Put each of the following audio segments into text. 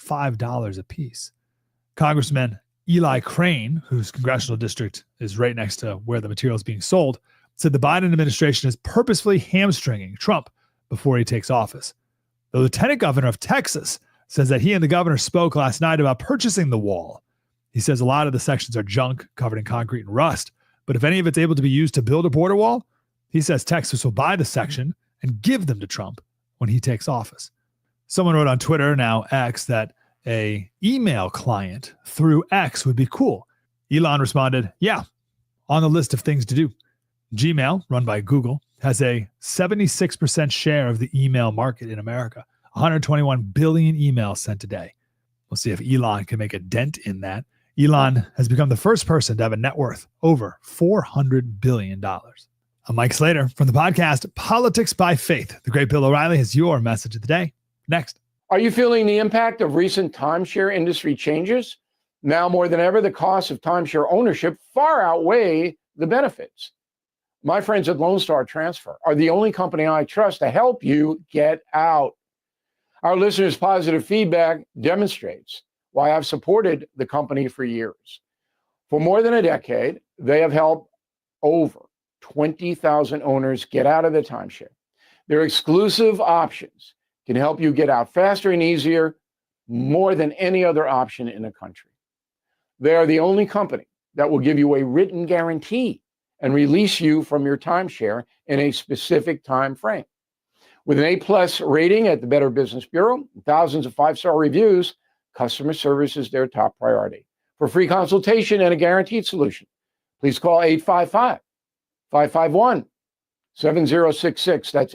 $5 apiece. Congressman Eli Crane, whose congressional district is right next to where the material is being sold, said the Biden administration is purposefully hamstringing Trump before he takes office. The lieutenant governor of Texas says that he and the governor spoke last night about purchasing the wall. He says a lot of the sections are junk, covered in concrete and rust, but if any of it's able to be used to build a border wall, he says Texas will buy the section and give them to Trump when he takes office. Someone wrote on Twitter, now X, that a email client through X would be cool. Elon responded, yeah, on the list of things to do. Gmail, run by Google, has a 76% share of the email market in America. 121 billion emails sent a day. We'll see if Elon can make a dent in that. Elon has become the first person to have a net worth over $400 billion. I'm Mike Slater from the podcast Politics by Faith. The great Bill O'Reilly has your message of the day. Next. Are you feeling the impact of recent timeshare industry changes? Now more than ever, the costs of timeshare ownership far outweigh the benefits. My friends at Lone Star Transfer are the only company I trust to help you get out. Our listeners' positive feedback demonstrates why I've supported the company for years. For more than a decade, they have helped over 20,000 owners get out of the timeshare. Their exclusive options can help you get out faster and easier, more than any other option in the country. They are the only company that will give you a written guarantee and release you from your timeshare in a specific time frame. With an A+ rating at the Better Business Bureau and thousands of 5-star reviews, customer service is their top priority. For free consultation and a guaranteed solution, please call 855-551-7066. That's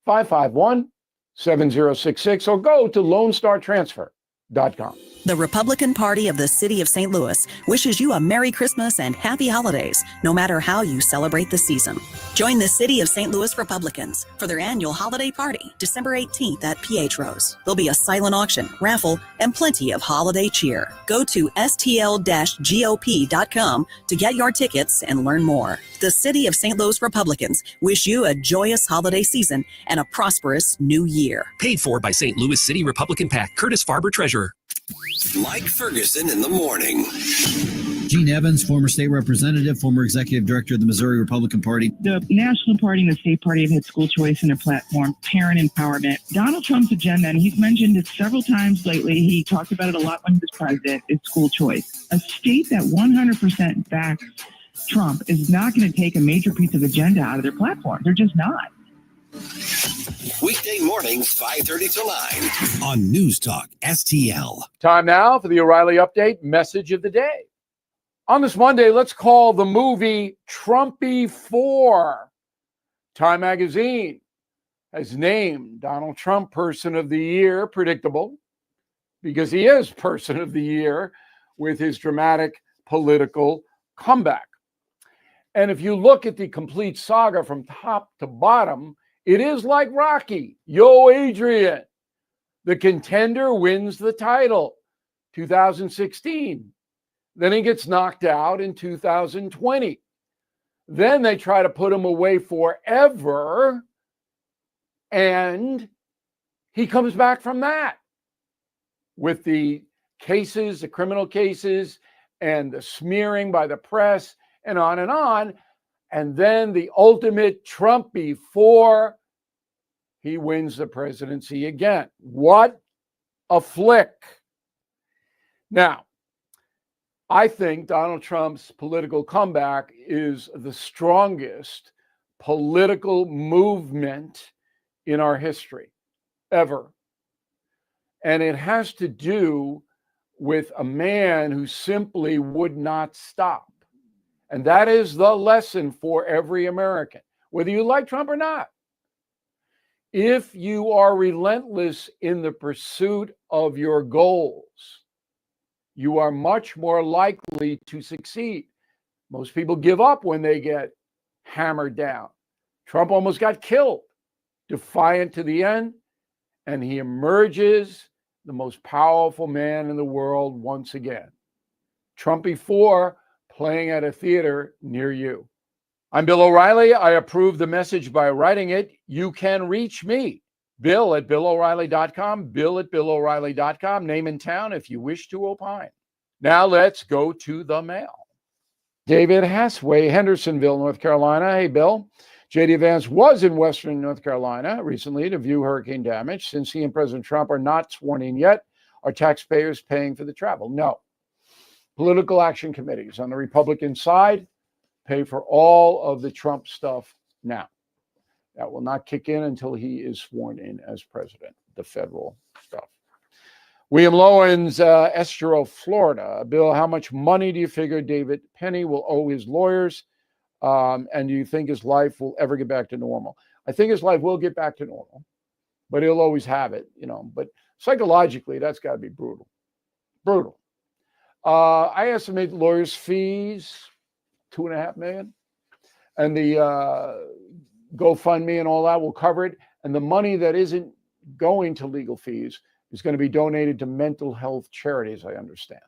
855-551-7066, or go to LoneStarTransfer.com. The Republican Party of the City of St. Louis wishes you a Merry Christmas and Happy Holidays, no matter how you celebrate the season. Join the City of St. Louis Republicans for their annual holiday party, December 18th at PH Rose. There'll be a silent auction, raffle, and plenty of holiday cheer. Go to stl-gop.com to get your tickets and learn more. The City of St. Louis Republicans wish you a joyous holiday season and a prosperous new year. Paid for by St. Louis City Republican PAC, Curtis Farber, Treasurer. Mike Ferguson in the morning. Gene Evans, former state representative, former executive director of the Missouri Republican Party. The National Party and the State Party have had school choice in their platform, parent empowerment. Donald Trump's agenda, and he's mentioned it several times lately, he talked about it a lot when he was president, is school choice. A state that 100% backs Trump is not going to take a major piece of agenda out of their platform. They're just not. Weekday mornings, 5:30 to 9 on News Talk STL. Time now for the O'Reilly Update message of the day. On this Monday, let's call the movie Trumpy 4. Time magazine has named Donald Trump Person of the Year. Predictable, because he is Person of the Year with his dramatic political comeback. And if you look at the complete saga from top to bottom, it is like Rocky. Yo, Adrian. The contender wins the title, 2016. Then he gets knocked out in 2020. Then they try to put him away forever, and he comes back from that with the cases, the criminal cases, and the smearing by the press, and on and on. And then the ultimate Trumpy 4, he wins the presidency again. What a flick. Now, I think Donald Trump's political comeback is the strongest political movement in our history ever. And it has to do with a man who simply would not stop. And that is the lesson for every American, whether you like Trump or not. If you are relentless in the pursuit of your goals, you are much more likely to succeed. Most people give up when they get hammered down. Trump almost got killed, defiant to the end, and he emerges the most powerful man in the world once again. Trumpy 4 playing at a theater near you. I'm Bill O'Reilly. I approve the message by writing it. You can reach me, Bill at BillO'Reilly.com, Bill at BillO'Reilly.com, name and town if you wish to opine. Now let's go to the mail. David Hasway, Hendersonville, North Carolina. Hey, Bill. J.D. Vance was in Western North Carolina recently to view hurricane damage. Since he and President Trump are not sworn in yet, are taxpayers paying for the travel? No. Political action committees on the Republican side pay for all of the Trump stuff now. That will not kick in until he is sworn in as president, the federal stuff. William Lowens, Estero, Florida. Bill, how much money do you figure David Penny will owe his lawyers? And do you think his life will ever get back to normal? I think his life will get back to normal, but he'll always have it, But psychologically, that's got to be brutal. Brutal. I estimate the lawyers' fees, $2.5 million. And the GoFundMe and all that will cover it. And the money that isn't going to legal fees is going to be donated to mental health charities, I understand.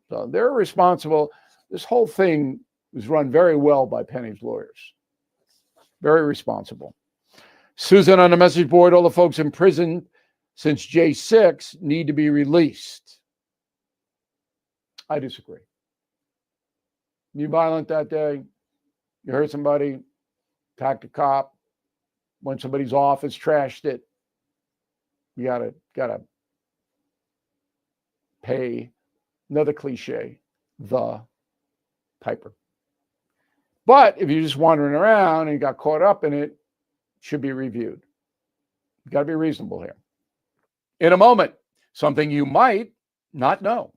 So they're responsible. This whole thing was run very well by Penny's lawyers. Very responsible. Susan on the message board, all the folks in prison since J6 need to be released. I disagree. You violent that day, you hurt somebody, attacked a cop, went somebody's office, trashed it. You gotta pay, another cliche, the piper. But if you're just wandering around and you got caught up in it, should be reviewed. You got to be reasonable here. In a moment, something you might not know.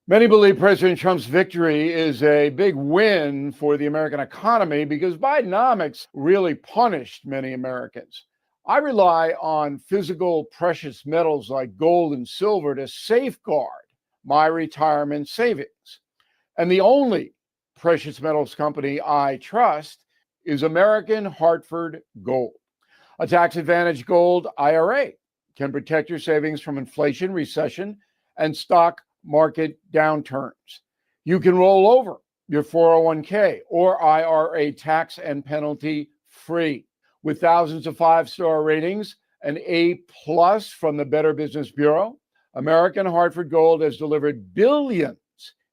Many believe President Trump's victory is a big win for the American economy because Bidenomics really punished many Americans. I rely on physical precious metals like gold and silver to safeguard my retirement savings. And the only precious metals company I trust is American Hartford Gold. A tax-advantaged gold IRA can protect your savings from inflation, recession, and stock market downturns. You can roll over your 401k or IRA tax and penalty free. With thousands of five-star ratings, an A+ from the Better Business Bureau, American Hartford Gold has delivered billions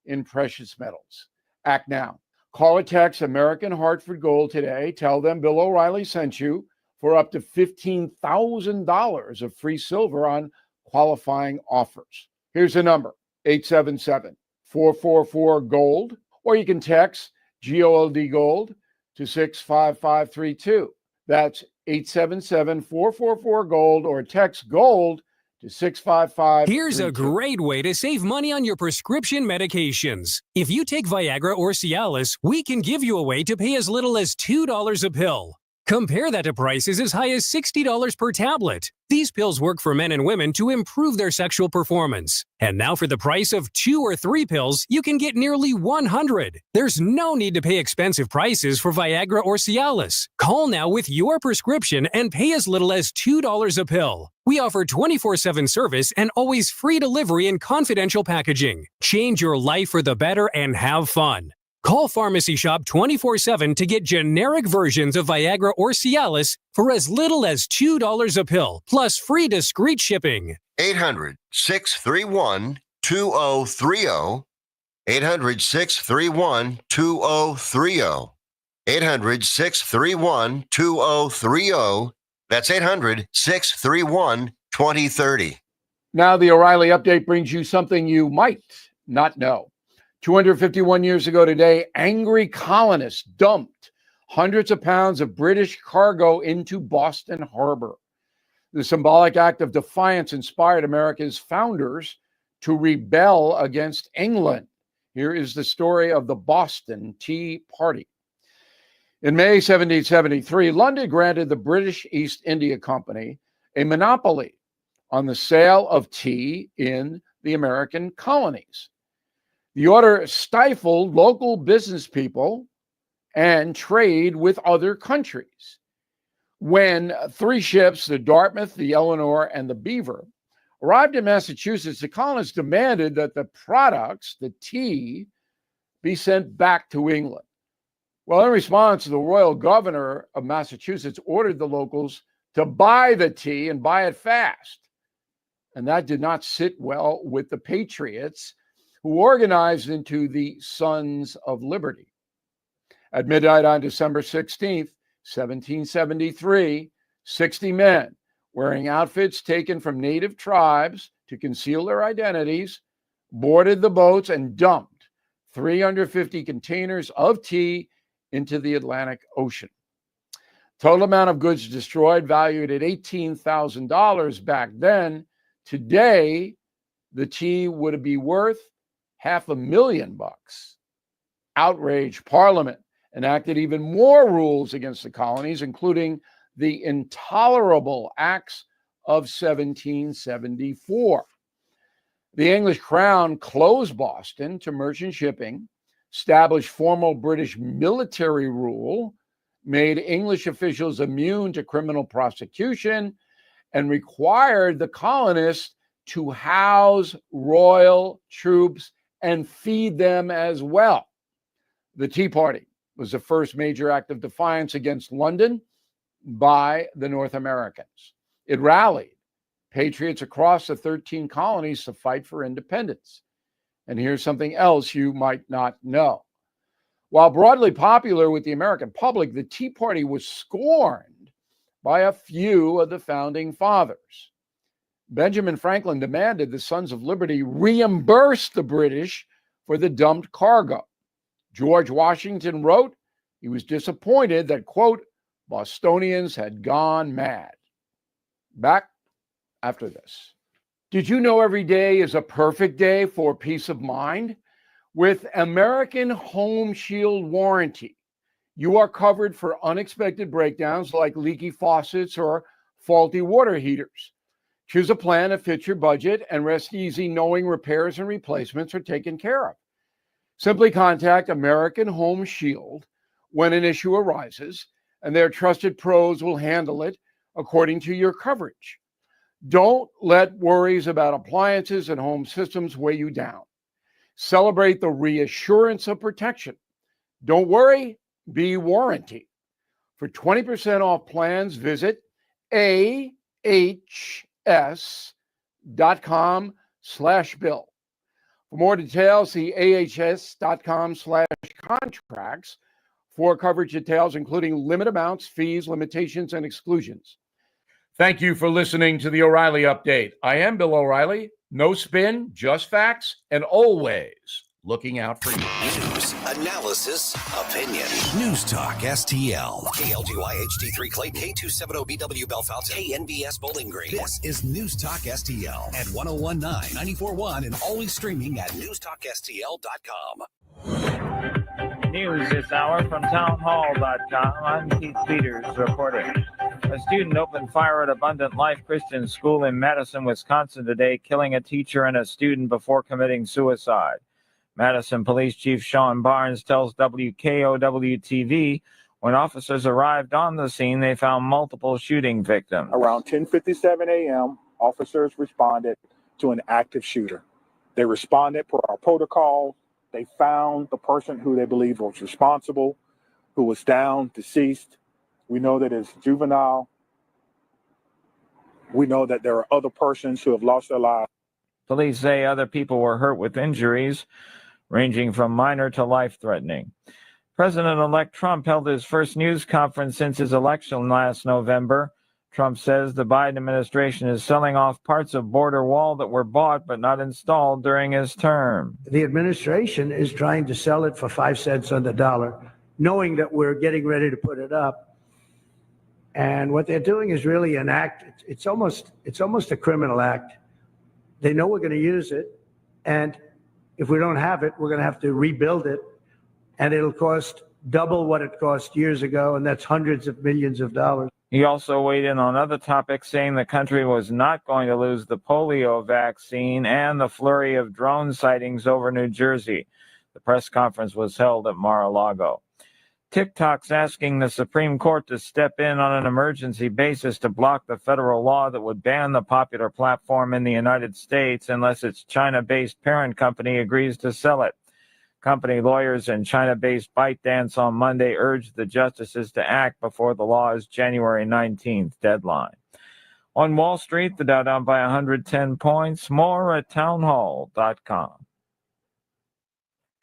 in precious metals. Act now. Call or text American Hartford Gold today. Tell them Bill O'Reilly sent you for up to $15,000 of free silver on qualifying offers. Here's the number, 877-444-GOLD, or you can text GOLD Gold to 65532. That's 877-444-GOLD or text GOLD to 65532. Here's a great way to save money on your prescription medications. If you take Viagra or Cialis, we can give you a way to pay as little as $2 a pill. Compare that to prices as high as $60 per tablet. These pills work for men and women to improve their sexual performance. And now for the price of 2 or 3 pills, you can get nearly 100. There's no need to pay expensive prices for Viagra or Cialis. Call now with your prescription and pay as little as $2 a pill. We offer 24/7 service and always free delivery and confidential packaging. Change your life for the better and have fun. Call Pharmacy Shop 24/7 to get generic versions of Viagra or Cialis for as little as $2 a pill, plus free discreet shipping. 800-631-2030. 800-631-2030. 800-631-2030. That's 800-631-2030. Now the O'Reilly Update brings you something you might not know. 251 years ago today, angry colonists dumped hundreds of pounds of British cargo into Boston Harbor. The symbolic act of defiance inspired America's founders to rebel against England. Here is the story of the Boston Tea Party. In May 1773, London granted the British East India Company a monopoly on the sale of tea in the American colonies. The order stifled local business people and trade with other countries. When 3 ships, the Dartmouth, the Eleanor, and the Beaver, arrived in Massachusetts, the colonists demanded that the products, the tea, be sent back to England. Well, in response, the royal governor of Massachusetts ordered the locals to to buy the tea and buy it fast. And that did not sit well with the patriots, who organized into the Sons of Liberty. At midnight on December 16th, 1773, 60 men wearing outfits taken from native tribes to conceal their identities boarded the boats and dumped 350 containers of tea into the Atlantic Ocean. Total amount of goods destroyed, valued at $18,000 back then. Today, the tea would be worth $500,000. Outraged Parliament enacted even more rules against the colonies, including the Intolerable Acts of 1774. The English Crown closed Boston to merchant shipping, established formal British military rule, made English officials immune to criminal prosecution, and required the colonists to house royal troops and feed them as well. The Tea Party was the first major act of defiance against London by the North Americans. It rallied patriots across the 13 colonies to fight for independence. And here's something else you might not know. While broadly popular with the American public, the Tea Party was scorned by a few of the founding fathers. Benjamin Franklin demanded the Sons of Liberty reimburse the British for the dumped cargo. George Washington wrote he was disappointed that, quote, Bostonians had gone mad. Back after this. Did you know every day is a perfect day for peace of mind? With American Home Shield warranty, you are covered for unexpected breakdowns like leaky faucets or faulty water heaters. Choose a plan that fits your budget and rest easy knowing repairs and replacements are taken care of. Simply contact American Home Shield when an issue arises, and their trusted pros will handle it according to your coverage. Don't let worries about appliances and home systems weigh you down. Celebrate the reassurance of protection. Don't worry, be warranty. For 20% off plans, visit ahs.com/bill. For more details, see ahs.com/contracts for coverage details, including limit amounts, fees, limitations, and exclusions. Thank you for listening to the O'Reilly Update. I am Bill O'Reilly. No spin, just facts, and always looking out for you. News, analysis, opinion. News Talk STL. KLGY HD3 Clayton, K270BW Bellefontaine, KNBS Bowling Green. This is News Talk STL at 1019, 94.1, and always streaming at newstalkstl.com. News this hour from townhall.com. I'm Keith Peters reporting. A student opened fire at Abundant Life Christian School in Madison, Wisconsin today, killing a teacher and a student before committing suicide. Madison Police Chief Sean Barnes tells WKOW-TV when officers arrived on the scene, they found multiple shooting victims. Around 10:57 a.m., officers responded to an active shooter. They responded per our protocol. They found the person who they believed was responsible, who was down, deceased. We know that it's juvenile. We know that there are other persons who have lost their lives. Police say other people were hurt with injuries ranging from minor to life-threatening. President-elect Trump held his first news conference since his election last November. Trump says the Biden administration is selling off parts of border wall that were bought but not installed during his term. The administration is trying to sell it for 5 cents on the dollar, knowing that we're getting ready to put it up. And what they're doing is really an act. It's almost a criminal act. They know we're going to use it, and if we don't have it, we're going to have to rebuild it, and it'll cost double what it cost years ago, and that's hundreds of millions of dollars. He also weighed in on other topics, saying the country was not going to lose the polio vaccine and the flurry of drone sightings over New Jersey. The press conference was held at Mar-a-Lago. TikTok's asking the Supreme Court to step in on an emergency basis to block the federal law that would ban the popular platform in the United States unless its China-based parent company agrees to sell it. Company lawyers and China-based ByteDance on Monday urged the justices to act before the law's January 19th deadline. On Wall Street, the Dow down by 110 points. More at townhall.com.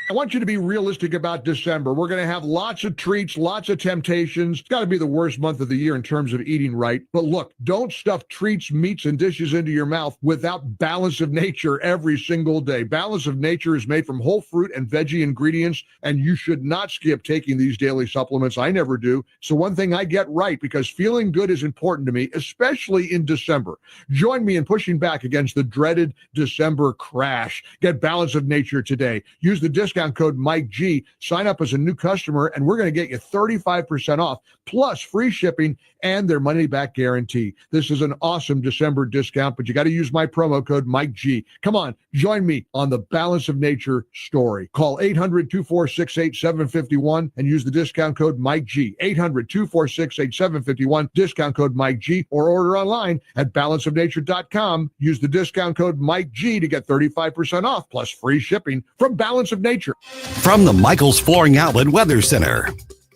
I want you to be realistic about December. We're going to have lots of treats, lots of temptations. It's got to be the worst month of the year in terms of eating right. But look, don't stuff treats, meats, and dishes into your mouth without Balance of Nature every single day. Balance of Nature is made from whole fruit and veggie ingredients, and you should not skip taking these daily supplements. I never do. So one thing I get right, because feeling good is important to me, especially in December. Join me in pushing back against the dreaded December crash. Get Balance of Nature today. Use the discount code Mike G. Sign up as a new customer, and we're going to get you 35% off, plus free shipping and their money-back guarantee. This is an awesome December discount, but you got to use my promo code Mike G. Come on, join me on the Balance of Nature story. Call 800-246-8751 and use the discount code Mike G. 800-246-8751, discount code Mike G, or order online at balanceofnature.com. Use the discount code Mike G to get 35% off, plus free shipping from Balance of Nature. From the Michaels Flooring Outlet Weather Center.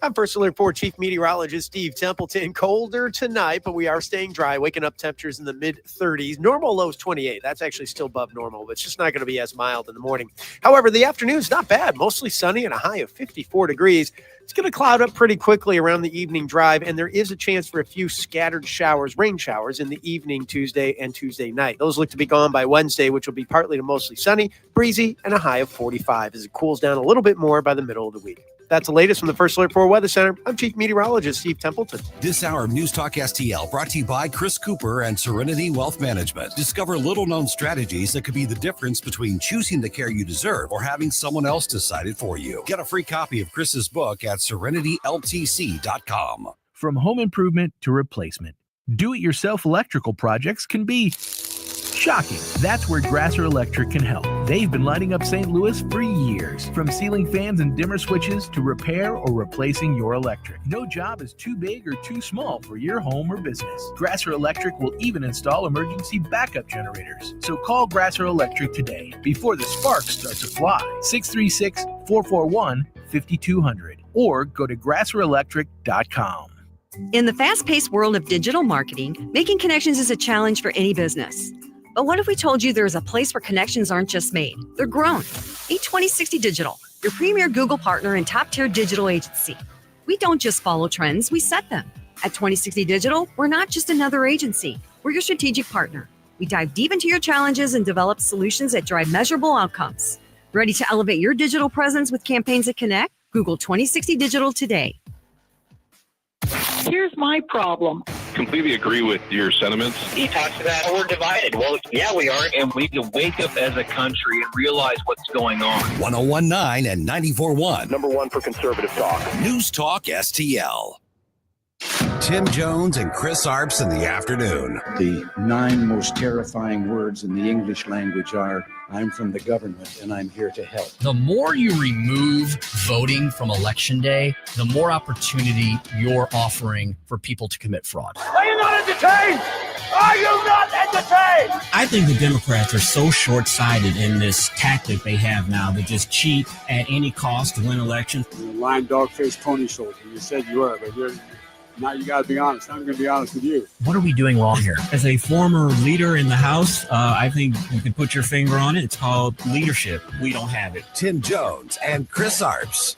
I'm First Alert 4 Chief Meteorologist Steve Templeton. Colder tonight, but we are staying dry. Waking up temperatures in the mid-30s. Normal low is 28. That's actually still above normal, but it's just not going to be as mild in the morning. However, the afternoon's not bad. Mostly sunny and a high of 54 degrees. It's going to cloud up pretty quickly around the evening drive, and there is a chance for a few scattered showers, rain showers, in the evening Tuesday and Tuesday night. Those look to be gone by Wednesday, which will be partly to mostly sunny, breezy, and a high of 45 as it cools down a little bit more by the middle of the week. That's the latest from the First Alert 4 Weather Center. I'm Chief Meteorologist Steve Templeton. This hour of News Talk STL brought to you by Chris Cooper and Serenity Wealth Management. Discover little-known strategies that could be the difference between choosing the care you deserve or having someone else decide it for you. Get a free copy of Chris's book at serenityltc.com. From home improvement to replacement, do-it-yourself electrical projects can be shocking. That's where Grasser Electric can help. They've been lighting up St. Louis for years. From ceiling fans and dimmer switches to repair or replacing your electric. No job is too big or too small for your home or business. Grasser Electric will even install emergency backup generators. So call Grasser Electric today before the sparks start to fly. 636-441-5200 or go to grasserelectric.com. In the fast-paced world of digital marketing, making connections is a challenge for any business. But what if we told you there is a place where connections aren't just made, they're grown? Meet 2060 Digital, your premier Google partner and top-tier digital agency. We don't just follow trends, we set them. At 2060 Digital, we're not just another agency, we're your strategic partner. We dive deep into your challenges and develop solutions that drive measurable outcomes. Ready to elevate your digital presence with campaigns that connect? Google 2060 Digital today. Here's my problem. Completely agree with your sentiments. He talks about we're divided. Well, yeah, we are. And we need to wake up as a country and realize what's going on. 101.9 and 94.1. Number one for conservative talk. News Talk STL. Tim Jones and Chris Arps in the afternoon. The 9 most terrifying words in the English language are, I'm from the government and I'm here to help. The more you remove voting from Election Day, the more opportunity you're offering for people to commit fraud. Are you not entertained? Are you not entertained? I think the Democrats are so short-sighted in this tactic they have now to just cheat at any cost to win elections. You're a lying dog-faced pony soldier. You said you were, but now you got to be honest. I'm going to be honest with you. What are we doing wrong here? As a former leader in the House, I think you can put your finger on it. It's called leadership. We don't have it. Tim Jones and Chris Arps.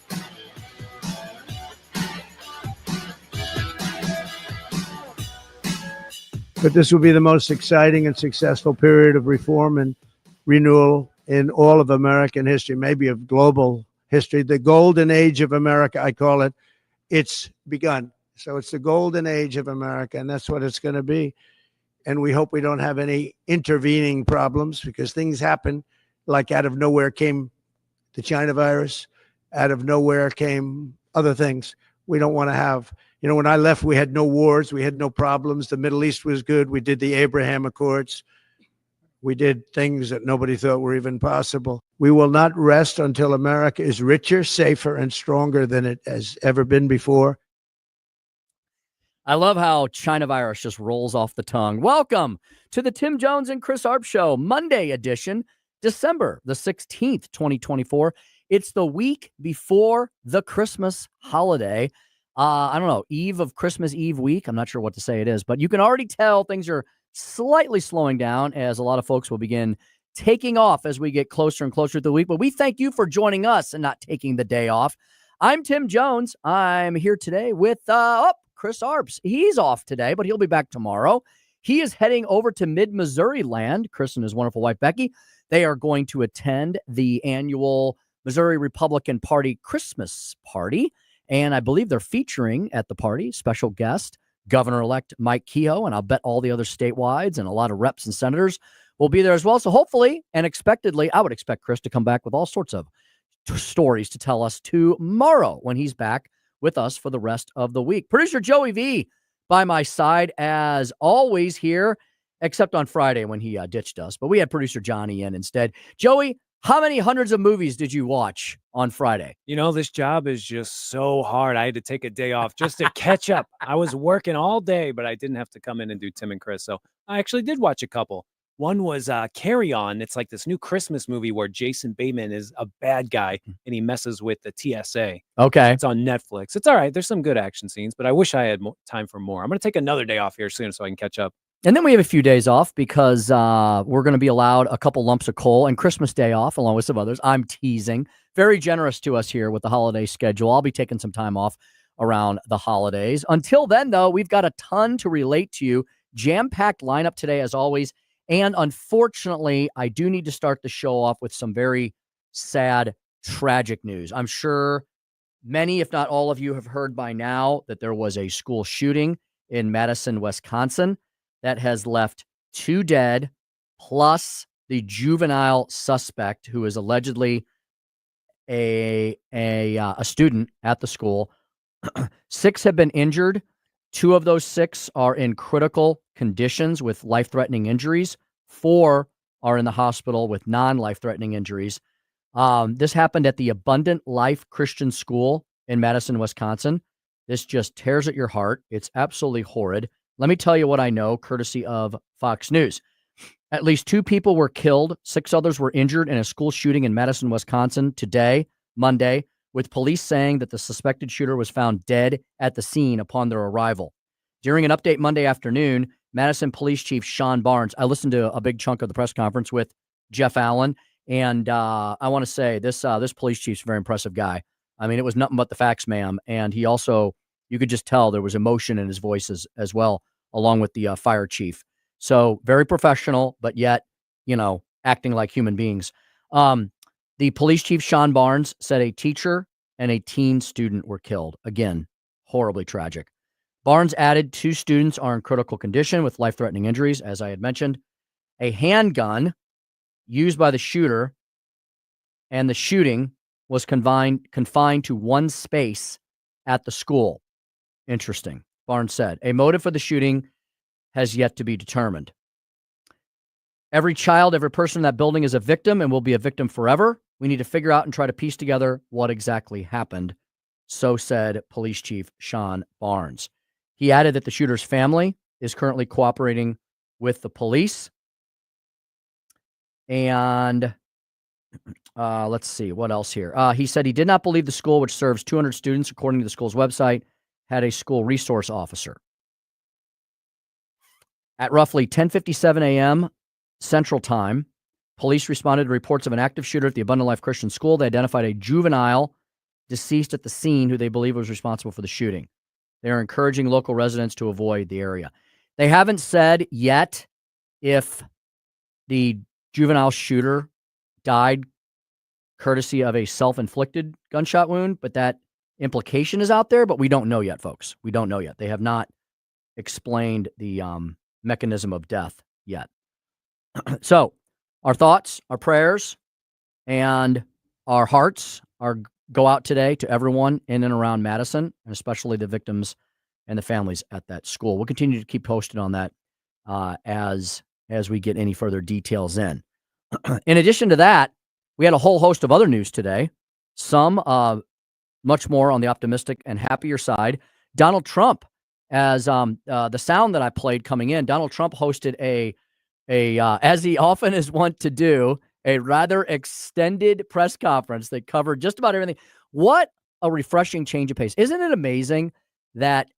But this will be the most exciting and successful period of reform and renewal in all of American history, maybe of global history. The golden age of America, I call it. It's begun. So it's the golden age of America, and that's what it's going to be. And we hope we don't have any intervening problems, because things happen. Like out of nowhere came the China virus. Out of nowhere came other things we don't want to have. You know, when I left, we had no wars. We had no problems. The Middle East was good. We did the Abraham Accords. We did things that nobody thought were even possible. We will not rest until America is richer, safer, and stronger than it has ever been before. I love how China virus just rolls off the tongue. Welcome to the Tim Jones and Chris Arps Show, Monday edition, December the 16th, 2024. It's the week before the Christmas holiday. I don't know, eve of Christmas Eve week. I'm not sure what to say it is, but you can already tell things are slightly slowing down as a lot of folks will begin taking off as we get closer and closer to the week. But we thank you for joining us and not taking the day off. I'm Tim Jones. I'm here today with Chris Arps. He's off today, but he'll be back tomorrow. He is heading over to mid-Missouri land. Chris and his wonderful wife, Becky, they are going to attend the annual Missouri Republican Party Christmas party. And I believe they're featuring at the party special guest, Governor-elect Mike Kehoe, and I'll bet all the other statewides and a lot of reps and senators will be there as well. So hopefully and expectedly, I would expect Chris to come back with all sorts of stories to tell us tomorrow when he's back with us for the rest of the week. Producer Joey V by my side as always here, except on Friday when he ditched us. But we had producer Johnny in instead. Joey, how many hundreds of movies did you watch on Friday? You know, this job is just so hard. I had to take a day off just to catch up. I was working all day, but I didn't have to come in and do Tim and Chris. So I actually did watch a couple. One was Carry On. It's like this new Christmas movie where Jason Bateman is a bad guy and he messes with the TSA. Okay. It's on Netflix. It's all right. There's some good action scenes, but I wish I had time for more. I'm going to take another day off here soon so I can catch up. And then we have a few days off because we're going to be allowed a couple lumps of coal and Christmas Day off, along with some others. I'm teasing. Very generous to us here with the holiday schedule. I'll be taking some time off around the holidays. Until then, though, we've got a ton to relate to you. Jam-packed lineup today, as always. And unfortunately, I do need to start the show off with some very sad, tragic news. I'm sure many, if not all of you, have heard by now that there was a school shooting in Madison, Wisconsin, that has left 2 dead, plus the juvenile suspect who is allegedly a student at the school. 6 have been injured. 2 of those 6 are in critical conditions with life-threatening injuries. 4 are in the hospital with non-life-threatening injuries. This happened at the Abundant Life Christian School in Madison, Wisconsin. This just tears at your heart. It's absolutely horrid. Let me tell you what I know, courtesy of Fox News. At least 2 people were killed. 6 others were injured in a school shooting in Madison, Wisconsin today, Monday, with police saying that the suspected shooter was found dead at the scene upon their arrival. During an update Monday afternoon, Madison Police Chief Sean Barnes, I listened to a big chunk of the press conference with Jeff Allen, and I want to say this police chief's a very impressive guy. I mean, it was nothing but the facts, ma'am. And he also, you could just tell there was emotion in his voice as well, along with the fire chief. So very professional, but yet, acting like human beings. The police chief, Sean Barnes, said a teacher and a teen student were killed. Again, horribly tragic. Barnes added 2 students are in critical condition with life-threatening injuries, as I had mentioned. A handgun used by the shooter and the shooting was confined to one space at the school. Interesting. Barnes said, a motive for the shooting has yet to be determined. Every child, every person in that building is a victim and will be a victim forever. We need to figure out and try to piece together what exactly happened. So said Police Chief Sean Barnes. He added that the shooter's family is currently cooperating with the police. And let's see, what else here? He said he did not believe the school, which serves 200 students, according to the school's website, had a school resource officer. At roughly 10:57 a.m. Central Time, police responded to reports of an active shooter at the Abundant Life Christian School. They identified a juvenile deceased at the scene who they believe was responsible for the shooting. They are encouraging local residents to avoid the area. They haven't said yet if the juvenile shooter died courtesy of a self-inflicted gunshot wound, but that implication is out there, but we don't know yet, folks. We don't know yet. They have not explained the mechanism of death yet. So our thoughts, our prayers, and our hearts go out today to everyone in and around Madison, and especially the victims and the families at that school. We'll continue to keep posted on that as we get any further details in. In addition to that, we had a whole host of other news today, some much more on the optimistic and happier side. Donald Trump, as the sound that I played coming in, Donald Trump hosted a as he often is wont to do, a rather extended press conference that covered just about everything. What a refreshing change of pace. Isn't it amazing that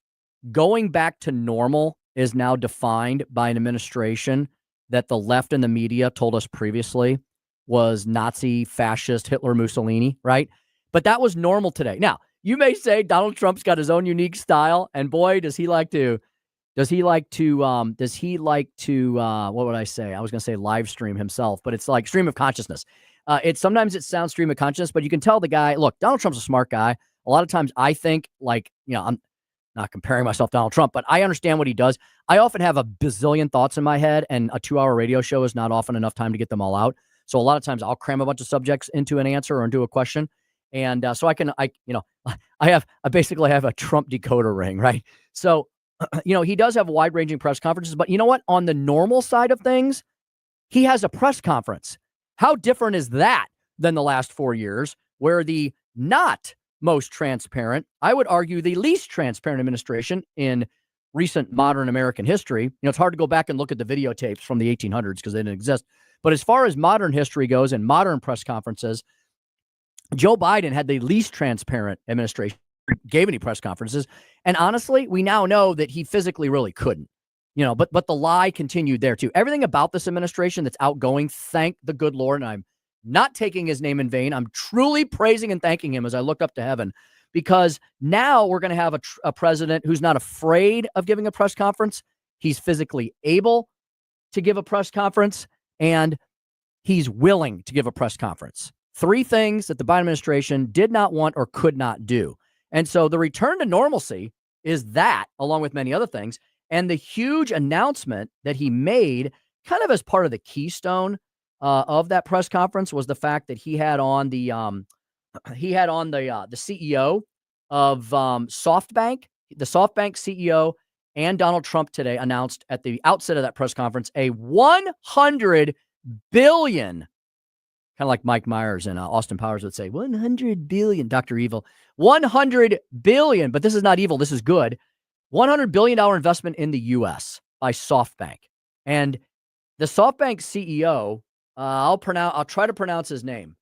going back to normal is now defined by an administration that the left and the media told us previously was Nazi, fascist, Hitler, Mussolini, right? But that was normal today. Now, you may say Donald Trump's got his own unique style, and boy, does he like to, what would I say? I was going to say live stream himself, but it's like stream of consciousness. Sometimes it sounds stream of consciousness, but you can tell the guy, look, Donald Trump's a smart guy. A lot of times I think I'm not comparing myself to Donald Trump, but I understand what he does. I often have a bazillion thoughts in my head, and a 2-hour radio show is not often enough time to get them all out. So a lot of times I'll cram a bunch of subjects into an answer or into a question. And so I basically have a Trump decoder ring, right? So, he does have wide ranging press conferences, but you know what? On the normal side of things, he has a press conference. How different is that than the last 4 years, where the not most transparent, I would argue the least transparent administration in recent modern American history. It's hard to go back and look at the videotapes from the 1800s because they didn't exist. But as far as modern history goes and modern press conferences, Joe Biden had the least transparent administration, gave any press conferences. And honestly, we now know that he physically really couldn't, but the lie continued there too. Everything about this administration that's outgoing, thank the good Lord. And I'm not taking his name in vain. I'm truly praising and thanking him as I look up to heaven, because now we're going to have a president who's not afraid of giving a press conference. He's physically able to give a press conference, and he's willing to give a press conference. 3 things that the Biden administration did not want or could not do. And so the return to normalcy is that, along with many other things. And the huge announcement that he made kind of as part of the keystone of that press conference was the fact that he had on the CEO of SoftBank. The SoftBank CEO and Donald Trump today announced at the outset of that press conference a $100 billion, kind of like Mike Myers and Austin Powers would say, 100 billion, Dr. Evil, 100 billion, but this is not evil, this is good, $100 billion investment in the U.S. by SoftBank. And the SoftBank CEO, I'll try to pronounce his name,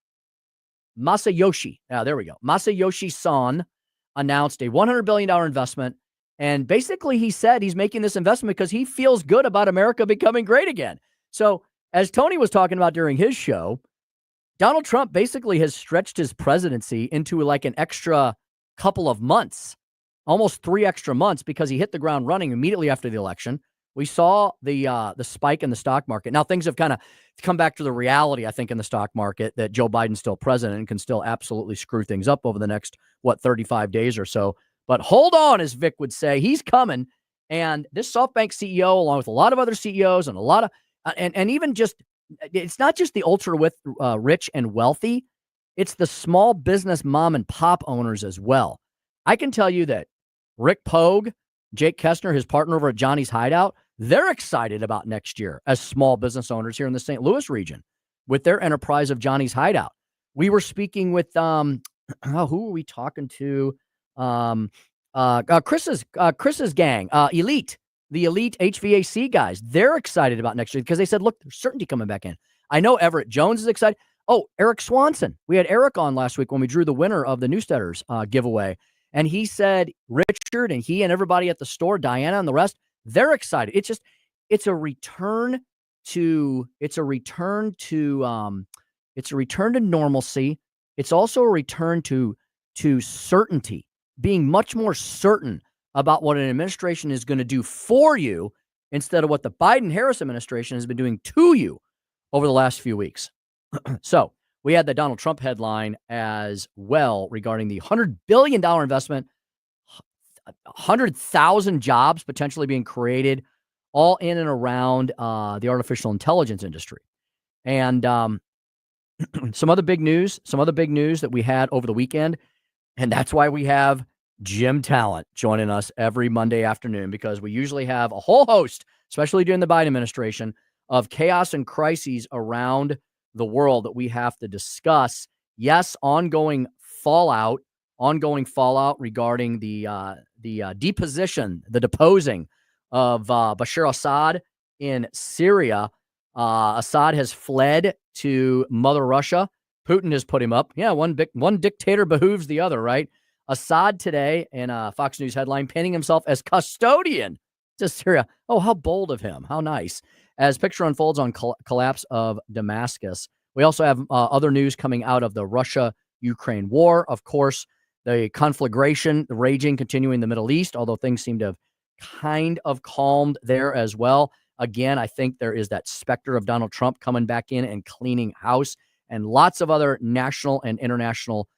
Masayoshi. There we go. Masayoshi Son announced a $100 billion investment. And basically he said he's making this investment because he feels good about America becoming great again. So as Tony was talking about during his show, Donald Trump basically has stretched his presidency into like an extra couple of months, almost 3 extra months, because he hit the ground running immediately after the election. We saw the spike in the stock market. Now things have kind of come back to the reality, I think, in the stock market that Joe Biden's still president and can still absolutely screw things up over the next, 35 days or so. But hold on, as Vic would say, he's coming. And this SoftBank CEO, along with a lot of other CEOs and a lot of, and even just, it's not just the ultra rich and wealthy, it's the small business mom and pop owners as well. I can tell you that Rick Pogue, Jake Kessner, his partner over at Johnny's Hideout, they're excited about next year as small business owners here in the St. Louis region with their enterprise of Johnny's Hideout. We were speaking with, who were we talking to? Chris's gang, Elite, the Elite HVAC guys. They're excited about next year because they said, look, there's certainty coming back in. I know Everett Jones is excited. Oh, Eric Swanson. We had Eric on last week when we drew the winner of the Newsteaders giveaway. And he said Richard and he and everybody at the store, Diana and the rest, they're excited. It's a return to normalcy. It's also a return to certainty, being much more certain about what an administration is going to do for you instead of what the Biden-Harris administration has been doing to you over the last few weeks. So we had the Donald Trump headline as well regarding the $100 billion investment, 100,000 jobs potentially being created all in and around the artificial intelligence industry. And some other big news that we had over the weekend. And that's why we have Jim Talent joining us every Monday afternoon, because we usually have a whole host, especially during the Biden administration, of chaos and crises around the world that we have to discuss. Yes, ongoing fallout regarding the deposing of Bashar Assad in Syria. Assad has fled to Mother Russia. Putin has put him up. Yeah, one dictator behooves the other, right? Assad today in a Fox News headline painting himself as custodian to Syria. Oh, how bold of him. How nice. As picture unfolds on collapse of Damascus. We also have other news coming out of the Russia-Ukraine war. Of course, the conflagration, the raging, continuing in the Middle East, although things seem to have kind of calmed there as well. Again, I think there is that specter of Donald Trump coming back in and cleaning house, and lots of other national and international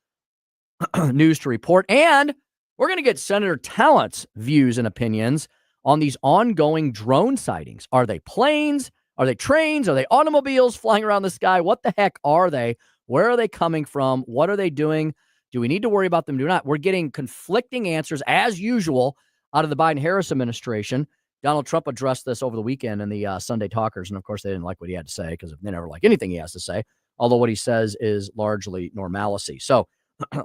news to report. And we're going to get Senator Talent's views and opinions on these ongoing drone sightings. Are they planes? Are they trains? Are they automobiles flying around the sky? What the heck are they? Where are they coming from? What are they doing? Do we need to worry about them? Do not? We're getting conflicting answers, as usual, out of the Biden-Harris administration. Donald Trump addressed this over the weekend in the Sunday Talkers, and of course, they didn't like what he had to say because they never like anything he has to say, although what he says is largely normalcy. So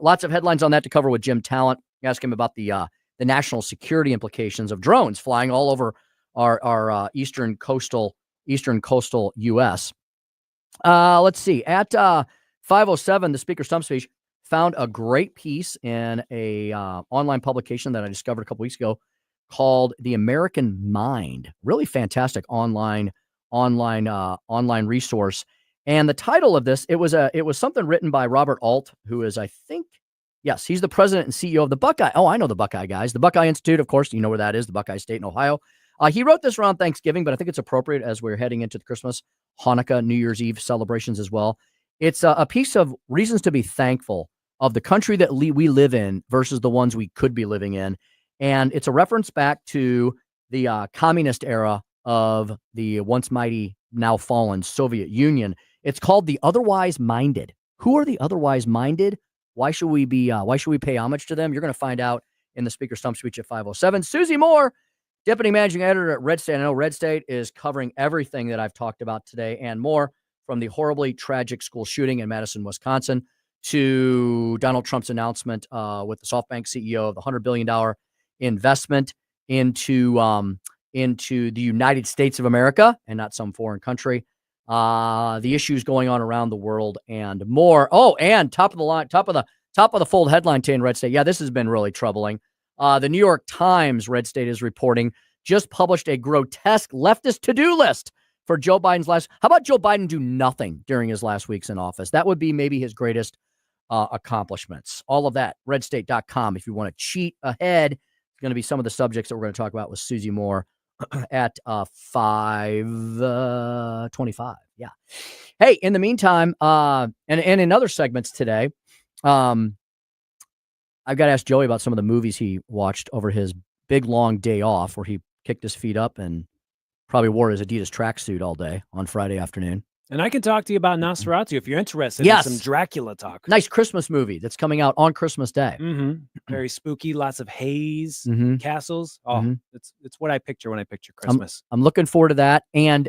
lots of headlines on that to cover with Jim Talent. Ask him about the national security implications of drones flying all over our eastern coastal U.S. Let's see. At 5:07, the Speaker Stump Speech found a great piece in a online publication that I discovered a couple weeks ago called The American Mind. Really fantastic online resource. And the title of this, it was something written by Robert Alt, who is, I think, yes, he's the president and CEO of the Buckeye. Oh, I know the Buckeye guys. The Buckeye Institute, of course, you know where that is, the Buckeye State in Ohio. He wrote this around Thanksgiving, but I think it's appropriate as we're heading into the Christmas, Hanukkah, New Year's Eve celebrations as well. It's a piece of reasons to be thankful of the country that we live in versus the ones we could be living in. And it's a reference back to the communist era of the once mighty, now fallen Soviet Union. It's called The Otherwise Minded. Who are the otherwise minded? Why should we pay homage to them? You're going to find out in the Speaker Stump Speech at 5:07. Susie Moore, Deputy Managing Editor at Red State. I know Red State is covering everything that I've talked about today and more, from the horribly tragic school shooting in Madison, Wisconsin, to Donald Trump's announcement with the SoftBank CEO of the $100 billion investment into the United States of America and not some foreign country. The issues going on around the world and more. Oh, and top of the fold headline today in Red State. Yeah, this has been really troubling. The New York Times, Red State is reporting, just published a grotesque leftist to-do list for Joe Biden's last. How about Joe Biden do nothing during his last weeks in office? That would be maybe his greatest accomplishments. All of that, redstate.com. If you want to cheat ahead, it's going to be some of the subjects that we're going to talk about with Susie Moore at 5:25. Yeah. Hey, in the meantime, and in other segments today, I've got to ask Joey about some of the movies he watched over his big, long day off where he kicked his feet up and probably wore his Adidas tracksuit all day on Friday afternoon. And I can talk to you about Nosferatu if you're interested Yes. in some Dracula talk. Nice Christmas movie that's coming out on Christmas Day. Mm-hmm. Very spooky, lots of haze, Mhm. castles. Oh, Mhm. it's what I picture when I picture Christmas. I'm looking forward to that. And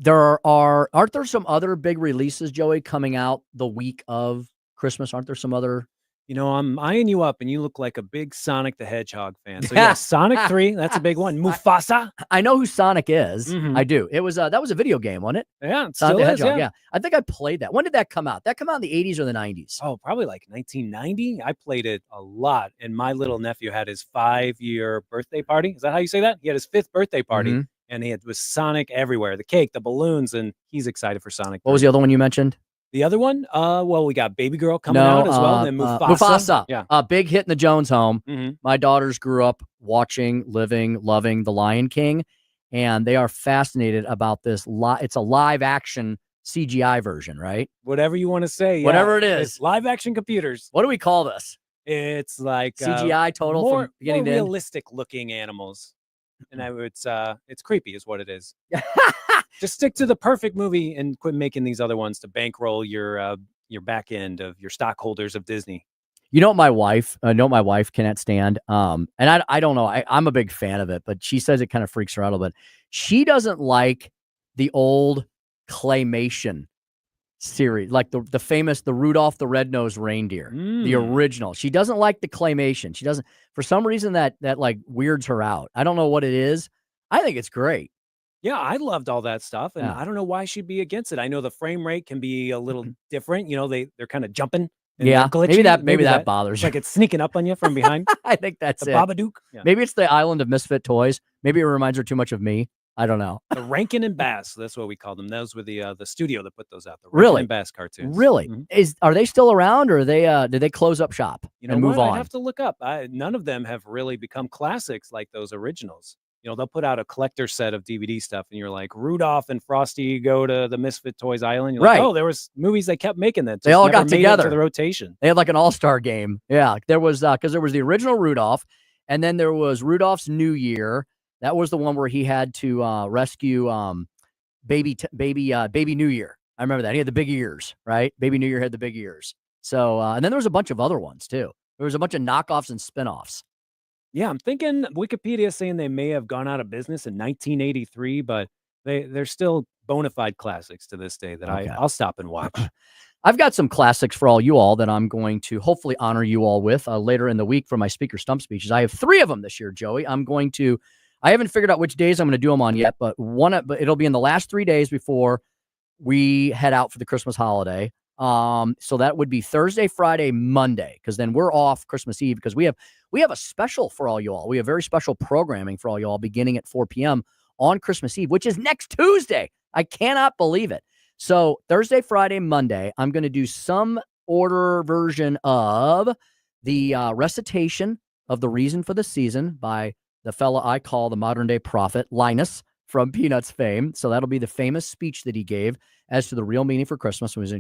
aren't there some other big releases, Joey, coming out the week of Christmas? Aren't there some other? You know, I'm eyeing you up, and you look like a big Sonic the Hedgehog fan. So yeah, Sonic 3, that's a big one. Mufasa. I know who Sonic is. Mhm. I do. It was that was a video game, wasn't it? Yeah, it Sonic still the is, Hedgehog. yeah. I think I played that. When did that come out? That come out in the 80s or the 90s? Oh, probably like 1990. I played it a lot, and my little nephew had his 5-year birthday party. Is that how you say that? He had his 5th birthday party, Mhm. and it was Sonic everywhere. The cake, the balloons, and he's excited for Sonic. What was the other one you mentioned? The other one? Well, we got Baby Girl coming out as well, and then Mufasa. Mufasa. Yeah. A big hit in the Jones home. Mhm. My daughters grew up watching, living, loving The Lion King, and they are fascinated about this. It's a live action CGI version, right? Whatever you want to say. Yeah. Whatever it is. It's live action computers. What do we call this? It's like CGI total more, from beginning more to end? realistic looking animals. And it's creepy is what it is. Just stick to the perfect movie and quit making these other ones to bankroll your back end of your stockholders of Disney. You know what my wife cannot stand? And I don't know. I'm a big fan of it, but she says it kind of freaks her out a little bit. She doesn't like the old claymation series, like the famous Rudolph the Red-Nosed Reindeer, the original. She doesn't like the claymation. She doesn't, for some reason that like weirds her out. I don't know what it is. I think it's great. Yeah, I loved all that stuff, and Yeah. I don't know why she'd be against it. I know the frame rate can be a little different. You know, they're kind of jumping and Yeah, they're glitchy. maybe that bothers it's you. like it's sneaking up on you from behind. I think that's The it. Babadook. Yeah. Maybe it's the island of misfit toys. Maybe it reminds her too much of me. I don't know. The Rankin and Bass. That's what we called them. Those were the studio that put those out. The Rankin Really? and Bass cartoons. Really? Mhm. Are they still around, or did they close up shop You know and move what? I'd on? have to look up. None of them have really become classics like those originals. You know, they'll put out a collector set of DVD stuff, and you're like, Rudolph and Frosty go to the Misfit Toys Island. You're like, Right. oh, there was movies they kept making that. They just all never got made it together. to the rotation. They had like an all-star game. Yeah, there was because there was the original Rudolph, and then there was Rudolph's New Year. That was the one where he had to rescue baby New Year. I remember that. He had the big ears, right? Baby New Year had the big ears. So and then there was a bunch of other ones too. There was a bunch of knockoffs and spinoffs. Yeah, I'm thinking Wikipedia is saying they may have gone out of business in 1983, but they're still bona fide classics to this day that Okay. I'll stop and watch. I've got some classics for all you all that I'm going to hopefully honor you all with later in the week for my speaker stump speeches. I have 3 of them this year, Joey. I haven't figured out which days I'm going to do them on yet, but it'll be in the last 3 days before we head out for the Christmas holiday. So that would be Thursday, Friday, Monday, because then we're off Christmas Eve because we have a special for all you all. We have very special programming for all you all beginning at 4 p.m. on Christmas Eve, which is next Tuesday. I cannot believe it. So Thursday, Friday, Monday, I'm going to do some order version of the recitation of the reason for the season by the fella I call the modern day prophet, Linus from Peanuts fame. So that'll be the famous speech that he gave as to the real meaning for Christmas when he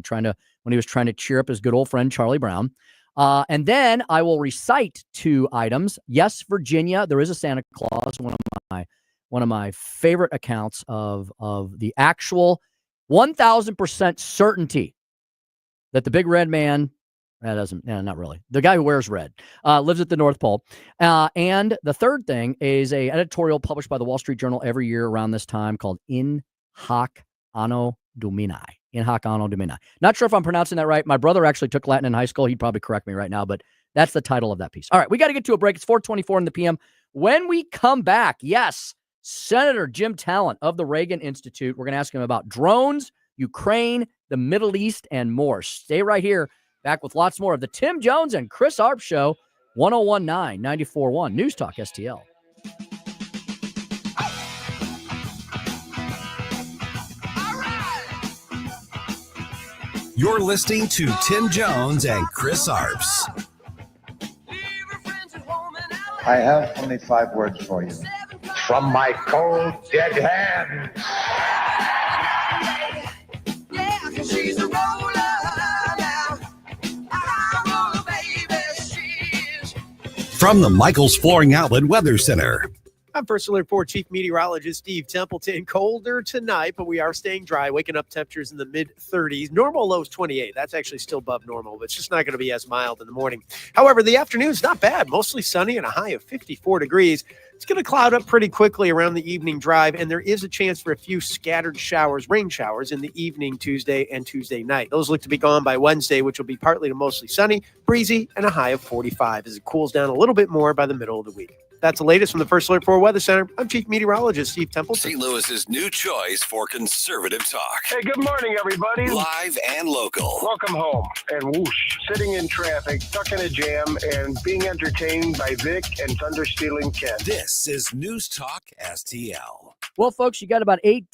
was trying to cheer up his good old friend Charlie Brown. And then I will recite 2 items. Yes, Virginia, there is a Santa Claus. One of my favorite accounts of the actual 1,000% certainty that the big red man, not really. The guy who wears red lives at the North Pole. And the third thing is a editorial published by the Wall Street Journal every year around this time called In Hoc Anno Domini. In Hoc Anno Domini. Not sure if I'm pronouncing that right. My brother actually took Latin in high school. He'd probably correct me right now, but that's the title of that piece. All right, we got to get to a break. It's 4:24 in the PM. When we come back, yes, Senator Jim Talent of the Reagan Institute. We're going to ask him about drones, Ukraine, the Middle East, and more. Stay right here. Back with lots more of the Tim Jones and Chris Arps Show, 1019 94.1 News Talk STL. You're listening to Tim Jones and Chris Arps. I have only 5 words for you. From my cold, dead hand. She's a From the Michaels Flooring Outlet Weather Center. I'm First Alert 4 Chief Meteorologist Steve Templeton. Colder tonight, but we are staying dry. Waking up temperatures in the mid-30s. Normal lows 28. That's actually still above normal, but it's just not going to be as mild in the morning. However, the afternoon's not bad. Mostly sunny and a high of 54 degrees. It's going to cloud up pretty quickly around the evening drive, and there is a chance for a few scattered showers, rain showers, in the evening Tuesday and Tuesday night. Those look to be gone by Wednesday, which will be partly to mostly sunny, breezy, and a high of 45 as it cools down a little bit more by the middle of the week. That's the latest from the First Alert 4 Weather Center. I'm Chief Meteorologist Steve Templeton. St. Louis's new choice for conservative talk. Hey, good morning, everybody. Live and local. Welcome home. And whoosh, sitting in traffic, stuck in a jam, and being entertained by Vic and Thunder Stealing Ken. This is News Talk STL. Well, folks, you got about 8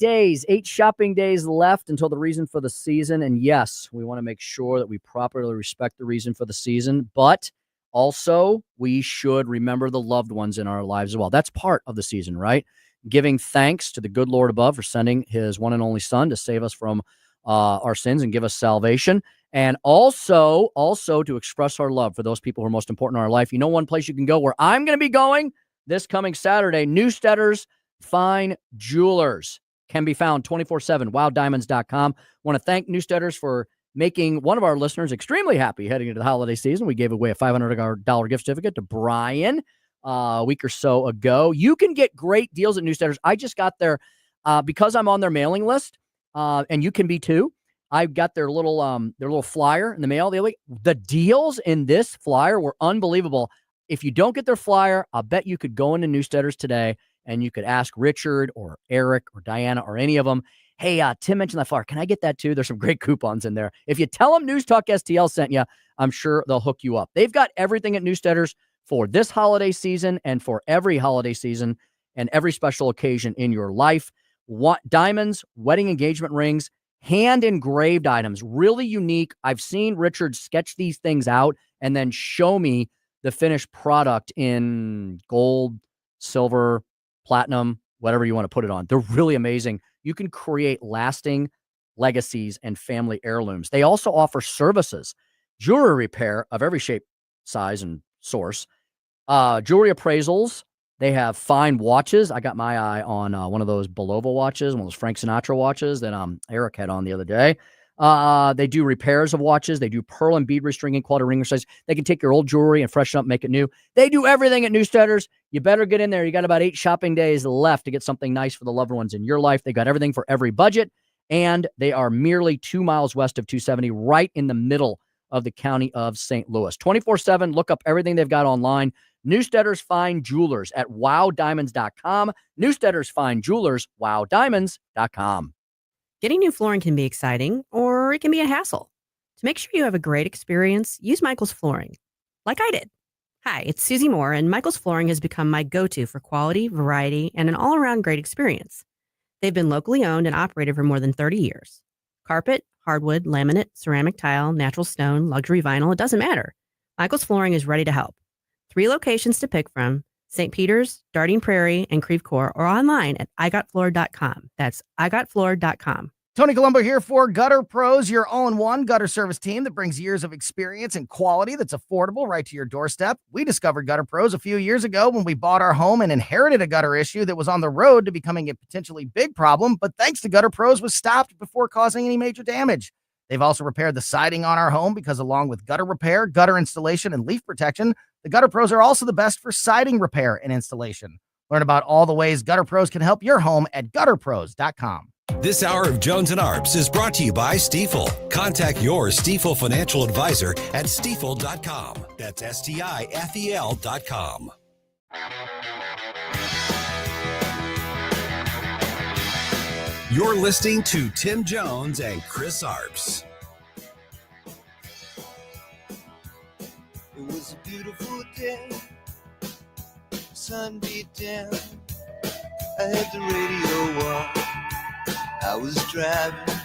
shopping days left until the reason for the season. And yes, we want to make sure that we properly respect the reason for the season, but also we should remember the loved ones in our lives as well. That's part of the season, right? Giving thanks to the good Lord above for sending his one and only son to save us from our sins and give us salvation. And also to express our love for those people who are most important in our life. You know, one place you can go where I'm going to be going this coming Saturday, Newsteaders Fine Jewelers can be found 24/7, wilddiamonds.com. Want to thank Newsteaders for making one of our listeners extremely happy heading into the holiday season. We gave away a $500 gift certificate to Brian a week or so ago. You can get great deals at Newsteaders. I just got there because I'm on their mailing list, and you can be too. I got their little flyer in the mail. The deals in this flyer were unbelievable. If you don't get their flyer, I'll bet you could go into Newsteaders today and you could ask Richard or Eric or Diana or any of them, hey, Tim mentioned that flower. Can I get that too? There's some great coupons in there. If you tell them News Talk STL sent you, I'm sure they'll hook you up. They've got everything at Newsteaders for this holiday season and for every holiday season and every special occasion in your life. Diamonds, wedding engagement rings, hand-engraved items, really unique. I've seen Richard sketch these things out and then show me the finished product in gold, silver, platinum, whatever you want to put it on. They're really amazing. You can create lasting legacies and family heirlooms. They also offer services, jewelry repair of every shape, size, and source, jewelry appraisals. They have fine watches. I got my eye on one of those Bulova watches, one of those Frank Sinatra watches that Eric had on the other day. They do repairs of watches. They do pearl and bead restringing, quality ring size. They can take your old jewelry and freshen up, make it new. They do everything at Newsteaders. You better get in there. You got about 8 shopping days left to get something nice for the loved ones in your life. They got everything for every budget, and they are merely 2 miles west of 270, right in the middle of the county of St. Louis. 24/7, look up everything they've got online. Newsteaders Fine Jewelers at wowdiamonds.com. Newsteaders Fine Jewelers, wowdiamonds.com. Getting new flooring can be exciting, or it can be a hassle. To make sure you have a great experience, use Michael's Flooring, like I did. Hi, it's Susie Moore, and Michael's Flooring has become my go-to for quality, variety, and an all-around great experience. They've been locally owned and operated for more than 30 years. Carpet, hardwood, laminate, ceramic tile, natural stone, luxury vinyl, it doesn't matter. Michael's Flooring is ready to help. 3 locations to pick from: St. Peter's, Darting Prairie, and Creve Coeur, or online at igotfloor.com. That's igotfloor.com. Tony Colombo here for Gutter Pros, your all-in-one gutter service team that brings years of experience and quality that's affordable right to your doorstep. We discovered Gutter Pros a few years ago when we bought our home and inherited a gutter issue that was on the road to becoming a potentially big problem, but thanks to Gutter Pros was stopped before causing any major damage. They've also repaired the siding on our home because along with gutter repair, gutter installation, and leaf protection, the Gutter Pros are also the best for siding repair and installation. Learn about all the ways Gutter Pros can help your home at gutterpros.com. This hour of Jones and Arps is brought to you by Stifel. Contact your Stifel financial advisor at stifel.com. That's STIFEL.com. You're listening to Tim Jones and Chris Arps. It was a beautiful day, sun beat down, I had the radio on, I was driving.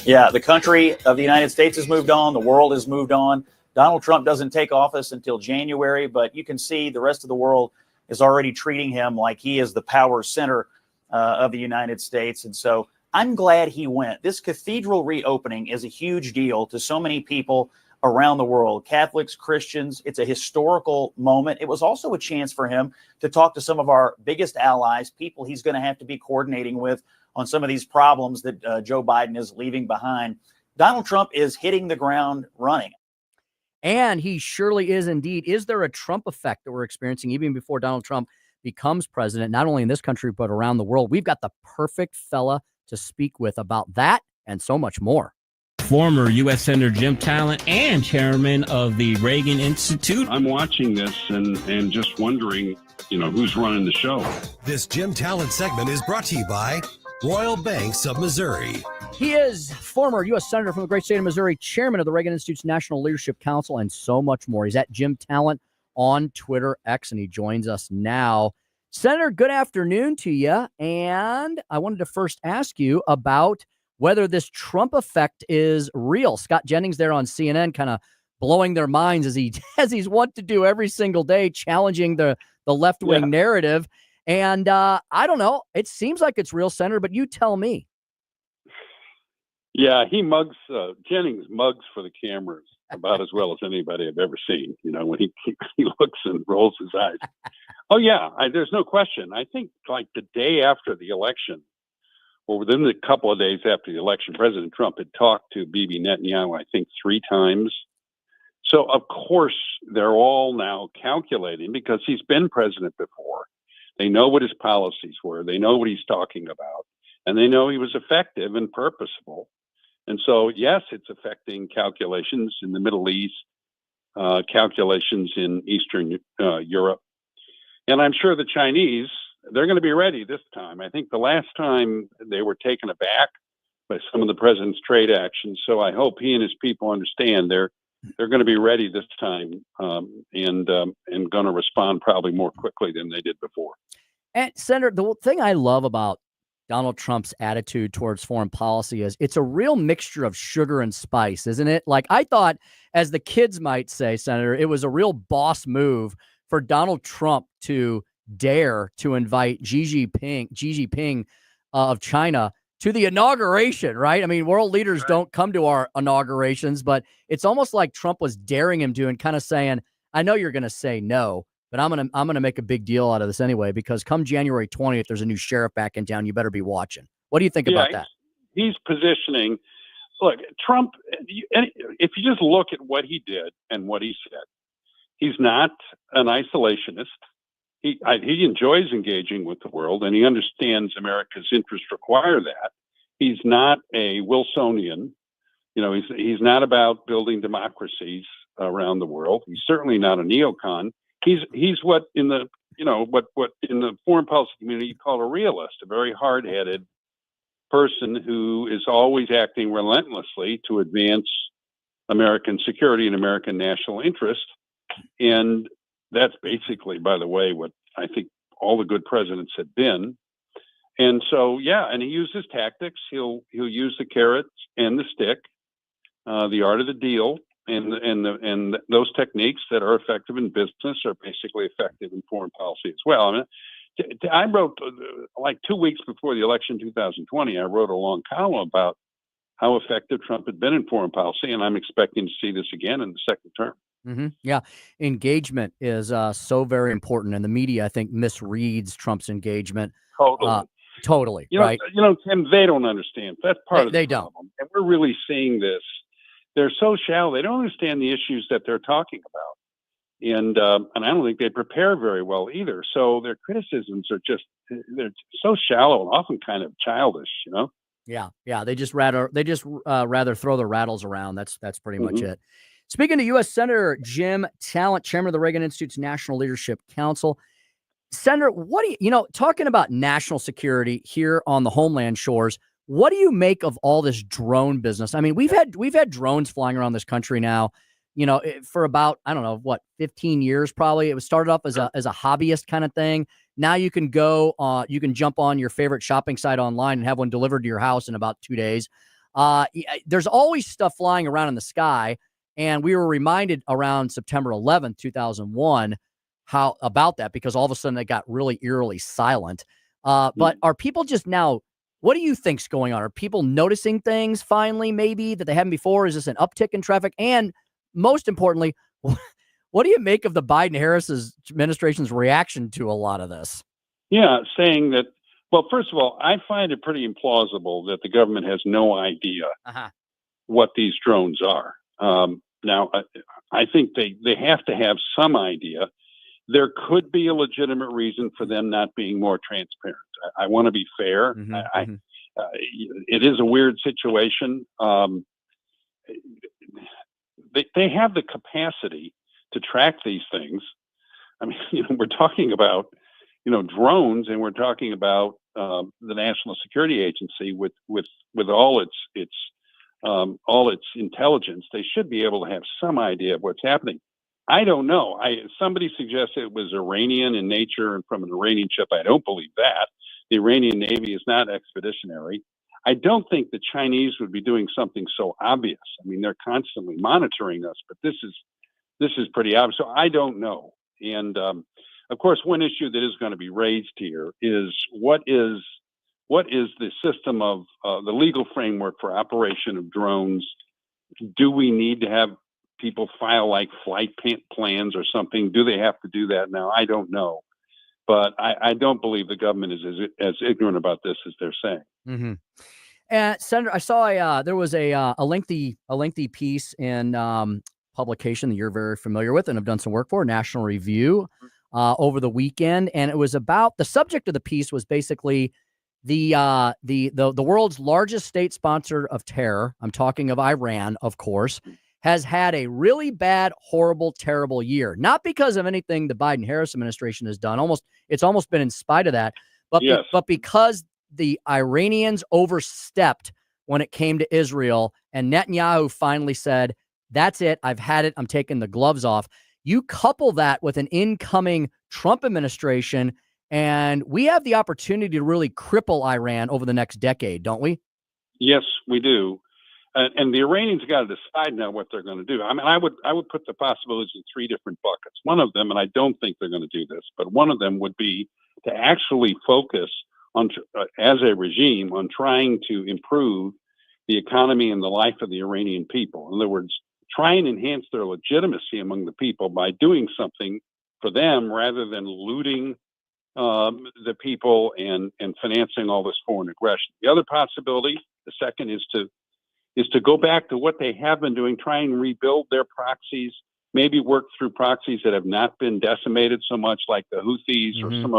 Yeah, the country of the United States has moved on, the world has moved on. Donald Trump doesn't take office until January, but you can see the rest of the world is already treating him like he is the power center of the United States. And so I'm glad he went. This cathedral reopening is a huge deal to so many people around the world, Catholics, Christians. It's a historical moment. It was also a chance for him to talk to some of our biggest allies, people he's going to have to be coordinating with on some of these problems that Joe Biden is leaving behind. Donald Trump is hitting the ground running. And he surely is indeed. Is there a Trump effect that we're experiencing even before Donald Trump becomes president, not only in this country, but around the world? We've got the perfect fella to speak with about that and so much more. Former U.S. Senator Jim Talent and chairman of the Reagan Institute. I'm watching this and just wondering, who's running the show. This Jim Talent segment is brought to you by Royal Banks of Missouri. He is former U.S. Senator from the great state of Missouri, chairman of the Reagan Institute's National Leadership Council, and so much more. He's at Jim Talent on Twitter X, and he joins us now. Senator, good afternoon to you. And I wanted to first ask you about whether this Trump effect is real. Scott Jennings there on CNN kind of blowing their minds as he's wont to do every single day, challenging the left-wing narrative. And I don't know. It seems like it's real, Senator, but you tell me. Yeah, Jennings mugs for the cameras about as well as anybody I've ever seen, when he looks and rolls his eyes. Oh, yeah, there's no question. I think like the day after the election, or within a couple of days after the election, President Trump had talked to Bibi Netanyahu, I think 3 times. So, of course, they're all now calculating because he's been president before. They know what his policies were. They know what he's talking about. And they know he was effective and purposeful. And so, yes, it's affecting calculations in the Middle East, calculations in Eastern Europe. And I'm sure the Chinese, they're going to be ready this time. I think the last time they were taken aback by some of the president's trade actions. So I hope he and his people understand they're going to be ready this time, and going to respond probably more quickly than they did before. And Senator, the thing I love about Donald Trump's attitude towards foreign policy is it's a real mixture of sugar and spice, isn't it? Like, I thought, as the kids might say, Senator, it was a real boss move for Donald Trump to dare to invite Xi Jinping of China to the inauguration, right? I mean, world leaders don't come to our inaugurations, but it's almost like Trump was daring him to and kind of saying, I know you're going to say no, but I'm going to make a big deal out of this anyway, because come January 20th, there's a new sheriff back in town. You better be watching. What do you think about that? He's positioning. Look, Trump, if you just look at what he did and what he said, he's not an isolationist. He enjoys engaging with the world, and he understands America's interests require that. He's not a Wilsonian. You know, he's not about building democracies around the world. He's certainly not a neocon. He's what in the what in the foreign policy community you call a realist, a very hard-headed person who is always acting relentlessly to advance American security and American national interest. And that's basically, by the way, what I think all the good presidents have been. And so, yeah, and he uses tactics. He'll use the carrots and the stick, the art of the deal, and those techniques that are effective in business are basically effective in foreign policy as well. I mean, I wrote, like 2 weeks before the election in 2020, I wrote a long column about how effective Trump had been in foreign policy, and I'm expecting to see this again in the second term. Mm-hmm. Yeah. Engagement is so very important, and the media, I think, misreads Trump's engagement. Totally. Right. Tim, they don't understand. That's part of the they problem. And we're really seeing this. They're so shallow. They don't understand the issues that they're talking about. And I don't think they prepare very well either. So their criticisms are they're so shallow and often kind of childish, you know? Yeah. They just rather throw the rattles around. That's pretty much it. Speaking to U.S. Senator Jim Talent, chairman of the Reagan Institute's National Leadership Council. Senator, what do you talking about national security here on the homeland shores, what do you make of all this drone business? I mean, we've had drones flying around this country now, for about, 15 years, probably. It was started off as a hobbyist kind of thing. Now you can you can jump on your favorite shopping site online and have one delivered to your house in about 2 days. There's always stuff flying around in the sky. And we were reminded around September 11th, 2001, about that, because all of a sudden it got really eerily silent. But are people just now, what do you think's going on? Are people noticing things finally, maybe, that they haven't before? Is this an uptick in traffic? And most importantly, what do you make of the Biden-Harris administration's reaction to a lot of this? Yeah, saying that, well, first of all, I find it pretty implausible that the government has no idea what these drones are. Now, I think they have to have some idea. There could be a legitimate reason for them not being more transparent. I want to be fair. It is a weird situation. They have the capacity to track these things. I mean, we're talking about, drones, and we're talking about the National Security Agency with all its intelligence. They should be able to have some idea of what's happening. I don't know. Somebody suggested it was Iranian in nature and from an Iranian ship. I don't believe that. The Iranian Navy is not expeditionary. I don't think the Chinese would be doing something so obvious. I mean, they're constantly monitoring us, but this is pretty obvious. So I don't know. And of course, one issue that is going to be raised here is what is the system of the legal framework for operation of drones? Do we need to have people file like flight plans or something? Do they have to do that now? I don't know. But I don't believe the government is as ignorant about this as they're saying. Senator, I saw there was a lengthy piece in publication that you're very familiar with and have done some work for, National Review, over the weekend, and it was about, the subject of the piece was basically the world's largest state sponsor of terror. I'm talking of Iran, of course, has had a really bad, horrible, terrible year. Not because of anything the Biden-Harris administration has done. It's almost been in spite of that, but Yes. but because the Iranians overstepped when it came to Israel, and Netanyahu finally said, "That's it. I've had it. I'm taking the gloves off." You couple that with an incoming Trump administration, and we have the opportunity to really cripple Iran over the next decade, don't we? Yes, we do. And the Iranians got to decide now what they're going to do. I mean, I would put the possibilities in three different buckets. One of them, and I don't think they're going to do this, but one of them would be to actually focus on, as a regime, on trying to improve the economy and the life of the Iranian people. In other words, try and enhance their legitimacy among the people by doing something for them rather than looting the people and financing all this foreign aggression. The other possibility, the second, is to go back to what they have been doing, try and rebuild their proxies, maybe work through proxies that have not been decimated so much, like the Houthis or some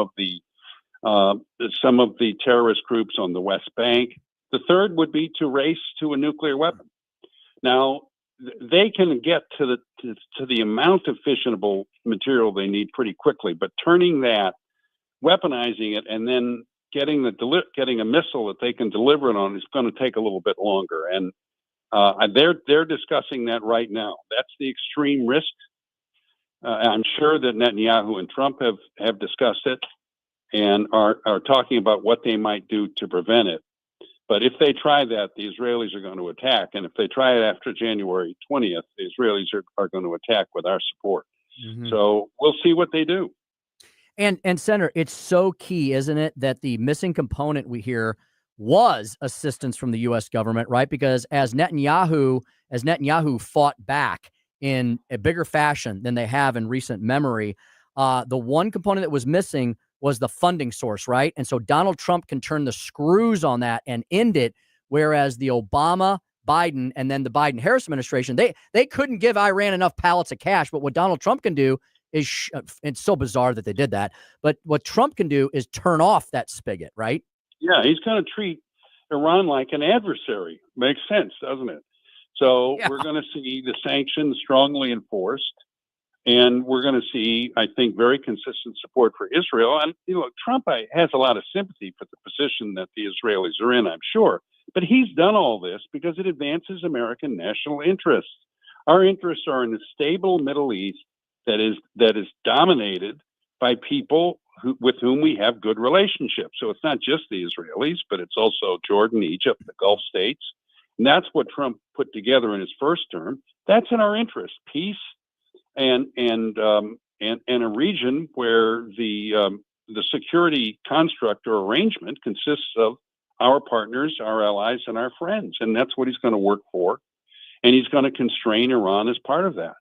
of the terrorist groups on the West Bank. The third would be to race to a nuclear weapon. Now, they can get to the amount of fissionable material they need pretty quickly, but turning that, weaponizing it, and then getting a missile that they can deliver it on is going to take a little bit longer. And they're discussing that right now. That's the extreme risk. I'm sure that Netanyahu and Trump have discussed it and are talking about what they might do to prevent it. But if they try that, the Israelis are going to attack. And if they try it after January 20th, the Israelis are going to attack with our support. So we'll see what they do. And Senator, it's so key, isn't it, that the missing component we hear was assistance from the U.S. government, right? Because as Netanyahu fought back in a bigger fashion than they have in recent memory, the one component that was missing was the funding source, right? And so Donald Trump can turn the screws on that and end it, whereas the Obama, Biden, and then the Biden-Harris administration, they couldn't give Iran enough pallets of cash. But what Donald Trump can do is, it's so bizarre that they did that, but what Trump can do is turn off that spigot, right? Yeah, he's going to treat Iran like an adversary. Makes sense, doesn't it? So we're going to see the sanctions strongly enforced. And we're going to see, I think, very consistent support for Israel. And, Trump has a lot of sympathy for the position that the Israelis are in, I'm sure. But he's done all this because it advances American national interests. Our interests are in a stable Middle East that is dominated by people with whom we have good relationships. So it's not just the Israelis, but it's also Jordan, Egypt, the Gulf states. And that's what Trump put together in his first term. That's in our interest: peace, and a region where the security construct or arrangement consists of our partners, our allies, and our friends. And that's what he's going to work for. And he's going to constrain Iran as part of that.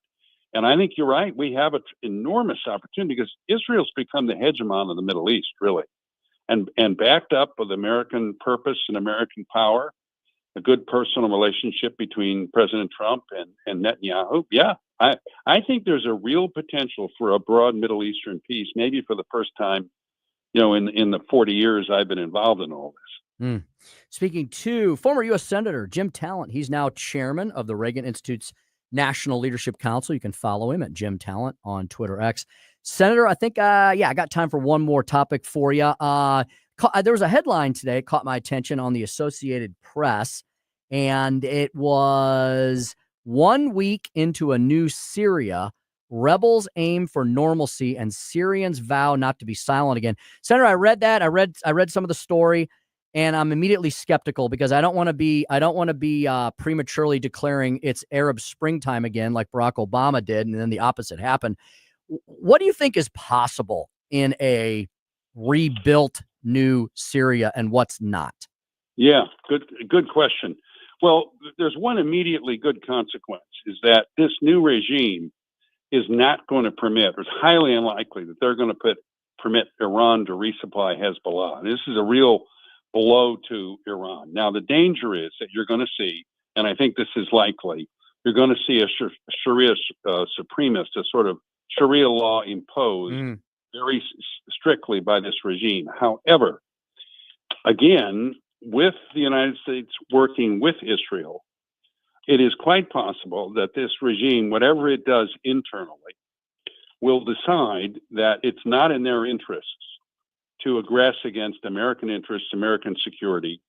And I think you're right. We have an enormous opportunity because Israel's become the hegemon of the Middle East, really. And backed up with American purpose and American power, a good personal relationship between President Trump and Netanyahu. Yeah, I think there's a real potential for a broad Middle Eastern peace, maybe for the first time, in the 40 years I've been involved in all this. Speaking to former U.S. Senator Jim Talent, he's now chairman of the Reagan Institute's National Leadership Council. You can follow him at Jim Talent on Twitter X. Senator, I think, I got time for one more topic for you. There was a headline today, caught my attention on the Associated Press, and it was 1 week into a new Syria, rebels aim for normalcy and Syrians vow not to be silent again. Senator, I read that. I read some of the story, and I'm immediately skeptical because I don't want to be prematurely declaring it's Arab springtime again, like Barack Obama did, and then the opposite happened. What do you think is possible in a rebuilt new Syria, and what's not? Yeah, good question. Well, there's one immediately good consequence, is that this new regime is not going to permit, or it's highly unlikely that they're going to permit Iran to resupply Hezbollah. And this is a real blow to Iran. Now, the danger is that you're going to see, and I think this is likely, you're going to see a Sharia supremacist, a sort of Sharia law imposed very strictly by this regime. However, again, with the United States working with Israel, it is quite possible that this regime, whatever it does internally, will decide that it's not in their interests to aggress against American interests, American security,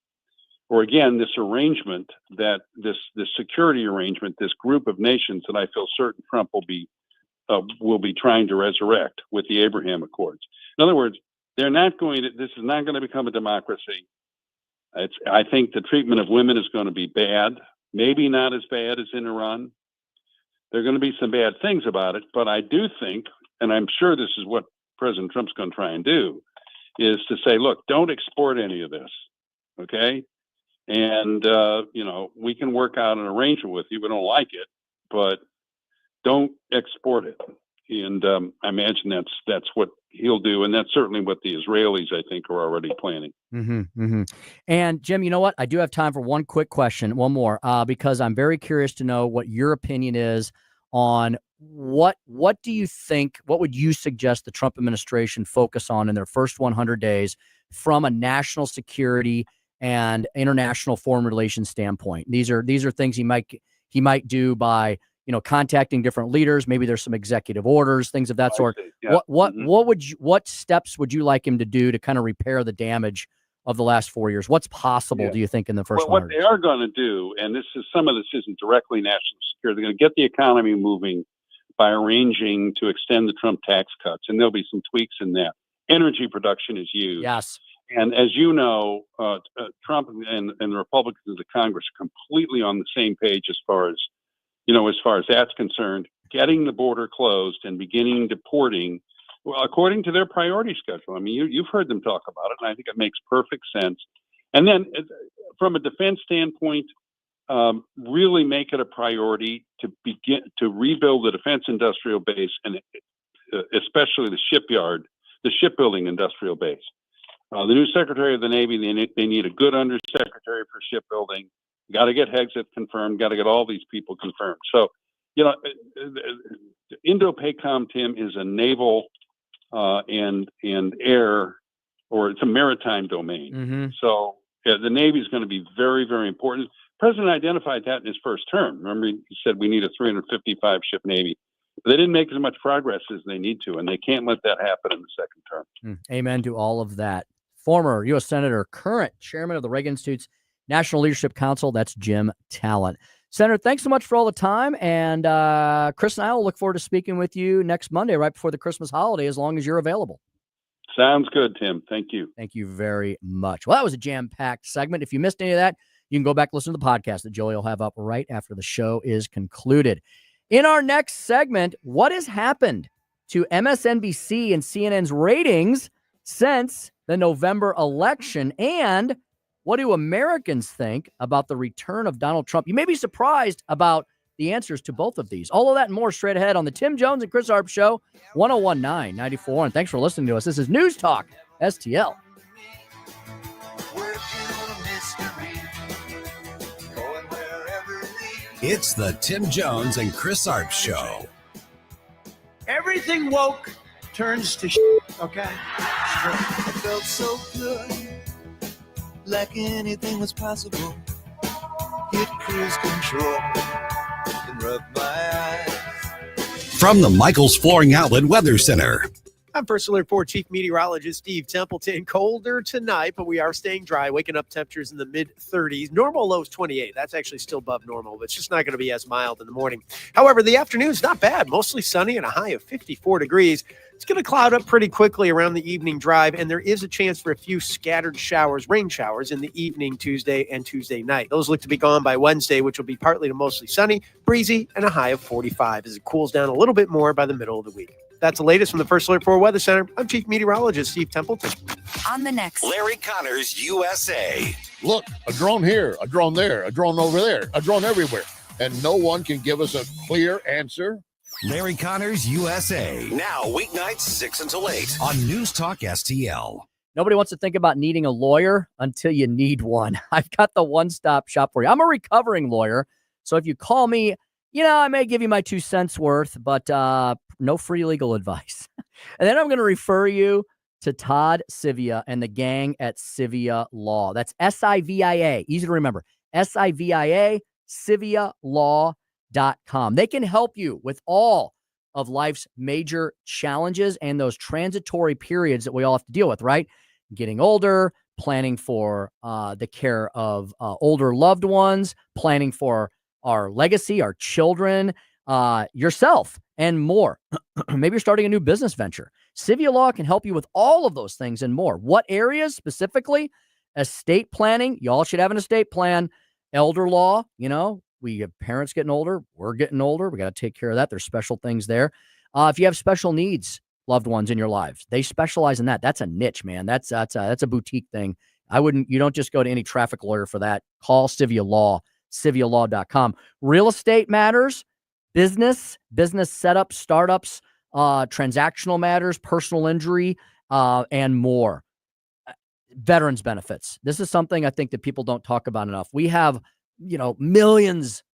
or again, this arrangement that this security arrangement, this group of nations that I feel certain Trump will be trying to resurrect with the Abraham Accords. In other words, they're not going to. This is not going to become a democracy. I think the treatment of women is going to be bad. Maybe not as bad as in Iran. There are going to be some bad things about it, but I do think, and I'm sure this is what President Trump's going to try and do, is to say, look, don't export any of this, okay? And, we can work out an arrangement with you. We don't like it, but don't export it. And I imagine that's what he'll do. And that's certainly what the Israelis, I think, are already planning. And Jim, you know what? I do have time for one quick question, one more, because I'm very curious to know what your opinion is on what do you think, what would you suggest the Trump administration focus on in their first 100 days from a national security and international foreign relations standpoint? These are things he might do by, contacting different leaders. Maybe there's some executive orders, things of that sort. Yeah. What steps would you like him to do to kind of repair the damage of the last 4 years? What's possible, do you think, in the first What they are going to do, and some of this isn't directly national security, they're going to get the economy moving by arranging to extend the Trump tax cuts, and there'll be some tweaks in that. Energy production is huge. Yes. And as you know, Trump and the Republicans of the Congress are completely on the same page as far as that's concerned, getting the border closed and beginning deporting, well, according to their priority schedule. I mean, you've heard them talk about it, and I think it makes perfect sense. And then from a defense standpoint, really make it a priority to begin to rebuild the defense industrial base, and especially the shipbuilding industrial base. The new Secretary of the Navy, they need a good undersecretary for shipbuilding. Got to get Hegseth confirmed. Got to get all these people confirmed. So, Indo-PACOM, Tim, is a naval and air, or it's a maritime domain. So the Navy is going to be very, very important. The president identified that in his first term. Remember, he said we need a 355 ship Navy. But they didn't make as much progress as they need to, and they can't let that happen in the second term. Amen to all of that. Former U.S. Senator, current chairman of the Reagan Institute's National Leadership Council, that's Jim Talent. Senator, thanks so much for all the time, and Chris and I will look forward to speaking with you next Monday, right before the Christmas holiday, as long as you're available. Sounds good, Tim. Thank you. Thank you very much. Well, that was a jam-packed segment. If you missed any of that, you can go back and listen to the podcast that Joey will have up right after the show is concluded. In our next segment, what has happened to MSNBC and CNN's ratings since the November election, and what do Americans think about the return of Donald Trump? You may be surprised about the answers to both of these. All of that and more straight ahead on the Tim Jones and Chris Arps Show, 1019-94. And thanks for listening to us. This is News Talk STL. It's the Tim Jones and Chris Arps Show. Everything woke turns to okay? I felt so good, like anything was possible. Hit cruise control and rub my eyes. From the Michaels Flooring Outlet Weather Center. I'm First Alert 4 Chief Meteorologist Steve Templeton. Colder tonight, but we are staying dry. Waking up temperatures in the mid-30s. Normal low is 28. That's actually still above normal, but it's just not going to be as mild in the morning. However, the afternoon's not bad. Mostly sunny and a high of 54 degrees. It's going to cloud up pretty quickly around the evening drive, and there is a chance for a few scattered showers, rain showers, in the evening Tuesday and Tuesday night. Those look to be gone by Wednesday, which will be partly to mostly sunny, breezy, and a high of 45 as it cools down a little bit more by the middle of the week. That's the latest from the First Alert 4 Weather Center. I'm Chief Meteorologist Steve Templeton. On the next, Larry Connors, USA. Look, a drone here, a drone there, a drone over there, a drone everywhere. And no one can give us a clear answer. Larry Connors, USA. Now, weeknights 6 until 8 on News Talk STL. Nobody wants to think about needing a lawyer until you need one. I've got the one-stop shop for you. I'm a recovering lawyer, so if you call me, I may give you my 2 cents worth, but no free legal advice. And then I'm going to refer you to Todd Sivia and the gang at Sivia Law. That's SIVIA. Easy to remember. SIVIA. CiviaLaw.com. They can help you with all of life's major challenges and those transitory periods that we all have to deal with, right? Getting older, planning for the care of older loved ones, planning for our legacy, our children, yourself, and more. Maybe you're starting a new business venture. Civia Law can help you with all of those things and more. What areas specifically? Estate planning. Y'all should have an estate plan. Elder law. We have parents getting older. We're getting older. We got to take care of that. There's special things there. If you have special needs loved ones in your lives, they specialize in that. That's a niche, man. That's a boutique thing. You don't just go to any traffic lawyer for that. Call Civia Law, CiviaLaw.com. Real estate matters, business setups, startups, transactional matters, personal injury, and more. Veterans benefits. This is something I think that people don't talk about enough. We have, millions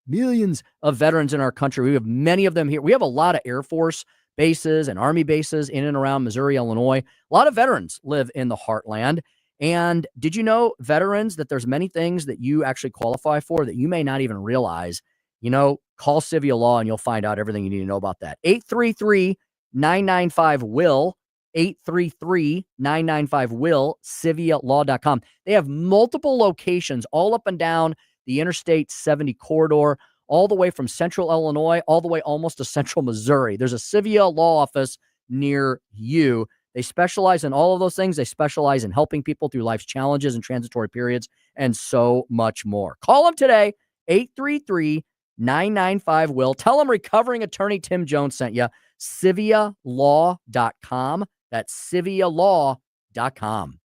of veterans in our country. We have many of them here. We have a lot of Air Force bases and Army bases in and around Missouri, Illinois. A lot of veterans live in the heartland. And did you know, veterans, that there's many things that you actually qualify for that you may not even realize? Call Civia Law and you'll find out everything you need to know about that. 833-995-WILL. 833-995-WILL, CiviaLaw.com. They have multiple locations all up and down the Interstate 70 corridor, all the way from central Illinois, all the way almost to central Missouri. There's a Civia Law office near you. They specialize in all of those things. They specialize in helping people through life's challenges and transitory periods and so much more. Call them today, 833-995-WILL. Tell them recovering attorney Tim Jones sent you. CiviaLaw.com. That's CiviaLaw.com.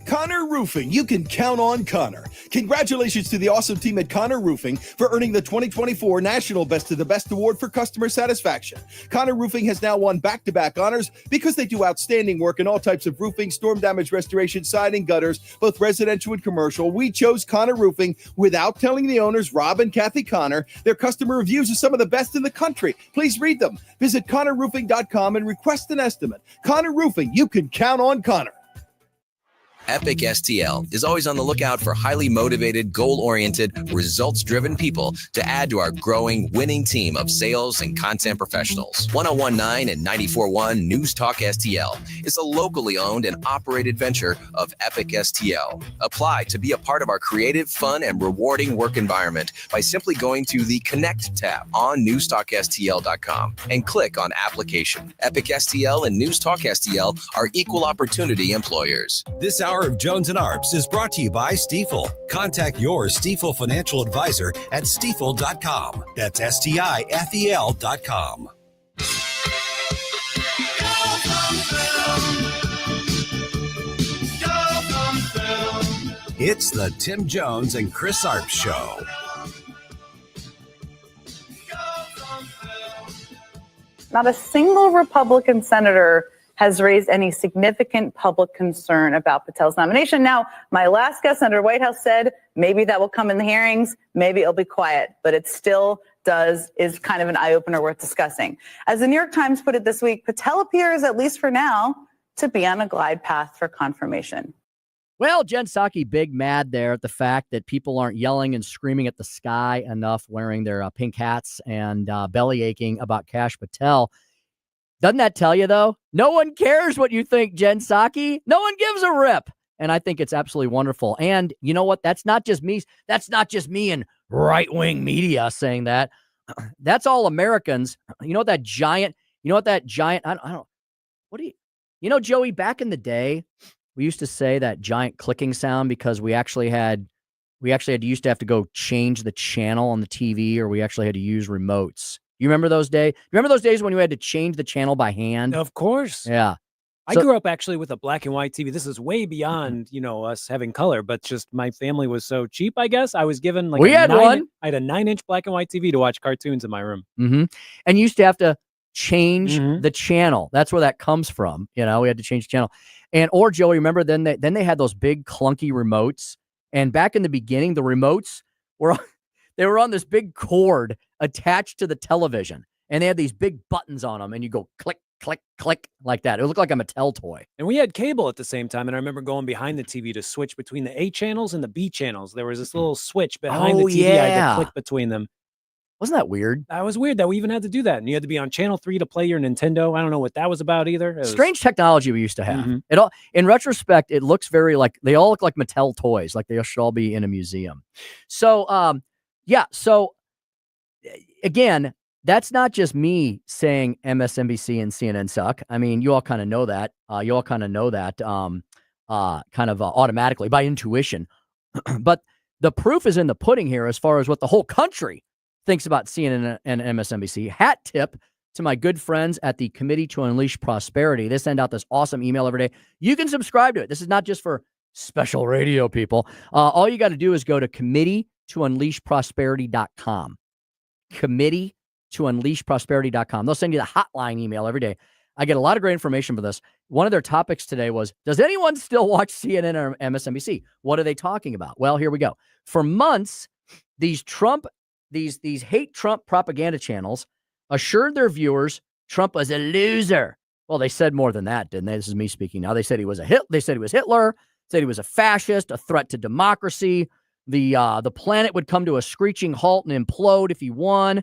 Connor Roofing. You can count on Connor. Congratulations to the awesome team at Connor Roofing for earning the 2024 National Best of the Best Award for customer satisfaction. Connor Roofing has now won back-to-back honors because they do outstanding work in all types of roofing, storm damage restoration, siding, gutters, both residential and commercial. We chose Connor Roofing without telling the owners, Rob and Kathy Connor. Their customer reviews are some of the best in the country. Please read them. Visit ConnorRoofing.com and request an estimate. Connor Roofing. You can count on Connor. Epic STL is always on the lookout for highly motivated, goal-oriented, results-driven people to add to our growing, winning team of sales and content professionals. 101.9 and 94.1 News Talk STL is a locally owned and operated venture of Epic STL. Apply to be a part of our creative, fun, and rewarding work environment by simply going to the Connect tab on newstalkstl.com and click on Application. Epic STL and News Talk STL are equal opportunity employers. This hour of Jones and Arps is brought to you by Stifel. Contact your Stifel financial advisor at stifel.com. That's STIFEL.com. It's the Tim Jones and Chris Arps Show. Not a single Republican senator has raised any significant public concern about Patel's nomination. Now, my last guest under White House said maybe that will come in the hearings, maybe it'll be quiet, but it still is kind of an eye-opener worth discussing. As the New York Times put it this week, Patel appears, at least for now, to be on a glide path for confirmation. Well, Jen Psaki, big mad there at the fact that people aren't yelling and screaming at the sky enough wearing their pink hats and belly aching about Kash Patel. Doesn't that tell you, though? No one cares what you think, Jen Psaki. No one gives a rip. And I think it's absolutely wonderful. And you know what? That's not just me. That's not just me and right-wing media saying that. That's all Americans. I don't Joey, back in the day, we used to say that giant clicking sound because we actually had to have to go change the channel on the TV, or we actually had to use remotes. You remember those days? Remember those days when you had to change the channel by hand? Of course. Yeah. I grew up actually with a black and white TV. This is way beyond, us having color, but just my family was so cheap, I guess. I was given I had a 9-inch black and white TV to watch cartoons in my room. Mm-hmm. And you used to have to change the channel. That's where that comes from. We had to change the channel. Or Joey, remember then they had those big clunky remotes. And back in the beginning, the remotes were on this big cord attached to the television, and they had these big buttons on them, and you go click, click, click, like that. It looked like a Mattel toy. And we had cable at the same time. And I remember going behind the TV to switch between the A channels and the B channels. There was this little switch behind the TV. I had to click between them. Wasn't that weird? That was weird that we even had to do that. And you had to be on channel 3 to play your Nintendo. I don't know what that was about either. It was Strange technology we used to have. Mhm. It all, in retrospect, it looks very like they all look like Mattel toys, like they should all be in a museum. So, yeah. So, again, that's not just me saying MSNBC and CNN suck. I mean, you all kind of know that. You all kind of know that automatically by intuition. But the proof is in the pudding here as far as what the whole country thinks about CNN and MSNBC. Hat tip to my good friends at the Committee to Unleash Prosperity. They send out this awesome email every day. You can subscribe to it. This is not just for special radio people. All you got to do is go to committeetounleashprosperity.com. Committeetounleashprosperity.com. They'll send you the hotline email every day. I get a lot of great information for this. One of their topics today was, does anyone still watch CNN or MSNBC? What are they talking about? Well, here we go. For months, these hate Trump propaganda channels assured their viewers Trump was a loser. Well, they said more than that, didn't they? This is me speaking now. They said he was They said he was Hitler. Said he was a fascist, a threat to democracy. The planet would come to a screeching halt and implode if he won.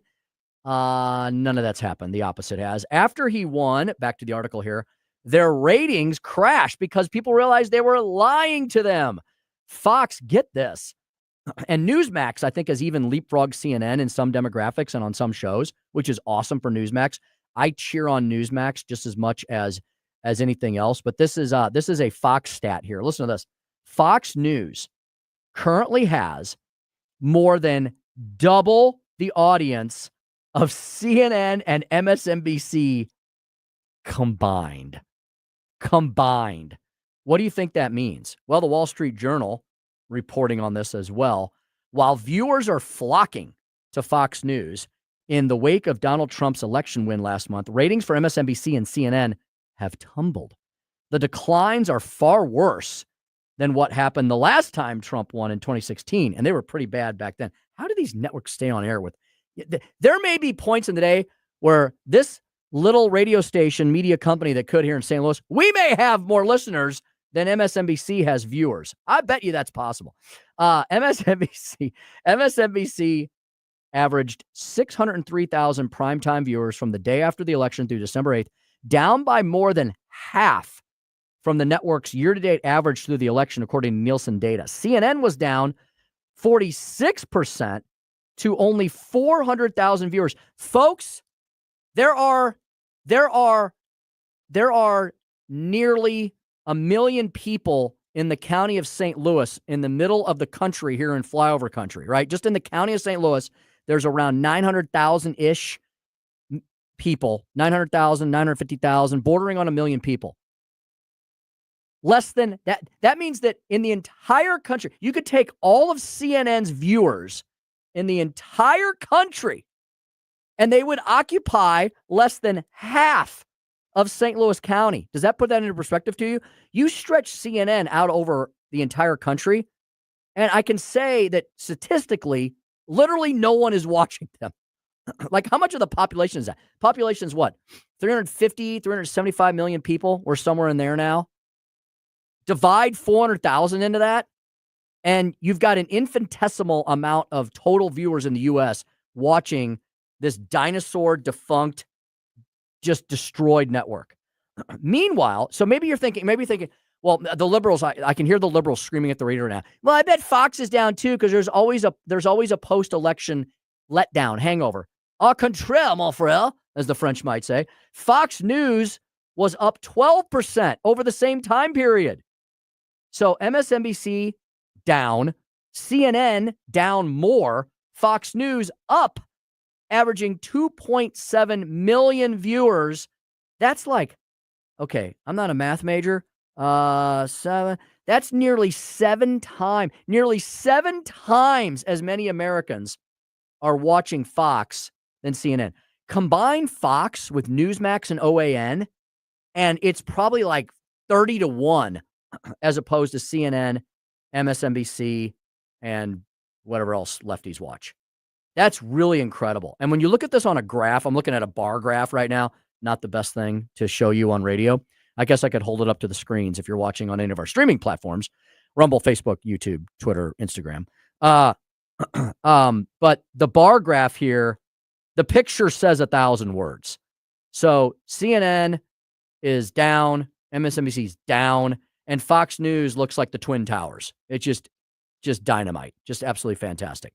None of that's happened. The opposite has. After he won, back to the article here, their ratings crashed because people realized they were lying to them. Fox, get this. And Newsmax, I think, has even leapfrogged CNN in some demographics and on some shows, which is awesome for Newsmax. I cheer on Newsmax just as much as anything else. But this is a Fox stat here. Listen to this. Fox News currently has more than double the audience of CNN and MSNBC combined. What do you think that means? Well, the Wall Street Journal reporting on this as well. While viewers are flocking to Fox News in the wake of Donald Trump's election win last month, ratings for MSNBC and CNN have tumbled. The declines are far worse than what happened the last time Trump won in 2016, and they were pretty bad back then. How do these networks stay on air with? There may be points in the day where this little radio station media company that could here in St. Louis, we may have more listeners than MSNBC has viewers. I bet you that's possible. MSNBC averaged 603,000 primetime viewers from the day after the election through December 8th, down by more than half from the network's year-to-date average through the election, according to Nielsen data. CNN was down 46% to only 400,000 viewers. Folks, there are nearly 1 million people in the county of St. Louis, in the middle of the country here in flyover country, right? Just in the county of St. Louis, there's around 900,000-ish people, 900,000, 950,000, bordering on 1 million people. Less than that. That means that in the entire country, you could take all of CNN's viewers in the entire country, and they would occupy less than half of St. Louis County. Does that put that into perspective to you? You stretch CNN out over the entire country, and I can say that statistically, literally no one is watching them. Like, how much of the population is that? Population is what? 350, 375 million people? We're somewhere in there now. Divide 400,000 into that, and you've got an infinitesimal amount of total viewers in the U.S. watching this dinosaur defunct, just destroyed network. Meanwhile, so maybe you're thinking, well, the liberals, I can hear the liberals screaming at the radio now. Well, I bet Fox is down too, because there's always a post-election letdown, hangover. Au contraire, mon frère, as the French might say. Fox News was up 12% over the same time period. So MSNBC down, CNN down more, Fox News up, averaging 2.7 million viewers. That's like, okay, I'm not a math major. That's nearly seven times as many Americans are watching Fox than CNN. Combine Fox with Newsmax and OAN, and it's probably like 30-1 as opposed to CNN, MSNBC, and whatever else lefties watch. That's really incredible. And when you look at this on a graph, I'm looking at a bar graph right now. not the best thing to show you on radio. I guess I could hold it up to the screens if you're watching on any of our streaming platforms, Rumble, Facebook, YouTube, Twitter, Instagram. But the bar graph here, the picture says 1,000 words. So CNN is down, MSNBC is down, and Fox News looks like the Twin Towers. It's just dynamite, just absolutely fantastic.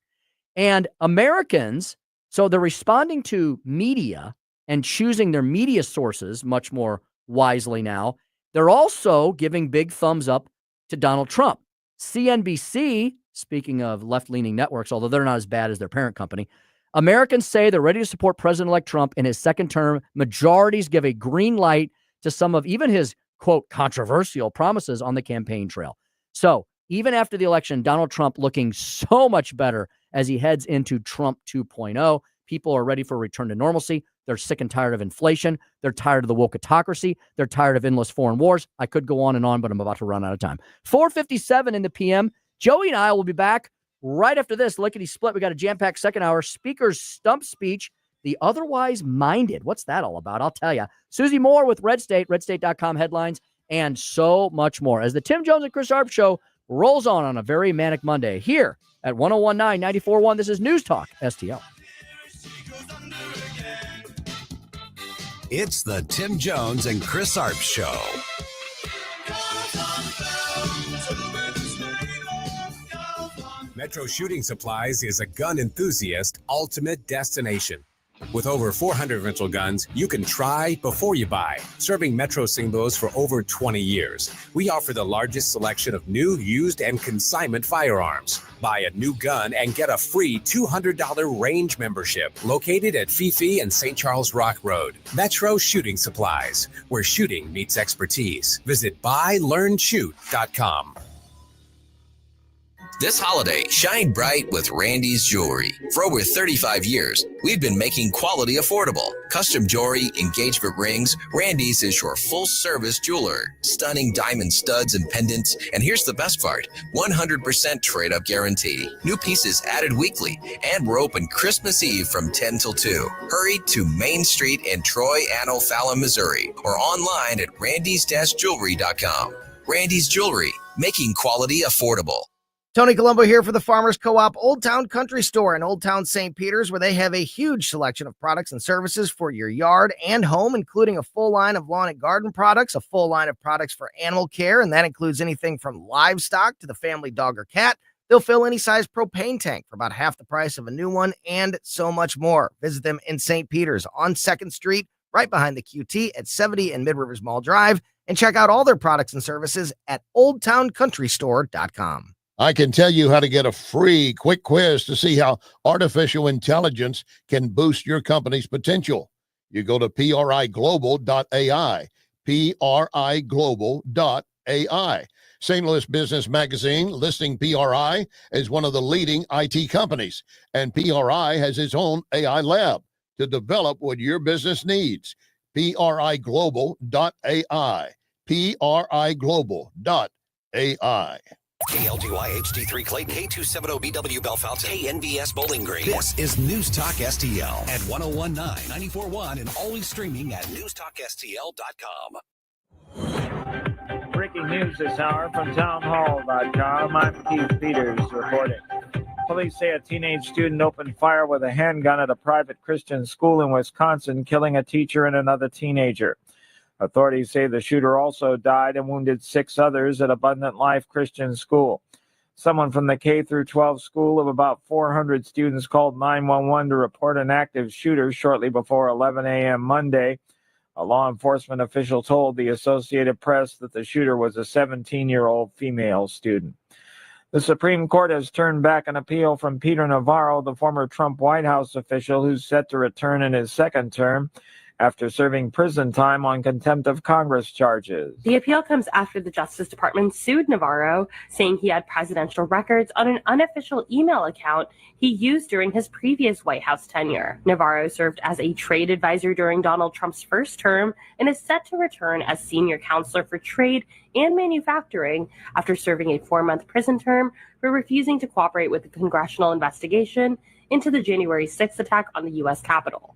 And Americans, so they're responding to media and choosing their media sources much more wisely now. They're also giving big thumbs up to Donald Trump. CNBC, speaking of left-leaning networks, although they're not as bad as their parent company, Americans say they're ready to support President-elect Trump in his second term. Majorities give a green light to some of even his, quote, controversial promises on the campaign trail. So even after the election, Donald Trump looking so much better as he heads into Trump 2.0. People are ready for a return to normalcy. They're sick and tired of inflation. They're tired of the wokeatocracy. They're tired of endless foreign wars. I could go on, but I'm about to run out of time. 4:57 in the PM. Joey and I will be back right after this. Lickety split. We got a jam-packed second hour. Speaker's stump speech. The otherwise minded. What's that all about? I'll tell you. Susie Moore with Red State, redstate.com headlines, and so much more. As the Tim Jones and Chris Arps show rolls on a very manic Monday here at 101.9 94.1. This is News Talk STL. It's the Tim Jones and Chris Arps Show. Metro Shooting Supplies is a gun enthusiast ultimate destination. With over 400 rental guns, you can try before you buy. Serving Metro St. Louis for over 20 years, we offer the largest selection of new, used, and consignment firearms. Buy a new gun and get a free $200 range membership located at Fifi and St. Charles Rock Road. Metro Shooting Supplies, where shooting meets expertise. Visit buylearnshoot.com. This holiday, shine bright with Randy's Jewelry. For over 35 years, we've been making quality affordable. Custom jewelry, engagement rings, Randy's is your full-service jeweler. Stunning diamond studs and pendants, and here's the best part, 100% trade-up guarantee. New pieces added weekly, and we're open Christmas Eve from 10 till 2. Hurry to Main Street in Troy and O'Fallon, Missouri, or online at randys-jewelry.com. Randy's Jewelry, making quality affordable. Tony Colombo here for the Farmers Co-op Old Town Country Store in Old Town St. Peters, where they have a huge selection of products and services for your yard and home, including a full line of lawn and garden products, a full line of products for animal care, and that includes anything from livestock to the family dog or cat. They'll fill any size propane tank for about half the price of a new one, and so much more. Visit them in St. Peters on 2nd Street, right behind the QT at 70 and Mid-Rivers Mall Drive, and check out all their products and services at oldtowncountrystore.com. I can tell you how to get a free quick quiz to see how artificial intelligence can boost your company's potential. You go to priglobal.ai, priglobal.ai. St. Louis Business Magazine listing PRI as one of the leading IT companies, and PRI has its own AI lab to develop what your business needs. priglobal.ai, priglobal.ai. KLGY HD3 Clayton, K270BW Bellefontaine, KNBS Bowling Green. This is News Talk STL at 101.9, 94.1, and always streaming at newstalkstl.com. Breaking news this hour from townhall.com. I'm Keith Peters reporting. Police say a teenage student opened fire with a handgun at a private Christian school in Wisconsin, killing a teacher and another teenager. Authorities say the shooter also died and wounded 6 others at Abundant Life Christian School. Someone from the K-12 school of about 400 students called 911 to report an active shooter shortly before 11 a.m. Monday. A law enforcement official told the Associated Press that the shooter was a 17-year-old female student. The Supreme Court has turned back an appeal from Peter Navarro, the former Trump White House official who's set to return in his second term after serving prison time on contempt of Congress charges. The appeal comes after the Justice Department sued Navarro, saying he had presidential records on an unofficial email account he used during his previous White House tenure. Navarro served as a trade advisor during Donald Trump's first term and is set to return as senior counselor for trade and manufacturing after serving a 4-month prison term for refusing to cooperate with the congressional investigation into the January 6th attack on the U.S. Capitol.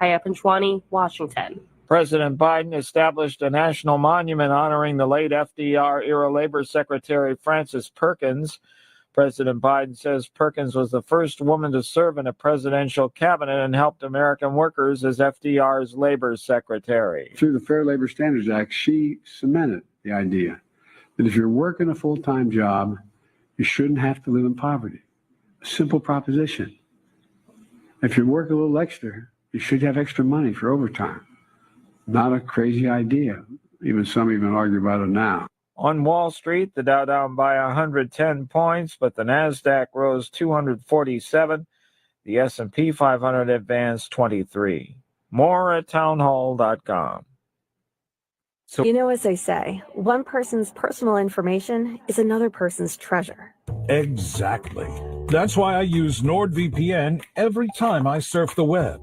Haya Panchwani, Washington. President Biden established a national monument honoring the late FDR-era Labor Secretary Frances Perkins. President Biden says Perkins was the first woman to serve in a presidential cabinet and helped American workers as FDR's labor secretary. Through the Fair Labor Standards Act, she cemented the idea that if you're working a full-time job, you shouldn't have to live in poverty. A simple proposition. If you work a little extra, you should have extra money for overtime. Not a crazy idea. Some even argue about it now. On Wall Street, the Dow down by 110 points, but the Nasdaq rose 247. The S&P 500 advanced 23. More at townhall.com. You know, as they say, one person's personal information is another person's treasure. Exactly. That's why I use NordVPN every time I surf the web.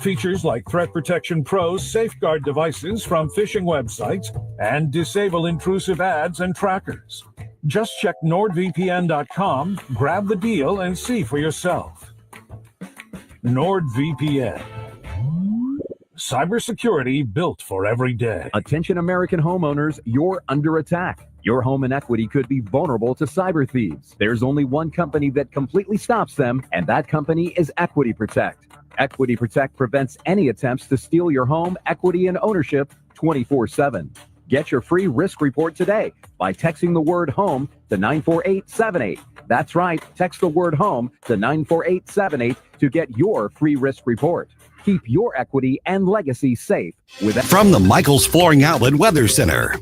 Features like Threat Protection Pro's safeguard devices from phishing websites and disable intrusive ads and trackers. Just check NordVPN.com, grab the deal, and see for yourself. NordVPN. Cybersecurity built for every day. Attention American homeowners, you're under attack. Your home and equity could be vulnerable to cyber thieves. There's only one company that completely stops them, and that company is Equity Protect. Equity Protect prevents any attempts to steal your home, equity, and ownership 24/7. Get your free risk report today by texting the word HOME to 94878. That's right, text the word HOME to 94878 to get your free risk report. Keep your equity and legacy safe with From the Michaels Flooring Outlet Weather Center.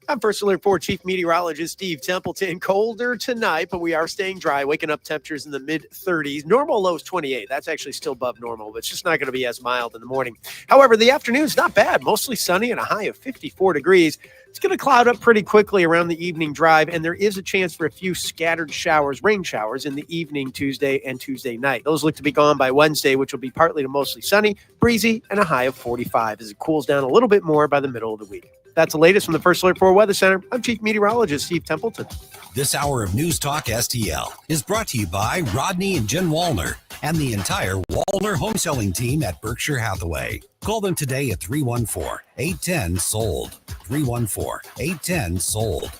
I'm First Alert 4 Chief Meteorologist Steve Templeton. Colder tonight, but we are staying dry. Waking up temperatures in the mid-30s. Normal low is 28. That's actually still above normal, but it's just not going to be as mild in the morning. However, the afternoon's not bad. Mostly sunny and a high of 54 degrees. It's going to cloud up pretty quickly around the evening drive, and there is a chance for a few scattered showers, rain showers, in the evening Tuesday and Tuesday night. Those look to be gone by Wednesday, which will be partly to mostly sunny, breezy, and a high of 45 as it cools down a little bit more by the middle of the week. That's the latest from the First Alert 4 Weather Center. I'm Chief Meteorologist Steve Templeton. This hour of News Talk STL is brought to you by Rodney and Jen Wallner and the entire Wallner home selling team at Berkshire Hathaway. Call them today at 314-810-SOLD. 314-810-SOLD.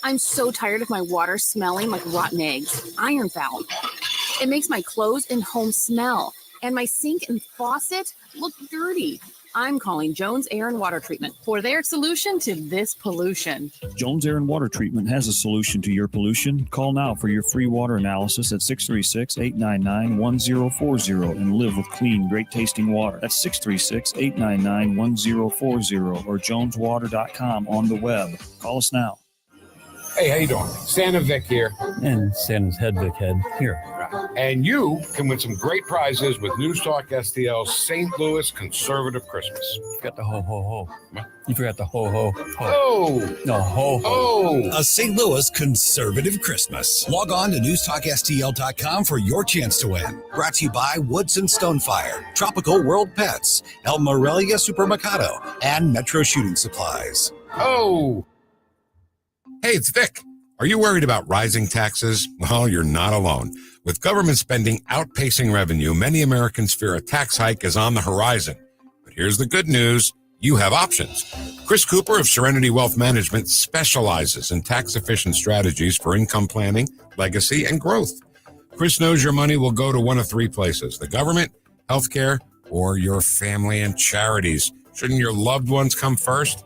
I'm so tired of my water smelling like rotten eggs. Iron foul. It makes my clothes and home smell, and my sink and faucet look dirty. I'm calling Jones Air and Water Treatment for their solution to this pollution. Jones Air and Water Treatment has a solution to your pollution. Call now for your free water analysis at 636-899-1040 and live with clean, great-tasting water. That's 636-899-1040 or joneswater.com on the web. Call us now. Hey, how you doing? Santa Vic here. And Santa's head, Vic head. Here. And you can win some great prizes with News Talk STL's St. Louis Conservative Christmas. You forgot the ho-ho-ho. You forgot the ho-ho-ho. Oh! No, ho-ho. Oh! A St. Louis Conservative Christmas. Log on to newstalkstl.com for your chance to win. Brought to you by Woods and Stonefire, Tropical World Pets, El Morelia Supermercado, and Metro Shooting Supplies. Oh! Hey, it's Vic. Are you worried about rising taxes? Well, you're not alone. With government spending outpacing revenue, many Americans fear a tax hike is on the horizon. But here's the good news. You have options. Chris Cooper of Serenity Wealth Management specializes in tax-efficient strategies for income planning, legacy, and growth. Chris knows your money will go to one of three places: the government, healthcare, or your family and charities. Shouldn't your loved ones come first?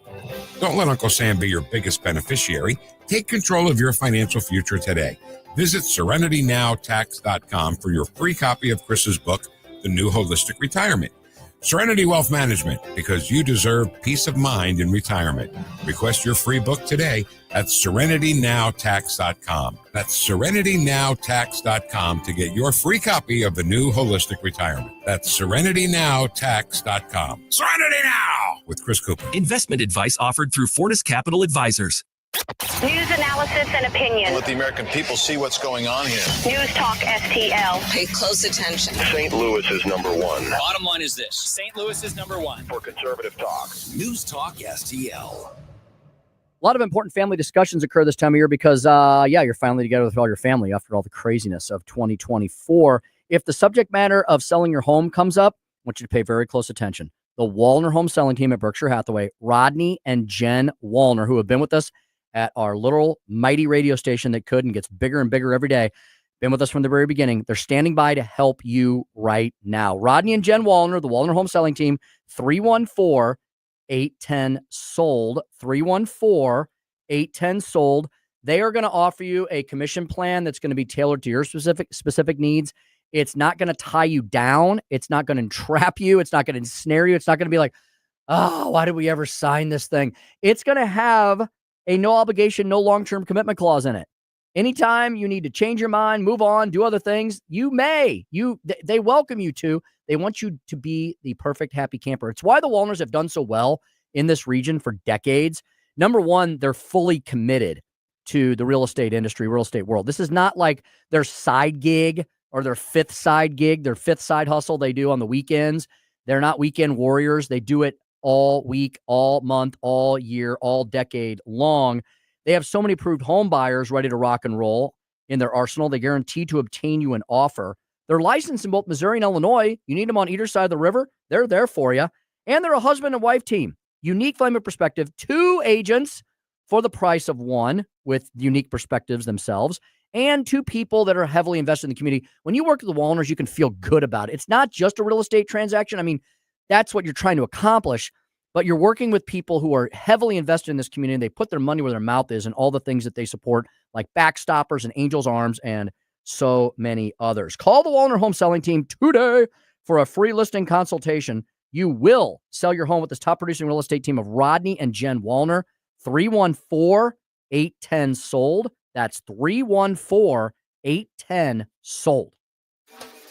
Don't let Uncle Sam be your biggest beneficiary. Take control of your financial future today. Visit SerenityNowTax.com for your free copy of Chris's book, The New Holistic Retirement. Serenity Wealth Management, because you deserve peace of mind in retirement. Request your free book today at SerenityNowTax.com. That's SerenityNowTax.com to get your free copy of The New Holistic Retirement. That's SerenityNowTax.com. Serenity Now! With Chris Cooper. Investment advice offered through Fortis Capital Advisors. News analysis and opinion. Let the American people see what's going on here. News Talk STL. Pay close attention. St. Louis is number one. Bottom line is this: St. Louis is number one for conservative talk. News Talk STL. A lot of important family discussions occur this time of year because, you're finally together with all your family after all the craziness of 2024. If the subject matter of selling your home comes up, I want you to pay very close attention. the Wallner home selling team at Berkshire Hathaway, Rodney and Jen Wallner, who have been with us at our little mighty radio station that could and gets bigger and bigger every day. Been with us from the very beginning. They're standing by to help you right now. Rodney and Jen Wallner, the Wallner home selling team, 314-810-SOLD, 314-810-SOLD. They are going to offer you a commission plan that's going to be tailored to your specific needs. It's not going to tie you down. It's not going to entrap you. It's not going to ensnare you. It's not going to be like, oh, why did we ever sign this thing? It's going to have a no obligation, no long-term commitment clause in it. Anytime you need to change your mind, move on, do other things, you may. They welcome you to. They want you to be the perfect happy camper. It's why the Wallners have done so well in this region for decades. Number one, they're fully committed to the real estate industry, real estate world. This is not like their side gig or their fifth side gig, their fifth side hustle they do on the weekends. They're not weekend warriors. They do it all week, all month, all year, all decade long. They have so many approved home buyers ready to rock and roll in their arsenal. They guarantee to obtain you an offer. They're licensed in both Missouri and Illinois. You need them on either side of the river. They're there for you. And they're a husband and wife team. Unique flame of perspective. 2 agents for the price of 1 with unique perspectives themselves. And 2 people that are heavily invested in the community. When you work with the Wallners, you can feel good about it. It's not just a real estate transaction. I mean, that's what you're trying to accomplish. But you're working with people who are heavily invested in this community. And they put their money where their mouth is and all the things that they support, like Backstoppers and Angels Arms and so many others. Call the Wallner Home Selling Team today for a free listing consultation. You will sell your home with this top producing real estate team of Rodney and Jen Wallner. 314-810-SOLD. That's 314-810-SOLD.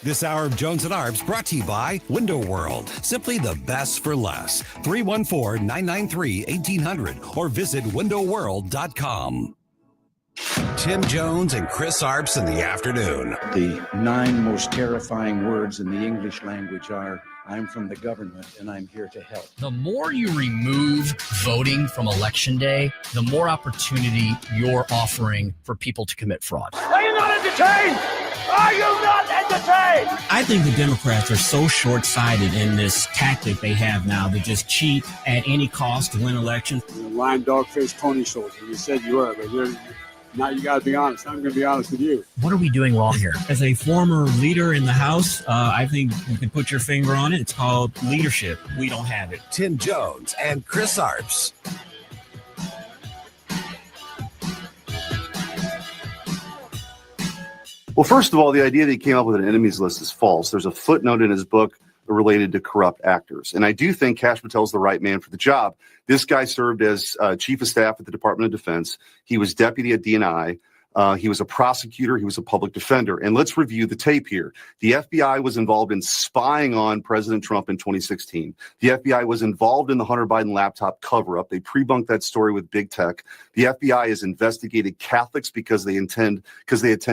This hour of Jones and Arps brought to you by Window World. Simply the best for less. 314-993-1800 or visit windowworld.com. Tim Jones and Chris Arps in the afternoon. The 9 most terrifying words in the English language are, I'm from the government and I'm here to help. The more you remove voting from Election Day, the more opportunity you're offering for people to commit fraud. Are you not entertained? Are you not entertained? I think the Democrats are so short-sighted in this tactic they have now to just cheat at any cost to win elections. You're a lying dog-faced pony soldier. You said you were, but now you got to be honest. I'm going to be honest with you. What are we doing wrong here? As a former leader in the House, I think you can put your finger on it. It's called leadership. We don't have it. Tim Jones and Chris Arps. Well, first of all, the idea that he came up with an enemies list is false. There's a footnote in his book related to corrupt actors. And I do think Kash Patel's the right man for the job. This guy served as chief of staff at the Department of Defense. He was deputy at DNI. He was a prosecutor. He was a public defender. And let's review the tape here. The FBI was involved in spying on President Trump in 2016. The FBI was involved in the Hunter Biden laptop cover-up. They pre-bunked that story with big tech. The FBI has investigated Catholics because they attend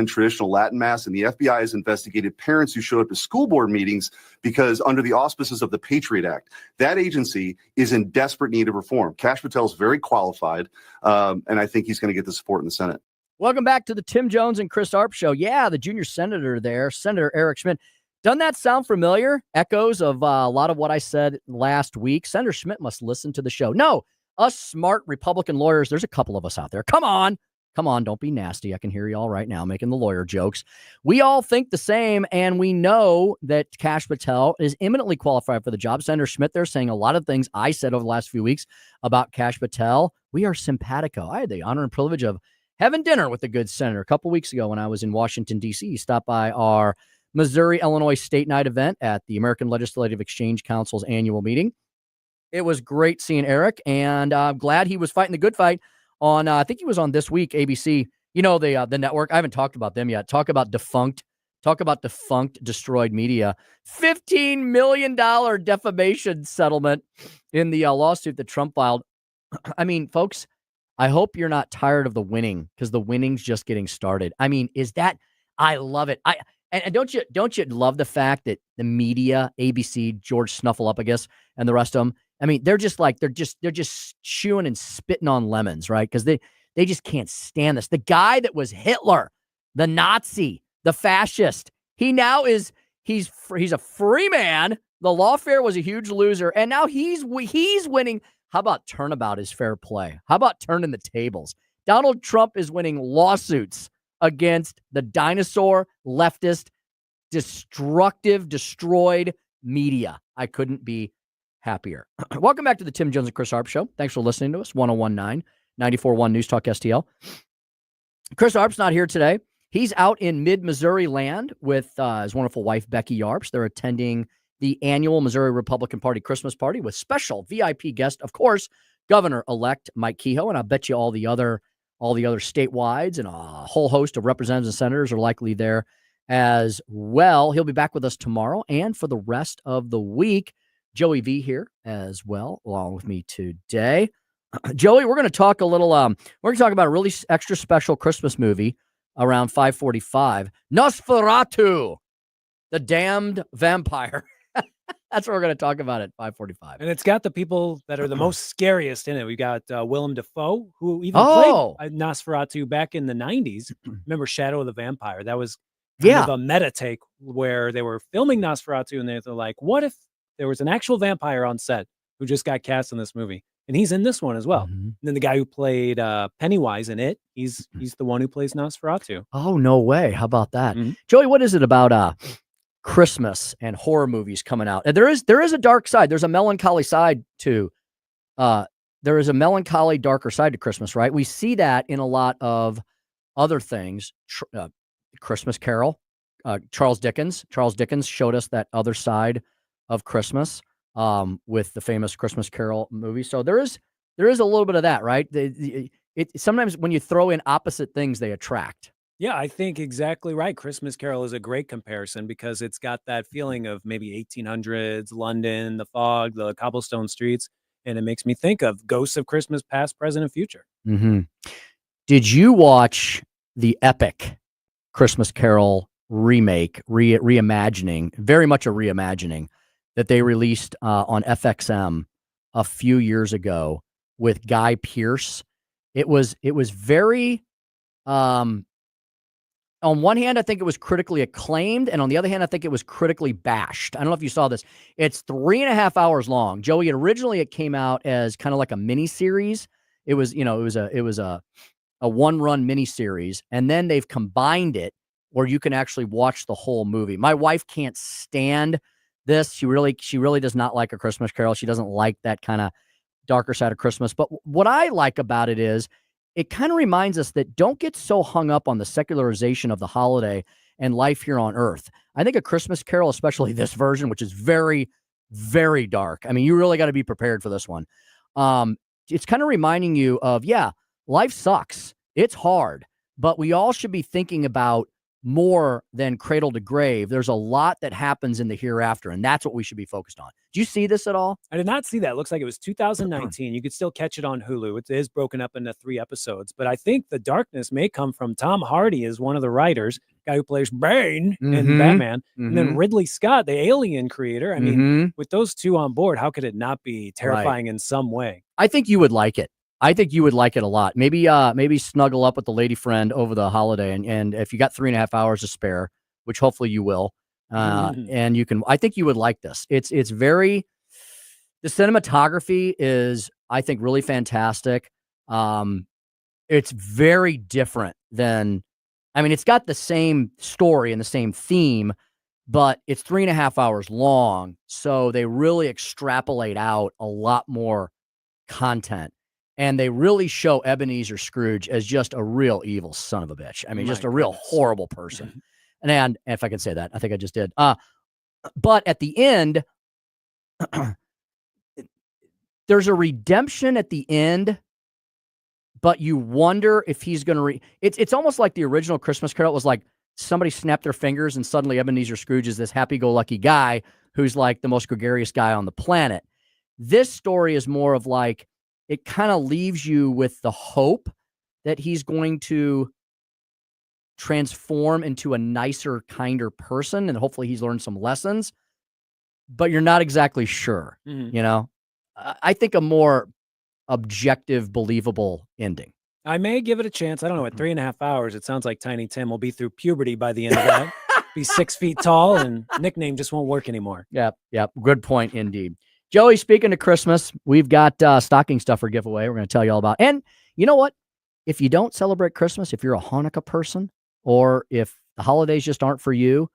traditional Latin Mass. And the FBI has investigated parents who showed up to school board meetings because under the auspices of the Patriot Act. That agency is in desperate need of reform. Kash Patel is very qualified, and I think he's going to get the support in the Senate. Welcome back to the Tim Jones and Chris Arps Show. Yeah, the junior senator there, Senator Eric Schmidt. Doesn't that sound familiar? Echoes of a lot of what I said last week. Senator Schmidt must listen to the show. No, us smart Republican lawyers, there's a couple of us out there. Come on, don't be nasty. I can hear you all right now making the lawyer jokes. We all think the same, and we know that Kash Patel is eminently qualified for the job. Senator Schmidt there saying a lot of things I said over the last few weeks about Kash Patel. We are simpatico. I had the honor and privilege of having dinner with the good senator a couple weeks ago when I was in Washington, D.C. He stopped by our Missouri-Illinois State Night event at the American Legislative Exchange Council's annual meeting. It was great seeing Eric, and I'm glad he was fighting the good fight on, I think he was on This Week, ABC. You know, the network. I haven't talked about them yet. Talk about defunct, destroyed media. $15 million defamation settlement in the lawsuit that Trump filed. I mean, folks, I hope you're not tired of the winning because the winning's just getting started. I mean, I love it. And don't you love the fact that the media, ABC, George Snuffleup, I guess, and the rest of them, I mean, they're just chewing and spitting on lemons, right? Because they just can't stand this. The guy that was Hitler, the Nazi, the fascist, he's a free man The lawfare was a huge loser, and now he's winning. How about turnabout is fair play? How about turning the tables? Donald Trump is winning lawsuits against the dinosaur, leftist, destructive, destroyed media. I couldn't be happier. Welcome back to the Tim Jones and Chris Arps Show. Thanks for listening to us. 1019 94.1 News Talk STL. Chris Arps not here today. He's out in mid-Missouri land with his wonderful wife, Becky Arps. They're attending the annual Missouri Republican Party Christmas party with special VIP guest, of course, Governor-elect Mike Kehoe. And I bet you all the other statewides and a whole host of representatives and senators are likely there as well. He'll be back with us tomorrow and for the rest of the week. Joey V here as well, along with me today. Joey, we're going to talk a little, we're going to talk about a really extra special Christmas movie around 5:45. Nosferatu, the damned vampire. That's what we're going to talk about at 5:45. And it's got the people that are the most scariest in it. We got Willem Dafoe, who even played Nosferatu back in the 90s. Remember Shadow of the Vampire? That was kind of a meta take where they were filming Nosferatu and they're like, what if there was an actual vampire on set who just got cast in this movie? And he's in this one as well. And then the guy who played Pennywise in it, he's the one who plays Nosferatu. Oh, no way. How about that? Joey, what is it about Christmas and horror movies coming out? And there is a dark side. There's a melancholy side to there is a melancholy, darker side to Christmas, right? We see that in a lot of other things. Christmas Carol, Charles Dickens showed us that other side of Christmas with the famous Christmas Carol movie. So there is a little bit of that, right? Sometimes when you throw in opposite things, they attract. Yeah, I think exactly right. Christmas Carol is a great comparison because it's got that feeling of maybe 1800s, London, the fog, the cobblestone streets, and it makes me think of ghosts of Christmas past, present, and future. Did you watch the epic Christmas Carol remake, reimagining, very much a reimagining, that they released on FXM a few years ago with Guy Pearce? It was very, on one hand, I think it was critically acclaimed, and on the other hand, I think it was critically bashed. I don't know if you saw this. It's 3.5 hours long. Joey, originally it came out as kind of like a mini series. It was a one-run mini series, and then they've combined it where you can actually watch the whole movie. My wife can't stand this. She really does not like A Christmas Carol. She doesn't like that kind of darker side of Christmas. But what I like about it is it kind of reminds us that don't get so hung up on the secularization of the holiday and life here on earth. I think A Christmas Carol, especially this version, which is very, very dark. I mean, you really got to be prepared for this one. It's kind of reminding you of, life sucks. It's hard, but we all should be thinking about more than cradle to grave. There's a lot that happens in the hereafter, and that's what we should be focused on. Do you see this at all? I did not see that. It looks like it was 2019. You could still catch it on Hulu. It is broken up into 3 episodes, but I think the darkness may come from Tom Hardy as one of the writers, guy who plays Bane in Batman, and then Ridley Scott, the Alien creator. I mean, with those two on board, how could it not be terrifying in some way? I think you would like it. I think you would like it a lot. Maybe snuggle up with the lady friend over the holiday, and if you got 3.5 hours to spare, which hopefully you will, and you can, I think you would like this. It's very, the cinematography is, I think, really fantastic. It's very different than, I mean, it's got the same story and the same theme, but it's 3.5 hours long, so they really extrapolate out a lot more content. And they really show Ebenezer Scrooge as just a real evil son of a bitch. I mean, just a real horrible person. And if I can say that, I think I just did. But at the end, there's a redemption at the end, but you wonder if he's going to it's almost like the original Christmas Carol. It was like somebody snapped their fingers and suddenly Ebenezer Scrooge is this happy-go-lucky guy who's like the most gregarious guy on the planet. This story is more of like, it kind of leaves you with the hope that he's going to transform into a nicer, kinder person, and hopefully he's learned some lessons, but you're not exactly sure, you know? I think a more objective, believable ending. I may give it a chance. I don't know. At 3.5 hours, it sounds like Tiny Tim will be through puberty by the end of that. be 6 feet tall, and nickname just won't work anymore. Yep. Good point indeed. Joey, speaking of Christmas, we've got stocking stuffer giveaway we're going to tell you all about. And you know what? If you don't celebrate Christmas, if you're a Hanukkah person, or if the holidays just aren't for you,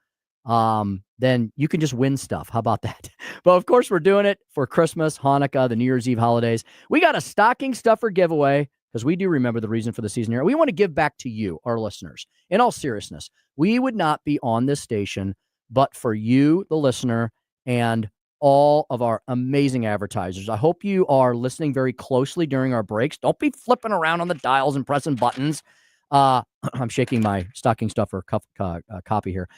then you can just win stuff. How about that? But of course, we're doing it for Christmas, Hanukkah, the New Year's Eve holidays. We got a stocking stuffer giveaway because we do remember the reason for the season here. We want to give back to you, our listeners. In all seriousness, we would not be on this station but for you, the listener, and all of our amazing advertisers. I hope you are listening very closely during our breaks. Don't be flipping around on the dials and pressing buttons. I'm shaking my stocking stuffer copy here.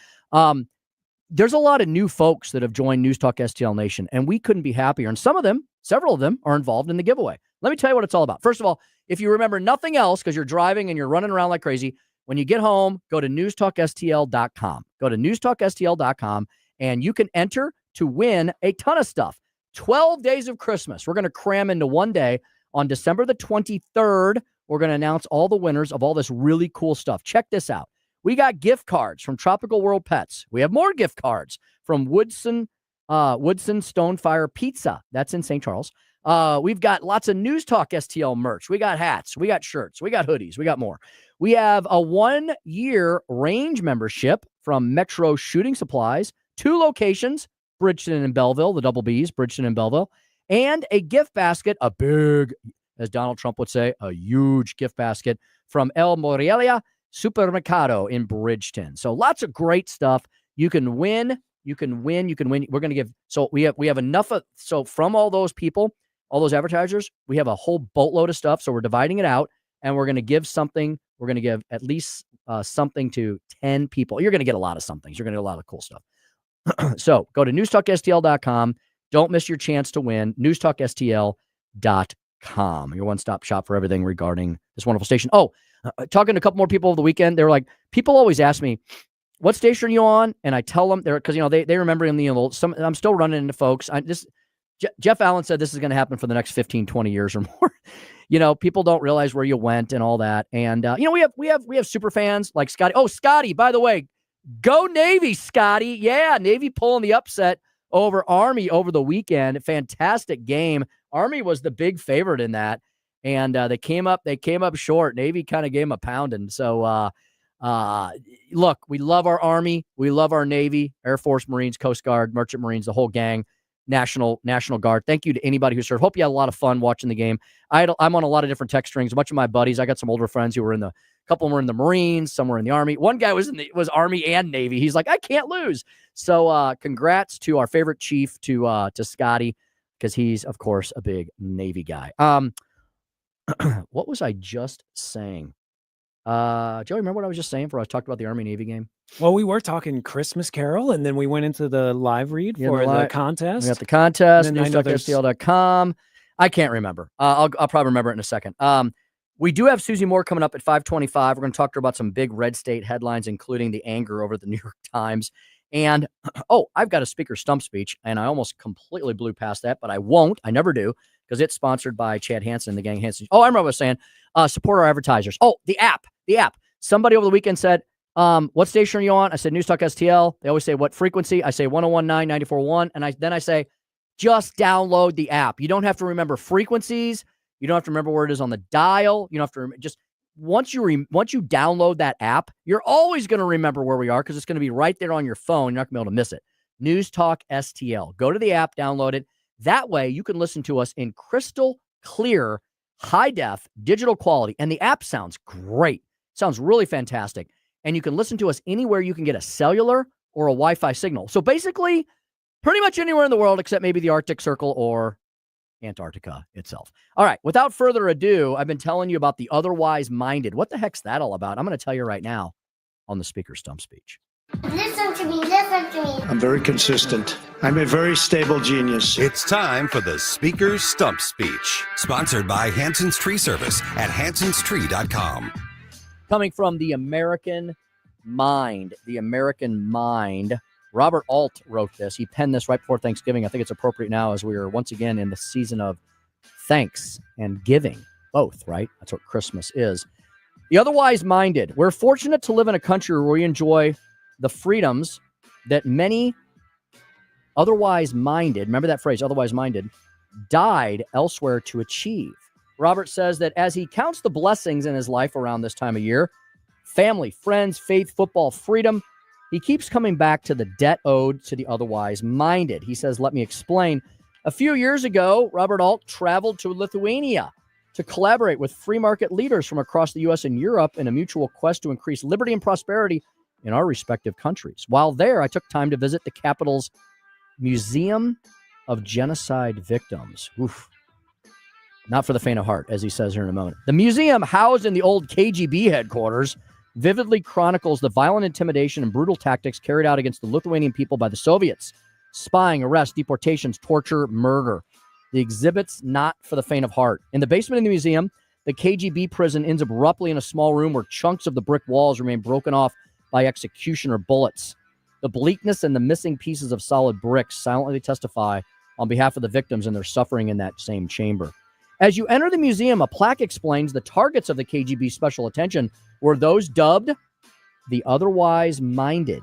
There's a lot of new folks that have joined News Talk STL Nation, and we couldn't be happier. And several of them are involved in the giveaway. Let me tell you what it's all about. First of all, if you remember nothing else, because you're driving and you're running around like crazy, when you get home, go to newstalkstl.com. Go to newstalkstl.com, and you can enter to win a ton of stuff. 12 days of Christmas. We're going to cram into one day. On December the 23rd, we're going to announce all the winners of all this really cool stuff. Check this out. We got gift cards from Tropical World Pets. We have more gift cards from Woodson Stonefire Pizza. That's in St. Charles. We've got lots of News Talk STL merch. We got hats. We got shirts. We got hoodies. We got more. We have a 1-year range membership from Metro Shooting Supplies, 2 locations, Bridgeton and Belleville, the double Bs, Bridgeton and Belleville, and a gift basket, a big, as Donald Trump would say, a huge gift basket from El Morelia Supermercado in Bridgeton. So lots of great stuff. You can win. We're going to give. So we have enough of. So from all those people, all those advertisers, we have a whole boatload of stuff. So we're dividing it out, and we're going to give something. We're going to give at least something to 10 people. You're going to get a lot of somethings. You're going to get a lot of cool stuff. So go to newstalkstl.com. Don't miss your chance to win. newstalkstl.com. Your one-stop shop for everything regarding this wonderful station. Oh, talking to a couple more people over the weekend, they were like, people always ask me, what station are you on? And I tell them, because they remember in the old. I'm still running into folks. Jeff Allen said this is going to happen for the next 15, 20 years or more. People don't realize where you went and all that. And we have super fans like Scotty. Oh, Scotty, by the way, go Navy, Scotty. Yeah, Navy pulling the upset over Army over the weekend. Fantastic game. Army was the big favorite in that, and they came up short. Navy kind of gave them a pounding. So look, we love our Army, we love our Navy, Air Force, Marines, Coast Guard, Merchant Marines, the whole gang. National Guard. Thank you to anybody who served. Hope you had a lot of fun watching the game. I'm on a lot of different text strings. A bunch of my buddies. I got some older friends who were a couple were in the Marines, some were in the Army. One guy was Army and Navy. He's like, I can't lose. So congrats to our favorite chief, to Scotty, because he's of course a big Navy guy. What was I just saying? Joey, remember what I was just saying before I talked about the Army-Navy game? Well, we were talking Christmas Carol, and then we went into the live read for the contest. We got the contest, newstalkstl.com. I can't remember. I'll probably remember it in a second. We do have Susie Moore coming up at 5:25. We're going to talk to her about some big red state headlines, including the anger over the New York Times. And, I've got a speaker stump speech, and I almost completely blew past that, but I won't. I never do, because it's sponsored by Chad Hansen, the gang Hansen. Oh, I remember what I was saying. Support our advertisers. Oh, the app. Somebody over the weekend said, what station are you on? I said, News Talk STL. They always say, what frequency? I say 101.9, 94.1. And then I say, just download the app. You don't have to remember frequencies. You don't have to remember where it is on the dial. You don't have to just once you download that app, you're always going to remember where we are, because it's going to be right there on your phone. You're not going to be able to miss it. News Talk STL. Go to the app, download it. That way you can listen to us in crystal clear, high def, digital quality. And the app sounds great. Sounds really fantastic. And you can listen to us anywhere you can get a cellular or a Wi-Fi signal. So basically, pretty much anywhere in the world except maybe the Arctic Circle or Antarctica itself. All right, without further ado, I've been telling you about the Otherwise Minded. What the heck's that all about? I'm going to tell you right now on the Speaker Stump Speech. Listen to me, listen to me. I'm very consistent. I'm a very stable genius. It's time for the Speaker's Stump Speech, sponsored by Hanson's Tree Service at hansonstree.com. Coming from the American Mind, Robert Alt wrote this. He penned this right before Thanksgiving. I think it's appropriate now as we are once again in the season of thanks and giving, both, right? That's what Christmas is. The Otherwise Minded. We're fortunate to live in a country where we enjoy the freedoms that many otherwise minded, remember that phrase, otherwise minded, died elsewhere to achieve. Robert says that as he counts the blessings in his life around this time of year, family, friends, faith, football, freedom, he keeps coming back to the debt owed to the otherwise minded. He says, let me explain. A few years ago, Robert Alt traveled to Lithuania to collaborate with free market leaders from across the U.S. and Europe in a mutual quest to increase liberty and prosperity in our respective countries. While there, I took time to visit the capital's Museum of Genocide Victims. Oof. Not for the faint of heart, as he says here in a moment. The museum, housed in the old KGB headquarters, vividly chronicles the violent intimidation and brutal tactics carried out against the Lithuanian people by the Soviets. Spying, arrests, deportations, torture, murder. The exhibit's not for the faint of heart. In the basement of the museum, the KGB prison ends abruptly in a small room where chunks of the brick walls remain broken off by executioner bullets. The bleakness and the missing pieces of solid bricks silently testify on behalf of the victims and their suffering in that same chamber. As you enter the museum, a plaque explains the targets of the KGB special attention were those dubbed the otherwise minded.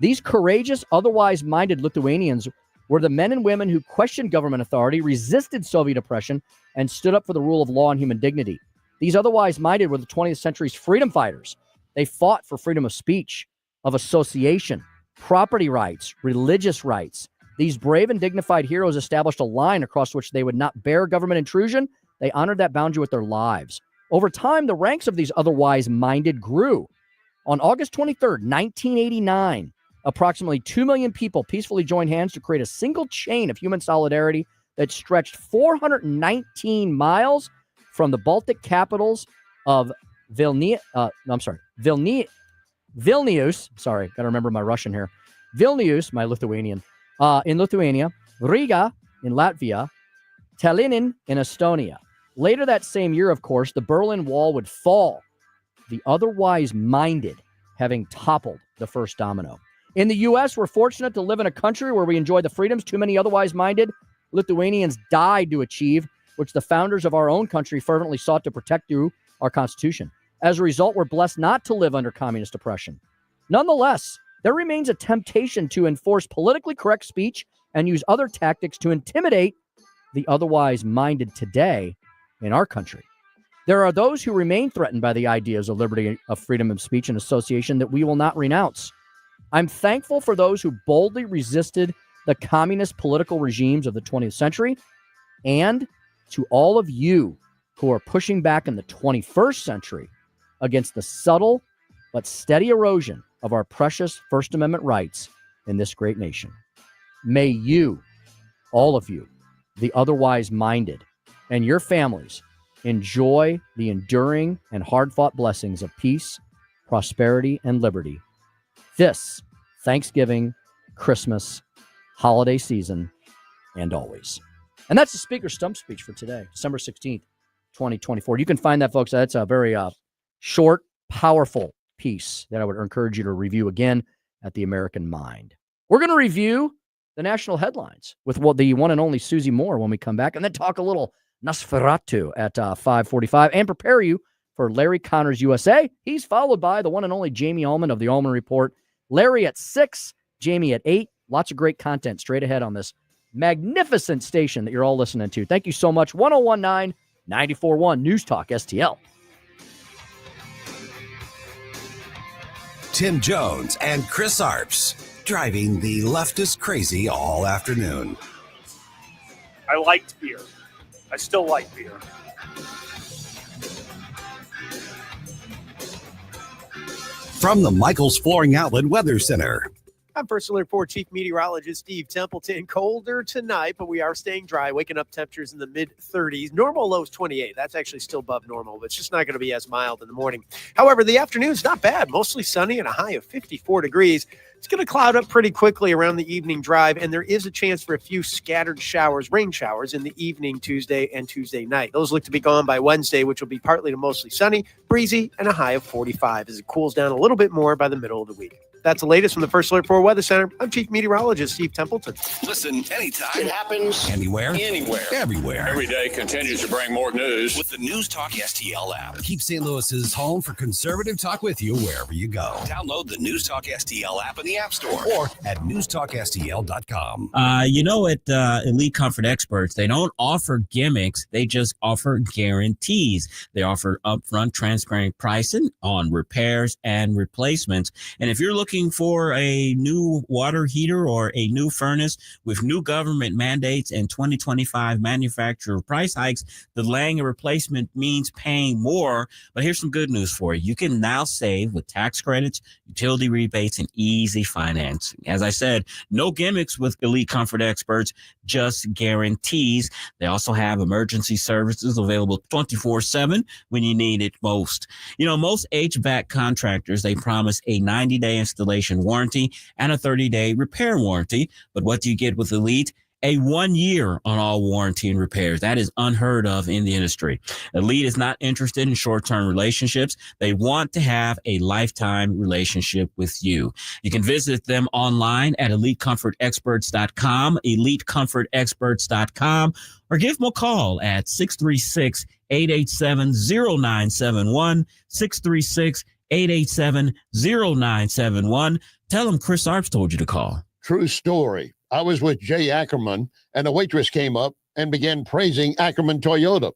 These courageous, otherwise minded Lithuanians were the men and women who questioned government authority, resisted Soviet oppression, and stood up for the rule of law and human dignity. These otherwise minded were the 20th century's freedom fighters. They fought for freedom of speech, of association, property rights, religious rights. These brave and dignified heroes established a line across which they would not bear government intrusion. They honored that boundary with their lives. Over time, the ranks of these otherwise minded grew. On August 23rd, 1989, approximately 2 million people peacefully joined hands to create a single chain of human solidarity that stretched 419 miles from the Baltic capitals of Vilnius. Sorry, got to remember my Russian here. Vilnius, my Lithuanian, in Lithuania, Riga in Latvia, Tallinn in Estonia. Later that same year, of course, the Berlin Wall would fall, the otherwise minded having toppled the first domino. In the U.S., we're fortunate to live in a country where we enjoy the freedoms too many otherwise minded Lithuanians died to achieve, which the founders of our own country fervently sought to protect through our Constitution. As a result, we're blessed not to live under communist oppression. Nonetheless, there remains a temptation to enforce politically correct speech and use other tactics to intimidate the otherwise minded today in our country. There are those who remain threatened by the ideas of liberty, of freedom of speech and association that we will not renounce. I'm thankful for those who boldly resisted the communist political regimes of the 20th century, and to all of you who are pushing back in the 21st century against the subtle but steady erosion of our precious First Amendment rights in this great nation. May you, all of you, the otherwise minded, and your families enjoy the enduring and hard-fought blessings of peace, prosperity, and liberty this Thanksgiving, Christmas, holiday season, and always. And that's the Speaker's Stump Speech for today, December 16th, 2024. You can find that, folks. That's a very short, powerful piece that I would encourage you to review again at the American Mind. We're going to review the national headlines with the one and only Susie Moore when we come back, and then talk a little Nosferatu at 5:45 and prepare you for Larry Connors USA. He's followed by the one and only Jamie Ullman of the Ullman Report. Larry at 6, Jamie at 8. Lots of great content straight ahead on this magnificent station that you're all listening to. Thank you so much. 1019 94.1 News Talk STL. Tim Jones and Chris Arps, driving the leftist crazy all afternoon. I liked beer. I still like beer. From the Michaels Flooring Outlet Weather Center. I'm First Alert 4 Chief Meteorologist Steve Templeton. Colder tonight, but we are staying dry. Waking up temperatures in the mid-30s. Normal lows 28. That's actually still above normal, but it's just not going to be as mild in the morning. However, the afternoon's not bad. Mostly sunny and a high of 54 degrees. It's going to cloud up pretty quickly around the evening drive, and there is a chance for a few scattered showers, rain showers, in the evening Tuesday and Tuesday night. Those look to be gone by Wednesday, which will be partly to mostly sunny, breezy, and a high of 45 as it cools down a little bit more by the middle of the week. That's the latest from the First Alert 4 Weather Center. I'm Chief Meteorologist Steve Templeton. Listen anytime. It happens Anywhere. anywhere. Everywhere. Every day continues to bring more news. With the News Talk STL app. Keep St. Louis's home for conservative talk with you wherever you go. Download the News Talk STL app in the App Store or at newstalkstl.com. At Elite Comfort Experts, they don't offer gimmicks. They just offer guarantees. They offer upfront transparent pricing on repairs and replacements. And if you're looking for a new water heater or a new furnace with new government mandates and 2025 manufacturer price hikes, delaying a replacement means paying more. But here's some good news for you. You can now save with tax credits, utility rebates, and easy financing. As I said, no gimmicks with Elite Comfort Experts, just guarantees. They also have emergency services available 24/7 when you need it most. Most HVAC contractors, they promise a 90-day installation warranty and a 30-day repair warranty. But what do you get with Elite? A 1 year on all warranty and repairs. That is unheard of in the industry. Elite is not interested in short-term relationships. They want to have a lifetime relationship with you. You can visit them online at elitecomfortexperts.com, elitecomfortexperts.com, or give them a call at 636-887-0971, 636-887-0971. Tell them Chris Arps told you to call. True story. I was with Jay Ackerman, and a waitress came up and began praising Ackerman Toyota.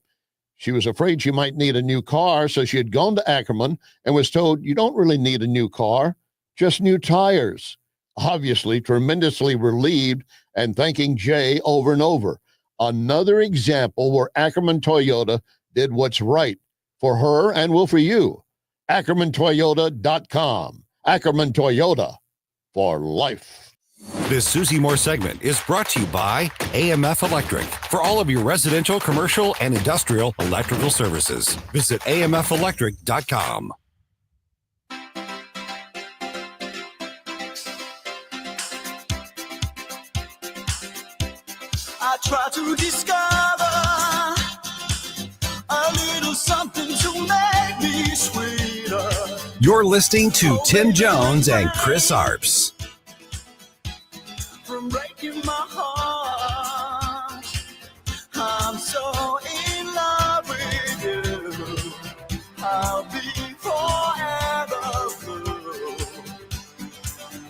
She was afraid she might need a new car, so she had gone to Ackerman and was told, you don't really need a new car, just new tires. Obviously, tremendously relieved and thanking Jay over and over. Another example where Ackerman Toyota did what's right for her and will for you. AckermanToyota.com. Ackerman Toyota for life. This Susie Moore segment is brought to you by AMF Electric. For all of your residential, commercial, and industrial electrical services, visit amfelectric.com. I try to discover a little something to make me sweeter. You're listening to Tim Jones and Chris Arps. From breaking my heart, I'm so in love with you. I'll be forever blue.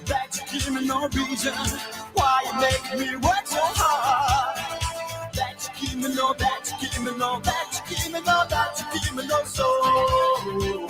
That you give me no reason why you make me work so hard. That you give me no, that you give me no, that you give me no, that you give me no soul.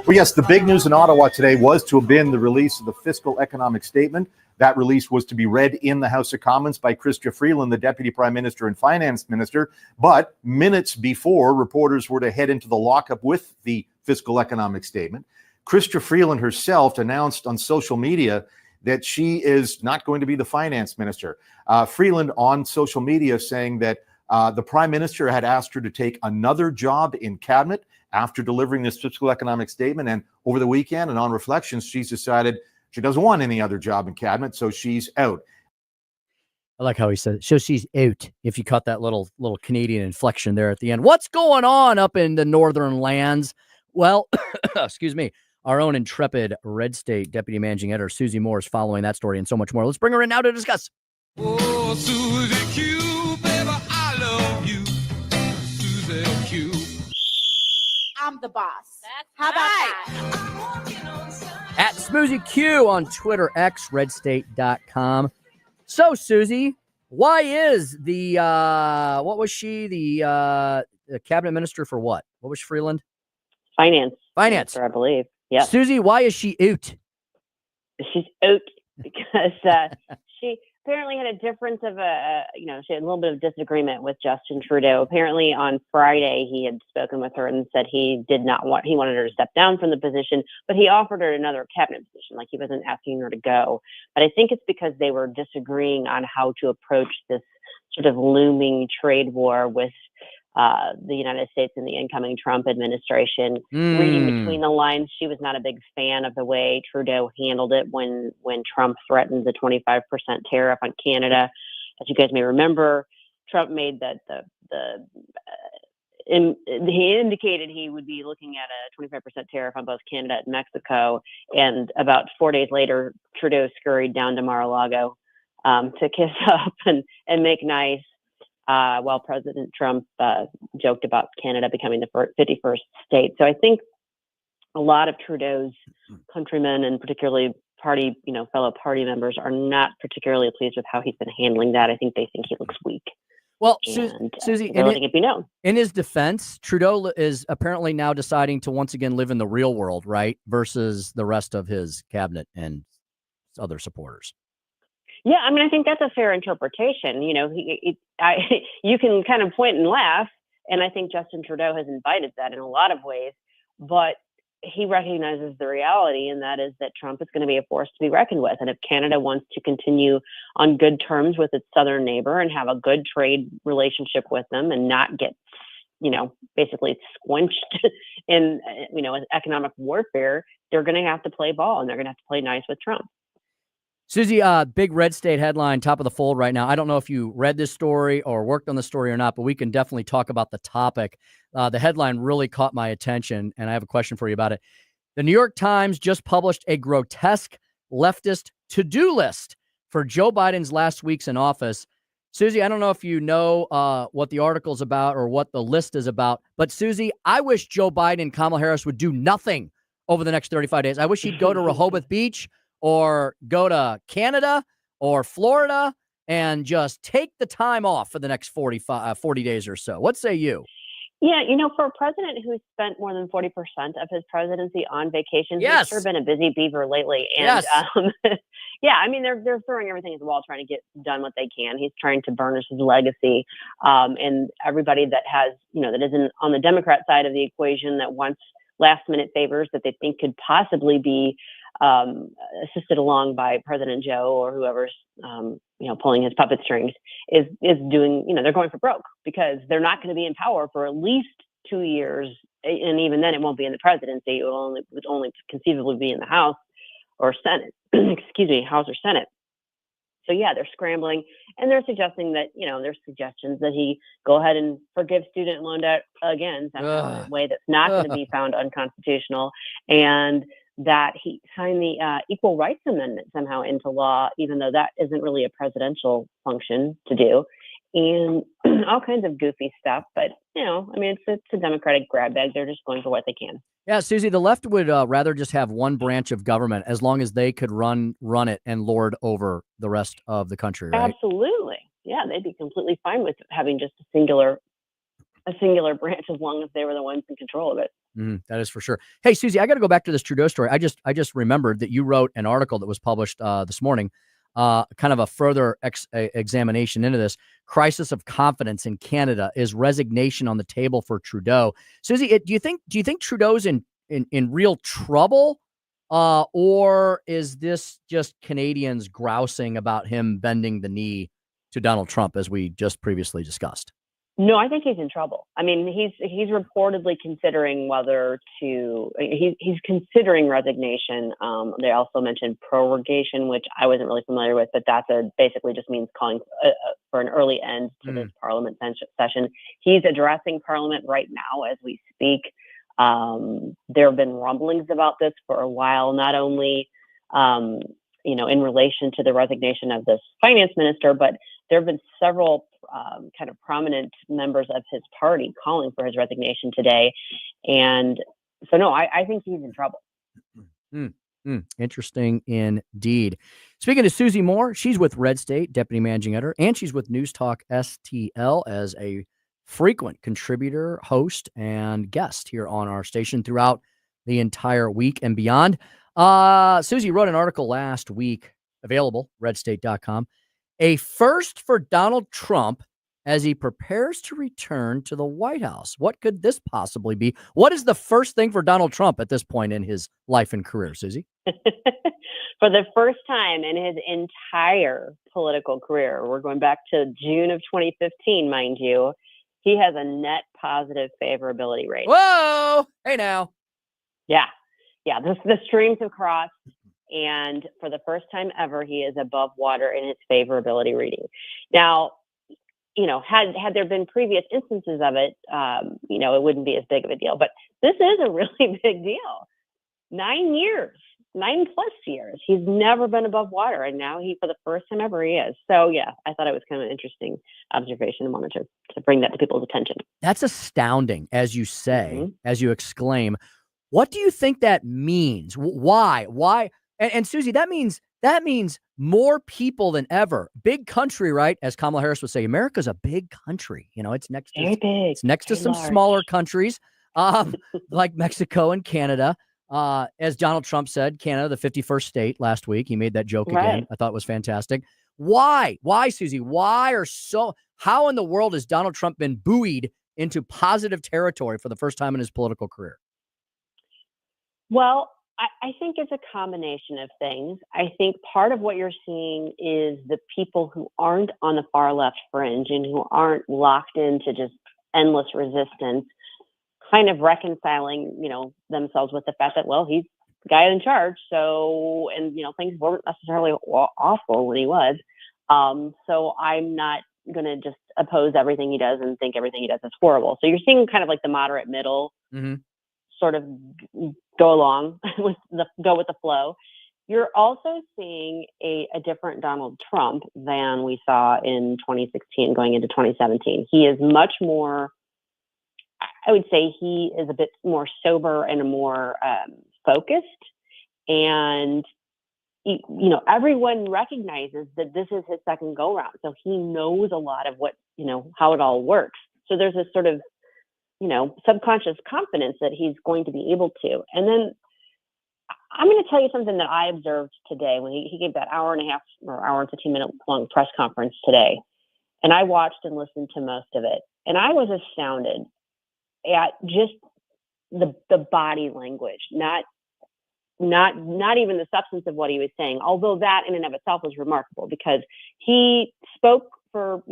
Well, yes, the big news in Ottawa today was to have been the release of the fiscal economic statement. That release was to be read in the House of Commons by Chrystia Freeland, the Deputy Prime Minister and Finance Minister. But minutes before reporters were to head into the lockup with the fiscal economic statement, Chrystia Freeland herself announced on social media that she is not going to be the finance minister. Freeland on social media saying that the Prime Minister had asked her to take another job in cabinet after delivering this fiscal economic statement. And over the weekend and on reflections, she's decided she doesn't want any other job in cabinet, so she's out. I like how he said, so she's out, if you caught that little Canadian inflection there at the end. What's going on up in the northern lands? Well, excuse me, our own intrepid Red State Deputy Managing Editor Susie Moore is following that story and so much more. Let's bring her in now to discuss. Oh, Susie Q, baby, I love you. Susie Q. I'm the boss. How about that? At Smoozy Q on Twitter, X, redstate.com. So, Susie, why is the, what was she, the cabinet minister for what? What was Freeland? Finance. Minister, I believe. Yeah. Susie, why is she out? She's out because she apparently had a difference of she had a little bit of disagreement with Justin Trudeau. Apparently on Friday, he had spoken with her and said he wanted her to step down from the position, but he offered her another cabinet position. Like, he wasn't asking her to go. But I think it's because they were disagreeing on how to approach this sort of looming trade war with the United States and the incoming Trump administration. Reading between the lines, she was not a big fan of the way Trudeau handled it when Trump threatened the 25% tariff on Canada. As you guys may remember, Trump made the he indicated he would be looking at a 25% tariff on both Canada and Mexico. And about 4 days later, Trudeau scurried down to Mar-a-Lago to kiss up and make nice, while President Trump joked about Canada becoming the 51st state. So I think a lot of Trudeau's countrymen, and particularly fellow party members, are not particularly pleased with how he's been handling that. I think they think he looks weak. Well, And, Susie, they're letting it be known. In his defense, Trudeau is apparently now deciding to once again live in the real world, right? Versus the rest of his cabinet and other supporters. Yeah, I mean, I think that's a fair interpretation. You know, you can kind of point and laugh, and I think Justin Trudeau has invited that in a lot of ways, but he recognizes the reality, and that is that Trump is going to be a force to be reckoned with. And if Canada wants to continue on good terms with its southern neighbor and have a good trade relationship with them and not get, basically squinched in, economic warfare, they're going to have to play ball, and they're going to have to play nice with Trump. Susie, big red state headline, top of the fold right now. I don't know if you read this story or worked on the story or not, but we can definitely talk about the topic. The headline really caught my attention, and I have a question for you about it. The New York Times just published a grotesque leftist to-do list for Joe Biden's last weeks in office. Susie, I don't know if you know what the article's about or what the list is about, but Susie, I wish Joe Biden and Kamala Harris would do nothing over the next 35 days. I wish he'd go to Rehoboth Beach or go to Canada or Florida and just take the time off for the next 40 days or so. What say you? Yeah, for a president who's spent more than 40% of his presidency on vacation, Yes. He's sure been a busy beaver lately. And Yes. yeah, I mean, they're throwing everything at the wall, trying to get done what they can. He's trying to burnish his legacy. And everybody that has, that isn't on the Democrat side of the equation that wants last minute favors that they think could possibly be assisted along by President Joe or whoever's, pulling his puppet strings is doing, they're going for broke because they're not going to be in power for at least 2 years. And even then it won't be in the presidency. It would only conceivably be in the House or Senate, House or Senate. So yeah, they're scrambling, and they're suggesting that, there's suggestions that he go ahead and forgive student loan debt again, somehow in a way that's not going to be found unconstitutional, and that he signed the Equal Rights Amendment somehow into law, even though that isn't really a presidential function to do, and all kinds of goofy stuff. But, it's a Democratic grab bag. They're just going for what they can. Yeah, Susie, the left would rather just have one branch of government as long as they could run it and lord over the rest of the country, right? Absolutely. Yeah, they'd be completely fine with having just a singular branch as long as they were the ones in control of it. That is for sure. Hey, Susie, I got to go back to this Trudeau story. I just remembered that you wrote an article that was published this morning, kind of a further examination into this. Crisis of confidence in Canada. Is resignation on the table for Trudeau? Susie, do you think Trudeau's in real trouble, or is this just Canadians grousing about him bending the knee to Donald Trump, as we just previously discussed? No, I think he's in trouble. I mean, he's reportedly considering whether to. He's considering resignation. They also mentioned prorogation, which I wasn't really familiar with, but that's basically just means calling for an early end to this Parliament session. He's addressing Parliament right now as we speak. There have been rumblings about this for a while, not only in relation to the resignation of this finance minister, but there have been several kind of prominent members of his party calling for his resignation today. And so, no, I think he's in trouble. Interesting indeed. Speaking to Susie Moore, she's with Red State, Deputy Managing Editor, and she's with News Talk STL as a frequent contributor, host, and guest here on our station throughout the entire week and beyond. Susie wrote an article last week, available, redstate.com. A first for Donald Trump as he prepares to return to the White House. What could this possibly be? What is the first thing for Donald Trump at this point in his life and career, Susie? For the first time in his entire political career, we're going back to June of 2015, mind you, he has a net positive favorability rate. Whoa! Hey now. Yeah. The streams have crossed. And for the first time ever, he is above water in his favorability reading. Now, had there been previous instances of it, it wouldn't be as big of a deal. But this is a really big deal. 9 years, 9+ years. He's never been above water. And now for the first time ever, he is. So, yeah, I thought it was kind of an interesting observation and wanted to bring that to people's attention. That's astounding, as you say, as you exclaim. What do you think that means? Why? And Susie, that means more people than ever. Big country, right? As Kamala Harris would say, America's a big country. It's next to it's next to some smaller countries, like Mexico and Canada. As Donald Trump said, Canada, the 51st state last week. He made that joke again. I thought it was fantastic. Why, Susie? How in the world has Donald Trump been buoyed into positive territory for the first time in his political career? Well, I think it's a combination of things. I think part of what you're seeing is the people who aren't on the far left fringe and who aren't locked into just endless resistance kind of reconciling, themselves with the fact that, well, he's the guy in charge. So, and, things weren't necessarily awful when he was. So I'm not going to just oppose everything he does and think everything he does is horrible. So you're seeing kind of like the moderate middle sort of go along go with the flow. You're also seeing a different Donald Trump than we saw in 2016 going into 2017. He is much more, I would say he is a bit more sober and more focused. And, everyone recognizes that this is his second go round. So he knows a lot of what, how it all works. So there's this sort of, subconscious confidence that he's going to be able to. And then I'm going to tell you something that I observed today when he gave that hour and a half or hour and 15-minute long press conference today. And I watched and listened to most of it. And I was astounded at just the body language, not even the substance of what he was saying, although that in and of itself was remarkable because he spoke for,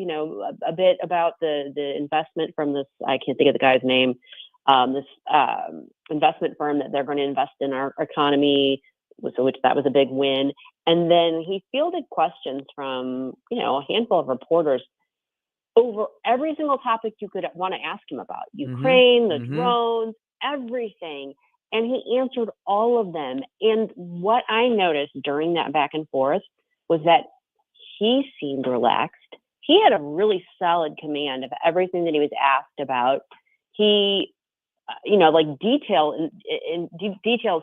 a bit about the investment from this, I can't think of the guy's name, this investment firm that they're going to invest in our economy, which that was a big win. And then he fielded questions from, a handful of reporters over every single topic you could want to ask him about. Ukraine, the drones, everything. And he answered all of them. And what I noticed during that back and forth was that he seemed relaxed. He had a really solid command of everything that he was asked about. He, details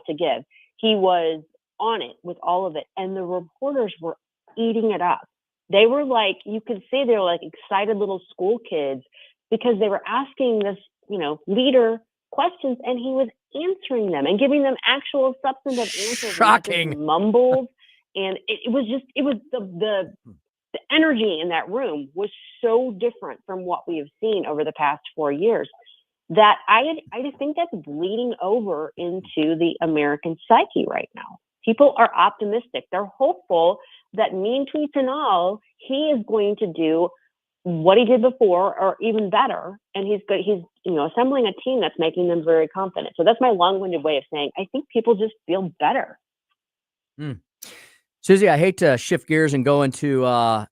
to give. He was on it with all of it. And the reporters were eating it up. They were like, you could say they were like excited little school kids because they were asking this, leader questions and he was answering them and giving them actual substantive answers. Shocking. Mumbled. And it was the energy in that room was so different from what we have seen over the past 4 years that I just think that's bleeding over into the American psyche right now. People are optimistic. They're hopeful that mean tweets and all, he is going to do what he did before or even better. And he's assembling a team that's making them very confident. So that's my long-winded way of saying, I think people just feel better. Susie, I hate to shift gears and go into a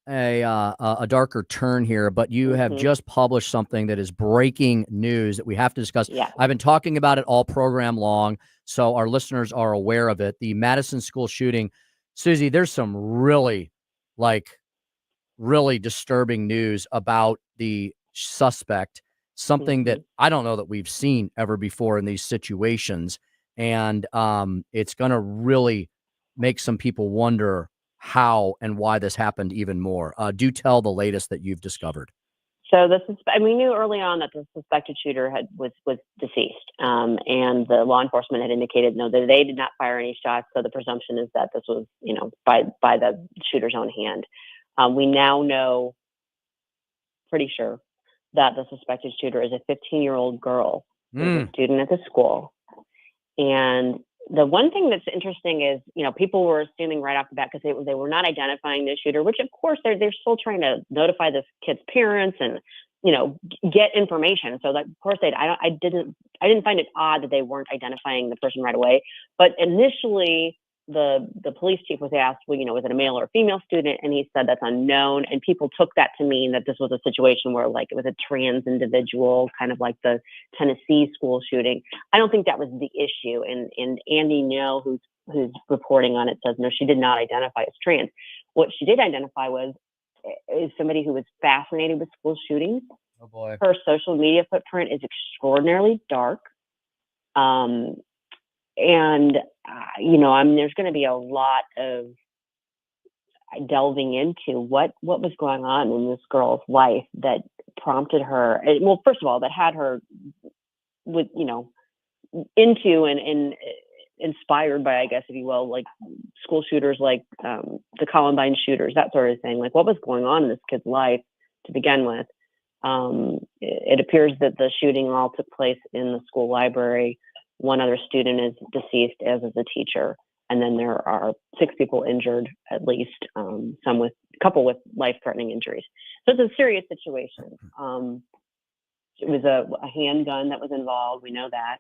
darker turn here, but you have just published something that is breaking news that we have to discuss. Yeah. I've been talking about it all program long, so our listeners are aware of it. The Madison school shooting. Susie, there's some really disturbing news about the suspect, something that I don't know that we've seen ever before in these situations. And it's going to really make some people wonder how and why this happened even more. Do tell the latest that you've discovered. So we knew early on that the suspected shooter was deceased, and the law enforcement had indicated that they did not fire any shots. So the presumption is that this was, by the shooter's own hand. We now know pretty sure that the suspected shooter is a 15-year-old girl, who's a student at the school. And the one thing that's interesting is, people were assuming right off the bat because they were not identifying the shooter, which of course they're still trying to notify this kid's parents and, get information. So that, of course I didn't find it odd that they weren't identifying the person right away. But initially the police chief was asked, well, was it a male or a female student? And he said that's unknown. And people took that to mean that this was a situation where like it was a trans individual, kind of like the Tennessee school shooting. I don't think that was the issue. And Andy No, who's reporting on it, says no, she did not identify as trans. What she did identify is somebody who was fascinated with school shootings. Oh boy. Her social media footprint is extraordinarily dark. There's going to be a lot of delving into what was going on in this girl's life that prompted her. Well, first of all, that had her with, into and inspired by, I guess, if you will, like school shooters, like the Columbine shooters, that sort of thing. Like what was going on in this kid's life to begin with. It appears that the shooting all took place in the school library. One other student is deceased, as is a teacher. And then there are 6 people injured, at least, a couple with life-threatening injuries. So it's a serious situation. It was a handgun that was involved. We know that.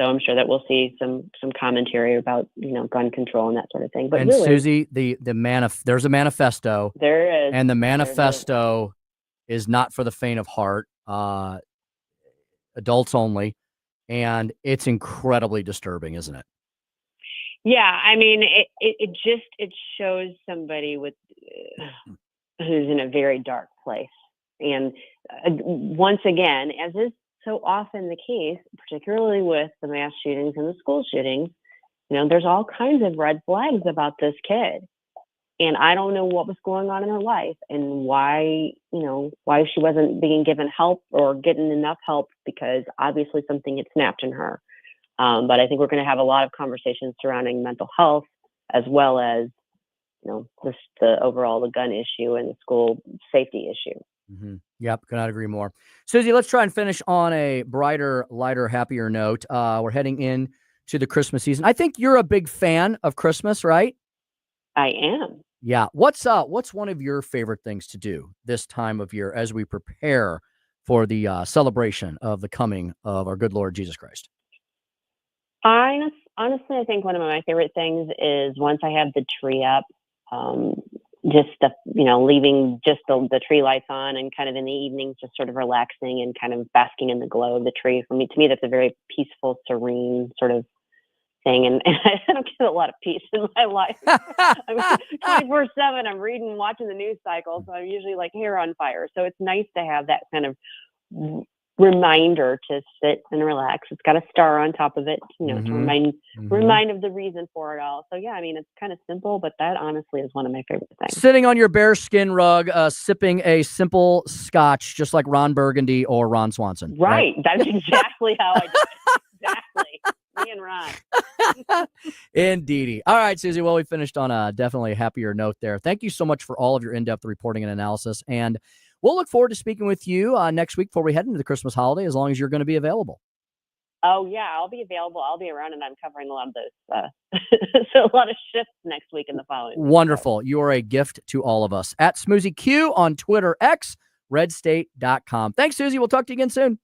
So I'm sure that we'll see some commentary about, gun control and that sort of thing. But and really, Susie, there's a manifesto. There is. And the manifesto is not for the faint of heart, adults only. And it's incredibly disturbing, isn't it? Yeah, I mean, it shows somebody who's in a very dark place. And once again, as is so often the case, particularly with the mass shootings and the school shootings, there's all kinds of red flags about this kid. And I don't know what was going on in her life and why she wasn't being given help or getting enough help, because obviously something had snapped in her. But I think we're going to have a lot of conversations surrounding mental health, as well as, the gun issue and the school safety issue. Mm-hmm. Yep, could not agree more. Susie, let's try and finish on a brighter, lighter, happier note. We're heading in to the Christmas season. I think you're a big fan of Christmas, right? I am. Yeah. What's one of your favorite things to do this time of year as we prepare for the celebration of the coming of our good Lord Jesus Christ? Honestly, I think one of my favorite things is once I have the tree up, just leaving just the tree lights on and kind of in the evenings, just sort of relaxing and kind of basking in the glow of the tree. To me, that's a very peaceful, serene sort of thing. And I don't get a lot of peace in my life. I mean, 24/7, I'm reading, watching the news cycle. So I'm usually like hair on fire. So it's nice to have that kind of reminder to sit and relax. It's got a star on top of it, to remind of the reason for it all. So yeah, I mean, it's kind of simple, but that honestly is one of my favorite things. Sitting on your bear skin rug, sipping a simple scotch, just like Ron Burgundy or Ron Swanson. Right. That's exactly how I do it. Exactly. Me and Ron. Indeedy. All right, Susie. Well, we finished on a definitely happier note there. Thank you so much for all of your in-depth reporting and analysis. And we'll look forward to speaking with you next week before we head into the Christmas holiday, as long as you're going to be available. Oh, yeah, I'll be available. I'll be around, and I'm covering a lot of those. So a lot of shifts next week and the following week. Wonderful. You are a gift to all of us. At SmoozyQ on Twitter, X, redstate.com. Thanks, Susie. We'll talk to you again soon.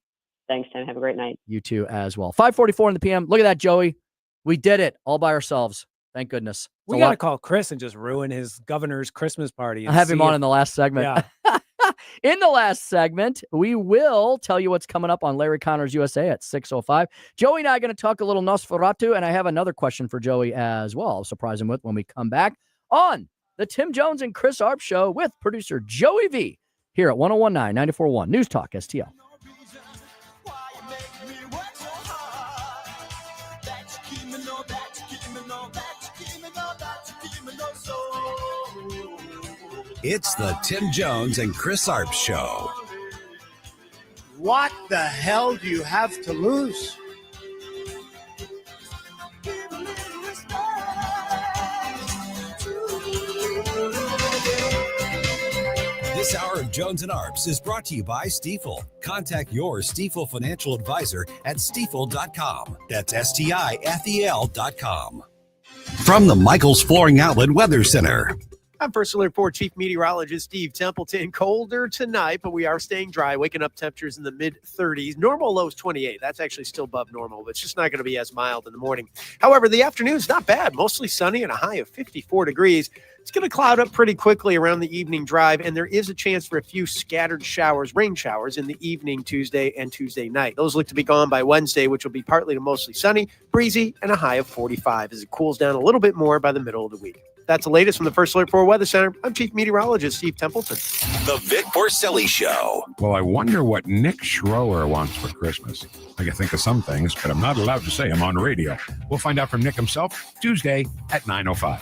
Thanks, Tim. Have a great night. You too as well. 5:44 in the PM. Look at that, Joey. We did it all by ourselves. Thank goodness. We got to call Chris and just ruin his governor's Christmas party. I have him on in the last segment. Yeah. In the last segment, we will tell you what's coming up on Larry Connors USA at 6:05. Joey and I are going to talk a little Nosferatu, and I have another question for Joey as well. I'll surprise him with when we come back on the Tim Jones and Chris Arps Show with producer Joey V here at 101.9 94.1 News Talk STL. It's the Tim Jones and Chris Arps Show. What the hell do you have to lose? This hour of Jones and Arps is brought to you by Stifel. Contact your Stifel financial advisor at stifel.com. That's STIFEL.com. From the Michaels Flooring Outlet Weather Center. I'm First Alert 4 Chief Meteorologist Steve Templeton. Colder tonight, but we are staying dry. Waking up temperatures in the mid-30s. Normal lows 28. That's actually still above normal, but it's just not going to be as mild in the morning. However, the afternoon's not bad. Mostly sunny and a high of 54 degrees. It's going to cloud up pretty quickly around the evening drive, and there is a chance for a few scattered showers, rain showers, in the evening Tuesday and Tuesday night. Those look to be gone by Wednesday, which will be partly to mostly sunny, breezy, and a high of 45 as it cools down a little bit more by the middle of the week. That's the latest from the First Alert 4 Weather Center. I'm Chief Meteorologist Steve Templeton. The Vic Porcelli Show. Well, I wonder what Nick Schroer wants for Christmas. I can think of some things, but I'm not allowed to say them on the radio. We'll find out from Nick himself Tuesday at 9:05.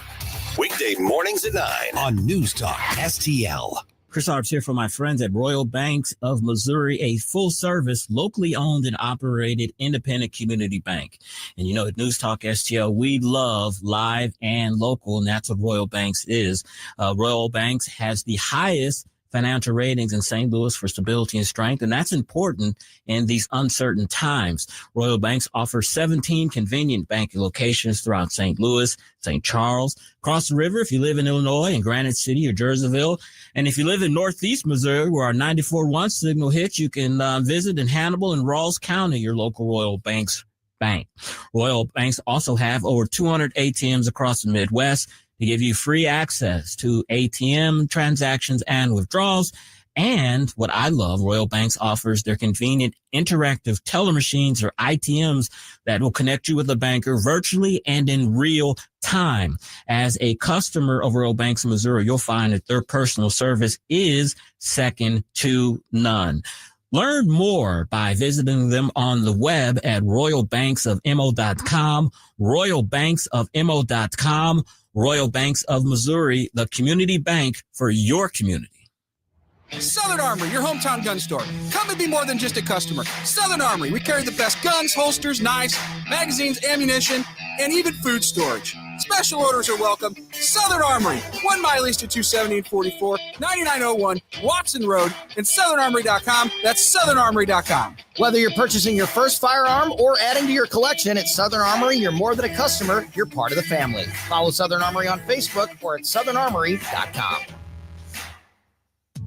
Weekday mornings at 9 on News Talk STL. Chris Arps here for my friends at Royal Banks of Missouri, a full-service, locally owned and operated independent community bank. And you know, at News Talk STL, we love live and local, and that's what Royal Banks is. Royal Banks has the highest financial ratings in St. Louis for stability and strength, and that's important in these uncertain times. Royal Banks offers 17 convenient banking locations throughout St. Louis, St. Charles, across the river if you live in Illinois, in Granite City or Jerseyville. And if you live in Northeast Missouri, where our 94.1 signal hits, you can visit in Hannibal and Rawls County, your local Royal Banks bank. Royal Banks also have over 200 ATMs across the Midwest to give you free access to ATM transactions and withdrawals. And what I love, Royal Banks offers their convenient interactive teller machines, or ITMs, that will connect you with a banker virtually and in real time. As a customer of Royal Banks of Missouri, you'll find that their personal service is second to none. Learn more by visiting them on the web at royalbanksofmo.com, royalbanksofmo.com. Royal Banks of Missouri, the community bank for your community. Southern Armory, your hometown gun store. Come and be more than just a customer. Southern Armory, we carry the best guns, holsters, knives, magazines, ammunition, and even food storage. Special orders are welcome. Southern Armory, 1 mile east of 270 and 44, 9901 Watson Road, and southernarmory.com. That's southernarmory.com. Whether you're purchasing your first firearm or adding to your collection at Southern Armory, you're more than a customer, you're part of the family. Follow Southern Armory on Facebook or at southernarmory.com.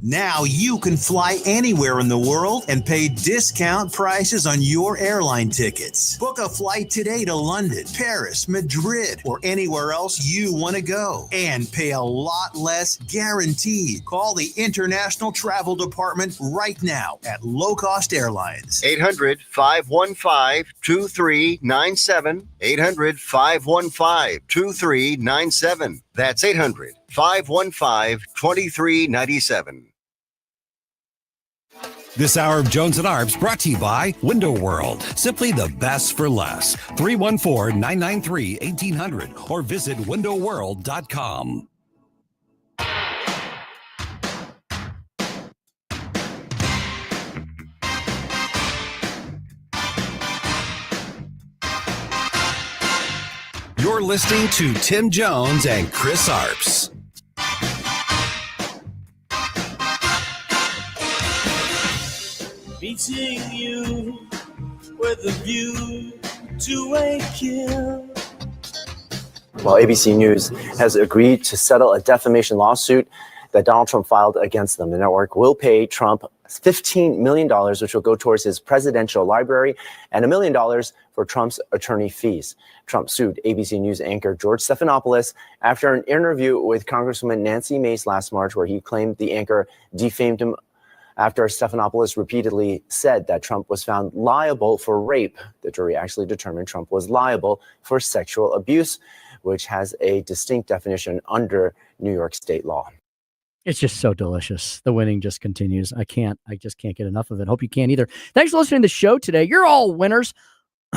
Now you can fly anywhere in the world and pay discount prices on your airline tickets. Book a flight today to London, Paris, Madrid, or anywhere else you want to go and pay a lot less guaranteed. Call the International Travel Department right now at Low Cost Airlines. 800-515-2397. 800-515-2397. That's 800-515-2397. This hour of Jones and Arps brought to you by Window World. Simply the best for less. 314-993-1800 or visit windowworld.com. You're listening to Tim Jones and Chris Arps. Meeting you with a view to a kill. Well, ABC News has agreed to settle a defamation lawsuit that Donald Trump filed against them. The network will pay Trump $15 million, which will go towards his presidential library, and $1 million for Trump's attorney fees. Trump sued ABC News anchor George Stephanopoulos after an interview with Congresswoman Nancy Mace last March, where he claimed the anchor defamed him after Stephanopoulos repeatedly said that Trump was found liable for rape. The jury actually determined Trump was liable for sexual abuse, which has a distinct definition under New York state law. It's just so delicious. The winning just continues. I just can't get enough of it. Hope you can either. Thanks for listening to the show today. You're all winners.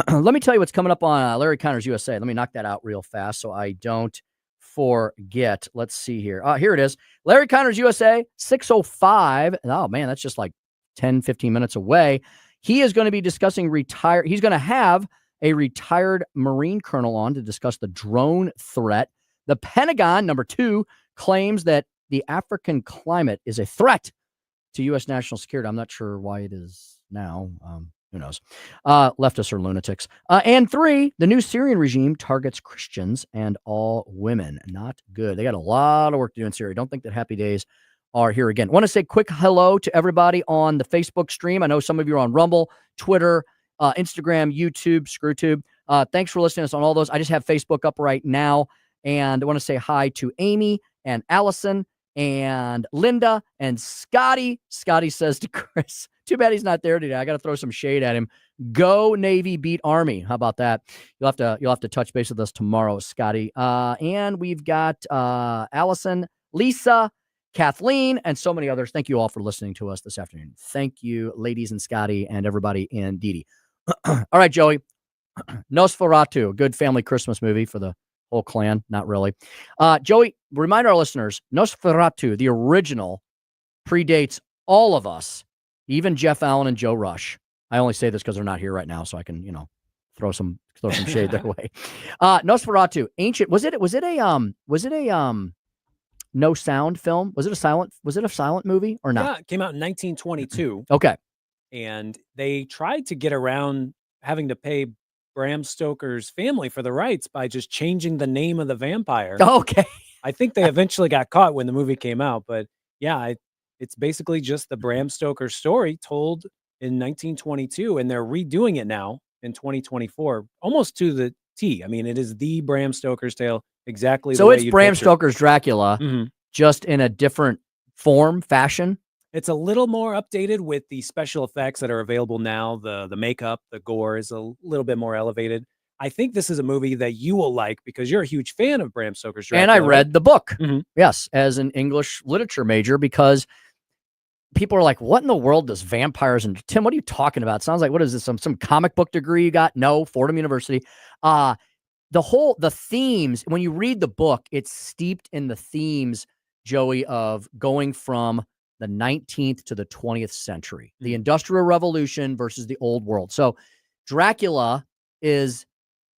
Let me tell you what's coming up on Larry Connor's USA. Let me knock that out real fast so I don't forget. Let's see here. Here it is. Larry Connor's USA, 6:05. Oh, man, that's just like 10, 15 minutes away. He is going to be discussing he's going to have a retired Marine colonel on to discuss the drone threat. The Pentagon, number 2, claims that the African climate is a threat to U.S. national security. I'm not sure why it is now. Who knows? Leftists are lunatics. And 3, the new Syrian regime targets Christians and all women. Not good. They got a lot of work to do in Syria. Don't think that happy days are here again. Want to say quick hello to everybody on the Facebook stream. I know some of you are on Rumble, Twitter, Instagram, YouTube, ScrewTube. Thanks for listening to us on all those. I just have Facebook up right now. And I want to say hi to Amy and Allison and Linda and Scotty. Scotty says to Chris, too bad he's not there today. I got to throw some shade at him. Go Navy, beat Army. How about that? You'll have to touch base with us tomorrow, Scotty. And we've got Allison, Lisa, Kathleen, and so many others. Thank you all for listening to us this afternoon. Thank you, ladies and Scotty, and everybody in Didi. All right, Joey. Nosferatu, a good family Christmas movie for the whole clan. Not really. Joey, remind our listeners, Nosferatu, the original, predates all of us, even Jeff Allen and Joe Rush. I only say this because they're not here right now, so I can, throw some shade their way. Nosferatu, ancient. Was it a no sound film? Was it a silent movie or not? Yeah, it came out in 1922. Okay. And they tried to get around having to pay Bram Stoker's family for the rights by just changing the name of the vampire. Okay. I think they eventually got caught when the movie came out, but yeah, it's basically just the Bram Stoker story told in 1922, and they're redoing it now in 2024, almost to the T. I mean, it is the Bram Stoker's tale exactly. So the way it's you'd Bram picture. Stoker's Dracula, Mhm. just in a different fashion. It's a little more updated with the special effects that are available now. The makeup, the gore is a little bit more elevated. I think this is a movie that you will like because you're a huge fan of Bram Stoker's Dracula. And I read the book, Mhm. yes, as an English literature major, because people are like, what in the world does vampires and Tim, what are you talking about? It sounds like, what is this? Some comic book degree you got? No, Fordham University. The themes, when you read the book, it's steeped in the themes, Joey, of going from the 19th to the 20th century, the Industrial Revolution versus the Old World. So Dracula is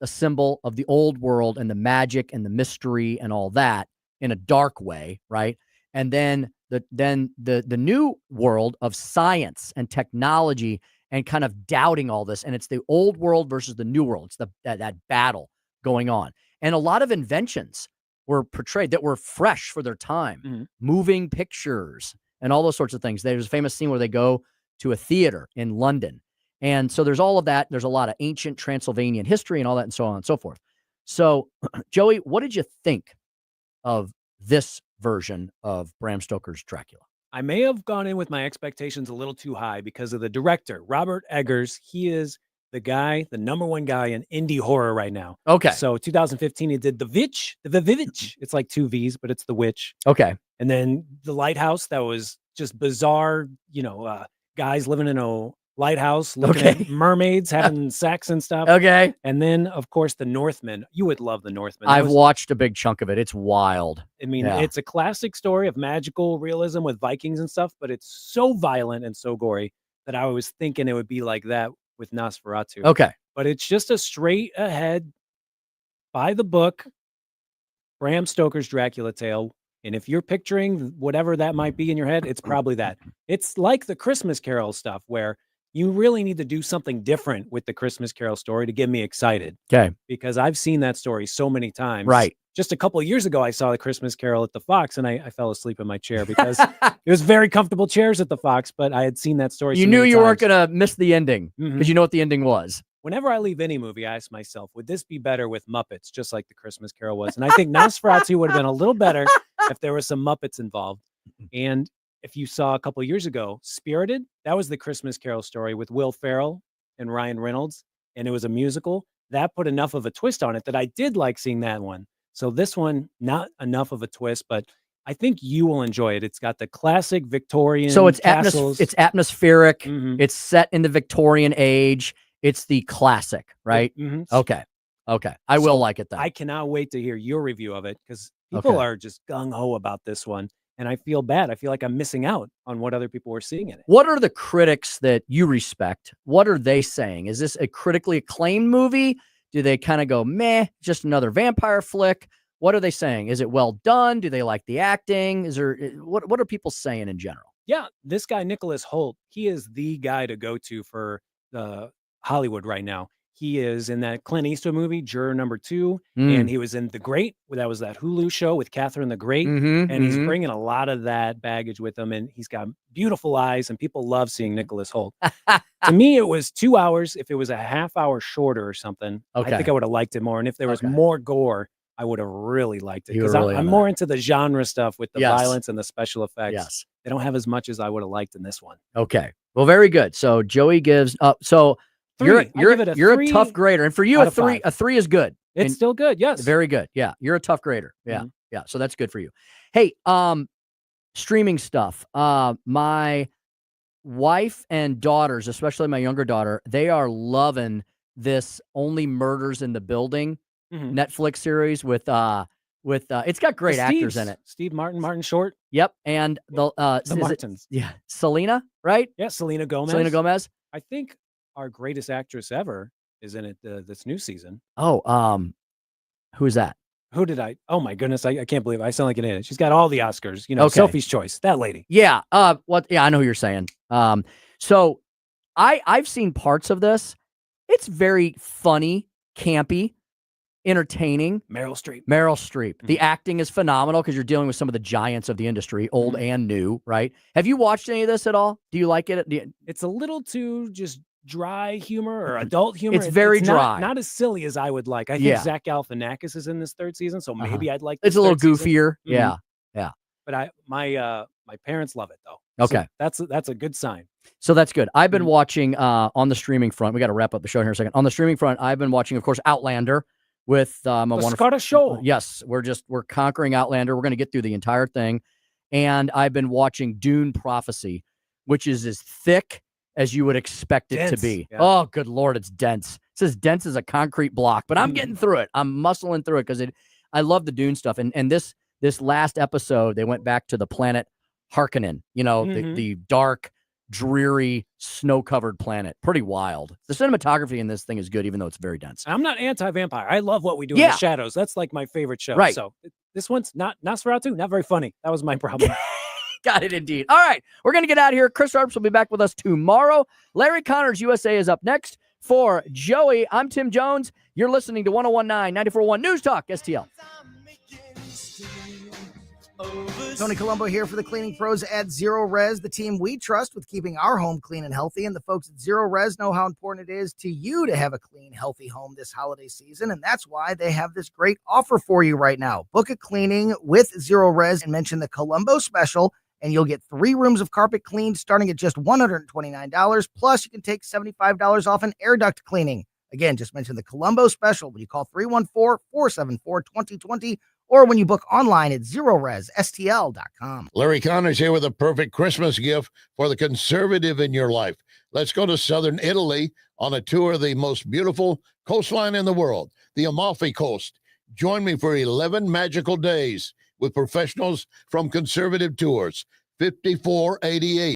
a symbol of the old world and the magic and the mystery and all that in a dark way, right? And then the new world of science and technology and kind of doubting all this. And it's the old world versus the new world. It's that battle going on. And a lot of inventions were portrayed that were fresh for their time, moving pictures and all those sorts of things. There's a famous scene where they go to a theater in London. And so there's all of that. There's a lot of ancient Transylvanian history and all that and so on and so forth. So, Joey, what did you think of this version of Bram Stoker's Dracula? I may have gone in with my expectations a little too high because of the director, Robert Eggers. He is the guy, the number one guy in indie horror right now. Okay. So 2015, he did The Witch. It's like 2 V's, but it's The Witch. Okay. And then The Lighthouse, that was just bizarre, guys living in a lighthouse, looking at mermaids, having sex and stuff. Okay. And then, of course, The Northman. You would love The Northman. I've watched a big chunk of it. It's wild. I mean, Yeah. it's a classic story of magical realism with Vikings and stuff, but it's so violent and so gory that I was thinking it would be like that with Nosferatu. Okay. But it's just a straight ahead, by the book, Bram Stoker's Dracula tale. And if you're picturing whatever that might be in your head, it's probably that. It's like the Christmas Carol stuff where you really need to do something different with the Christmas Carol story to get me excited. Okay. Because I've seen that story so many times. Right. Just a couple of years ago, I saw the Christmas Carol at the Fox, and I fell asleep in my chair because it was very comfortable chairs at the Fox, but I had seen that story. You so knew many you weren't times. going to miss the ending because you know what the ending was. Whenever I leave any movie, I ask myself, would this be better with Muppets, just like the Christmas Carol was? And I think Nosferatu would have been a little better if there was some Muppets involved. And if you saw a couple of years ago, Spirited, that was the Christmas Carol story with Will Ferrell and Ryan Reynolds, and it was a musical. That put enough of a twist on it that I did like seeing that one. So this one, not enough of a twist, but I think you will enjoy it. It's got the classic Victorian So it's castles. it's atmospheric. Mhm. It's set in the Victorian age. It's the classic, right? Mhm. Okay. I will So like it then. I cannot wait to hear your review of it because people Okay. are just gung-ho about this one. And I feel bad. I feel like I'm missing out on what other people were seeing in it. What are the critics that you respect? What are they saying? Is this a critically acclaimed movie? Do they kind of go, meh, just another vampire flick? What are they saying? Is it well done? Do they like the acting? What are people saying in general? Yeah, this guy, Nicholas Hoult, he is the guy to go to for Hollywood right now. He is in that Clint Eastwood movie, Juror Number 2, and he was in The Great. That was that Hulu show with Catherine the Great, and he's bringing a lot of that baggage with him, and he's got beautiful eyes, and people love seeing Nicholas Hoult. To me, it was 2 hours. If it was a half hour shorter or something, I think I would have liked it more. And if there was more gore, I would have really liked it, because I'm more into the genre stuff with the violence and the special effects. Yes. They don't have as much as I would have liked in this one. Okay. Well, very good. So Joey gives up. So you're a tough grader, and for you, a three is good. It's still good. Yes. Very good. Yeah. You're a tough grader. Yeah. Yeah. So that's good for you. Hey, streaming stuff. My wife and daughters, especially my younger daughter, they are loving this Only Murders in the Building Netflix series with it's got great actors in it. Steve Martin, Martin Short. Yep. And the Martins. Selena, right? Yeah, Selena Gomez. Selena Gomez. I think our greatest actress ever is in it this new season. Oh, who is that? Who did I? Oh my goodness, I can't believe it. I sound like an idiot. She's got all the Oscars. You know, Sophie's Choice. That lady. Yeah. Yeah, I know who you're saying. So I've seen parts of this. It's very funny, campy, entertaining. Meryl Streep. The acting is phenomenal because you're dealing with some of the giants of the industry, old and new, right? Have you watched any of this at all? Do you like it? It's a little too just dry humor or adult humor. It's very dry. Not as silly as I would like. I think Zach Galifianakis is in this third season, so maybe I'd like. It's a little goofier. Yeah. But my parents love it though. Okay, so that's a good sign. So that's good. I've been watching on the streaming front. We got to wrap up the show here in a second. On the streaming front, I've been watching, of course, Outlander with my wonderful Scottish show. Yes, we're conquering Outlander. We're going to get through the entire thing, and I've been watching Dune Prophecy, which is as thick as you would expect it to be. Yeah. Oh, good Lord, it's dense. It's as dense as a concrete block, but I'm getting through it. I'm muscling through it because I love the Dune stuff. And this last episode, they went back to the planet Harkonnen, the dark, dreary, snow-covered planet. Pretty wild. The cinematography in this thing is good, even though it's very dense. I'm not anti-vampire. I love what we do in the shadows. That's like my favorite show. Right. So this one's not Nosferatu, not very funny. That was my problem. Got it, indeed. All right, we're going to get out of here. Chris Arps will be back with us tomorrow. Larry Connors USA is up next. For Joey, I'm Tim Jones. You're listening to 101.9, 94.1 News Talk, STL. Tony Colombo here for the cleaning pros at Zero Res, the team we trust with keeping our home clean and healthy. And the folks at Zero Res know how important it is to you to have a clean, healthy home this holiday season. And that's why they have this great offer for you right now. Book a cleaning with Zero Res and mention the Colombo special, and you'll get 3 rooms of carpet cleaned starting at just $129. Plus, you can take $75 off an air duct cleaning. Again, just mention the Colombo special when you call 314-474-2020 or when you book online at ZeroResSTL.com. Larry Connors here with a perfect Christmas gift for the conservative in your life. Let's go to southern Italy on a tour of the most beautiful coastline in the world, the Amalfi Coast. Join me for 11 magical days with professionals from Conservative Tours, 5488.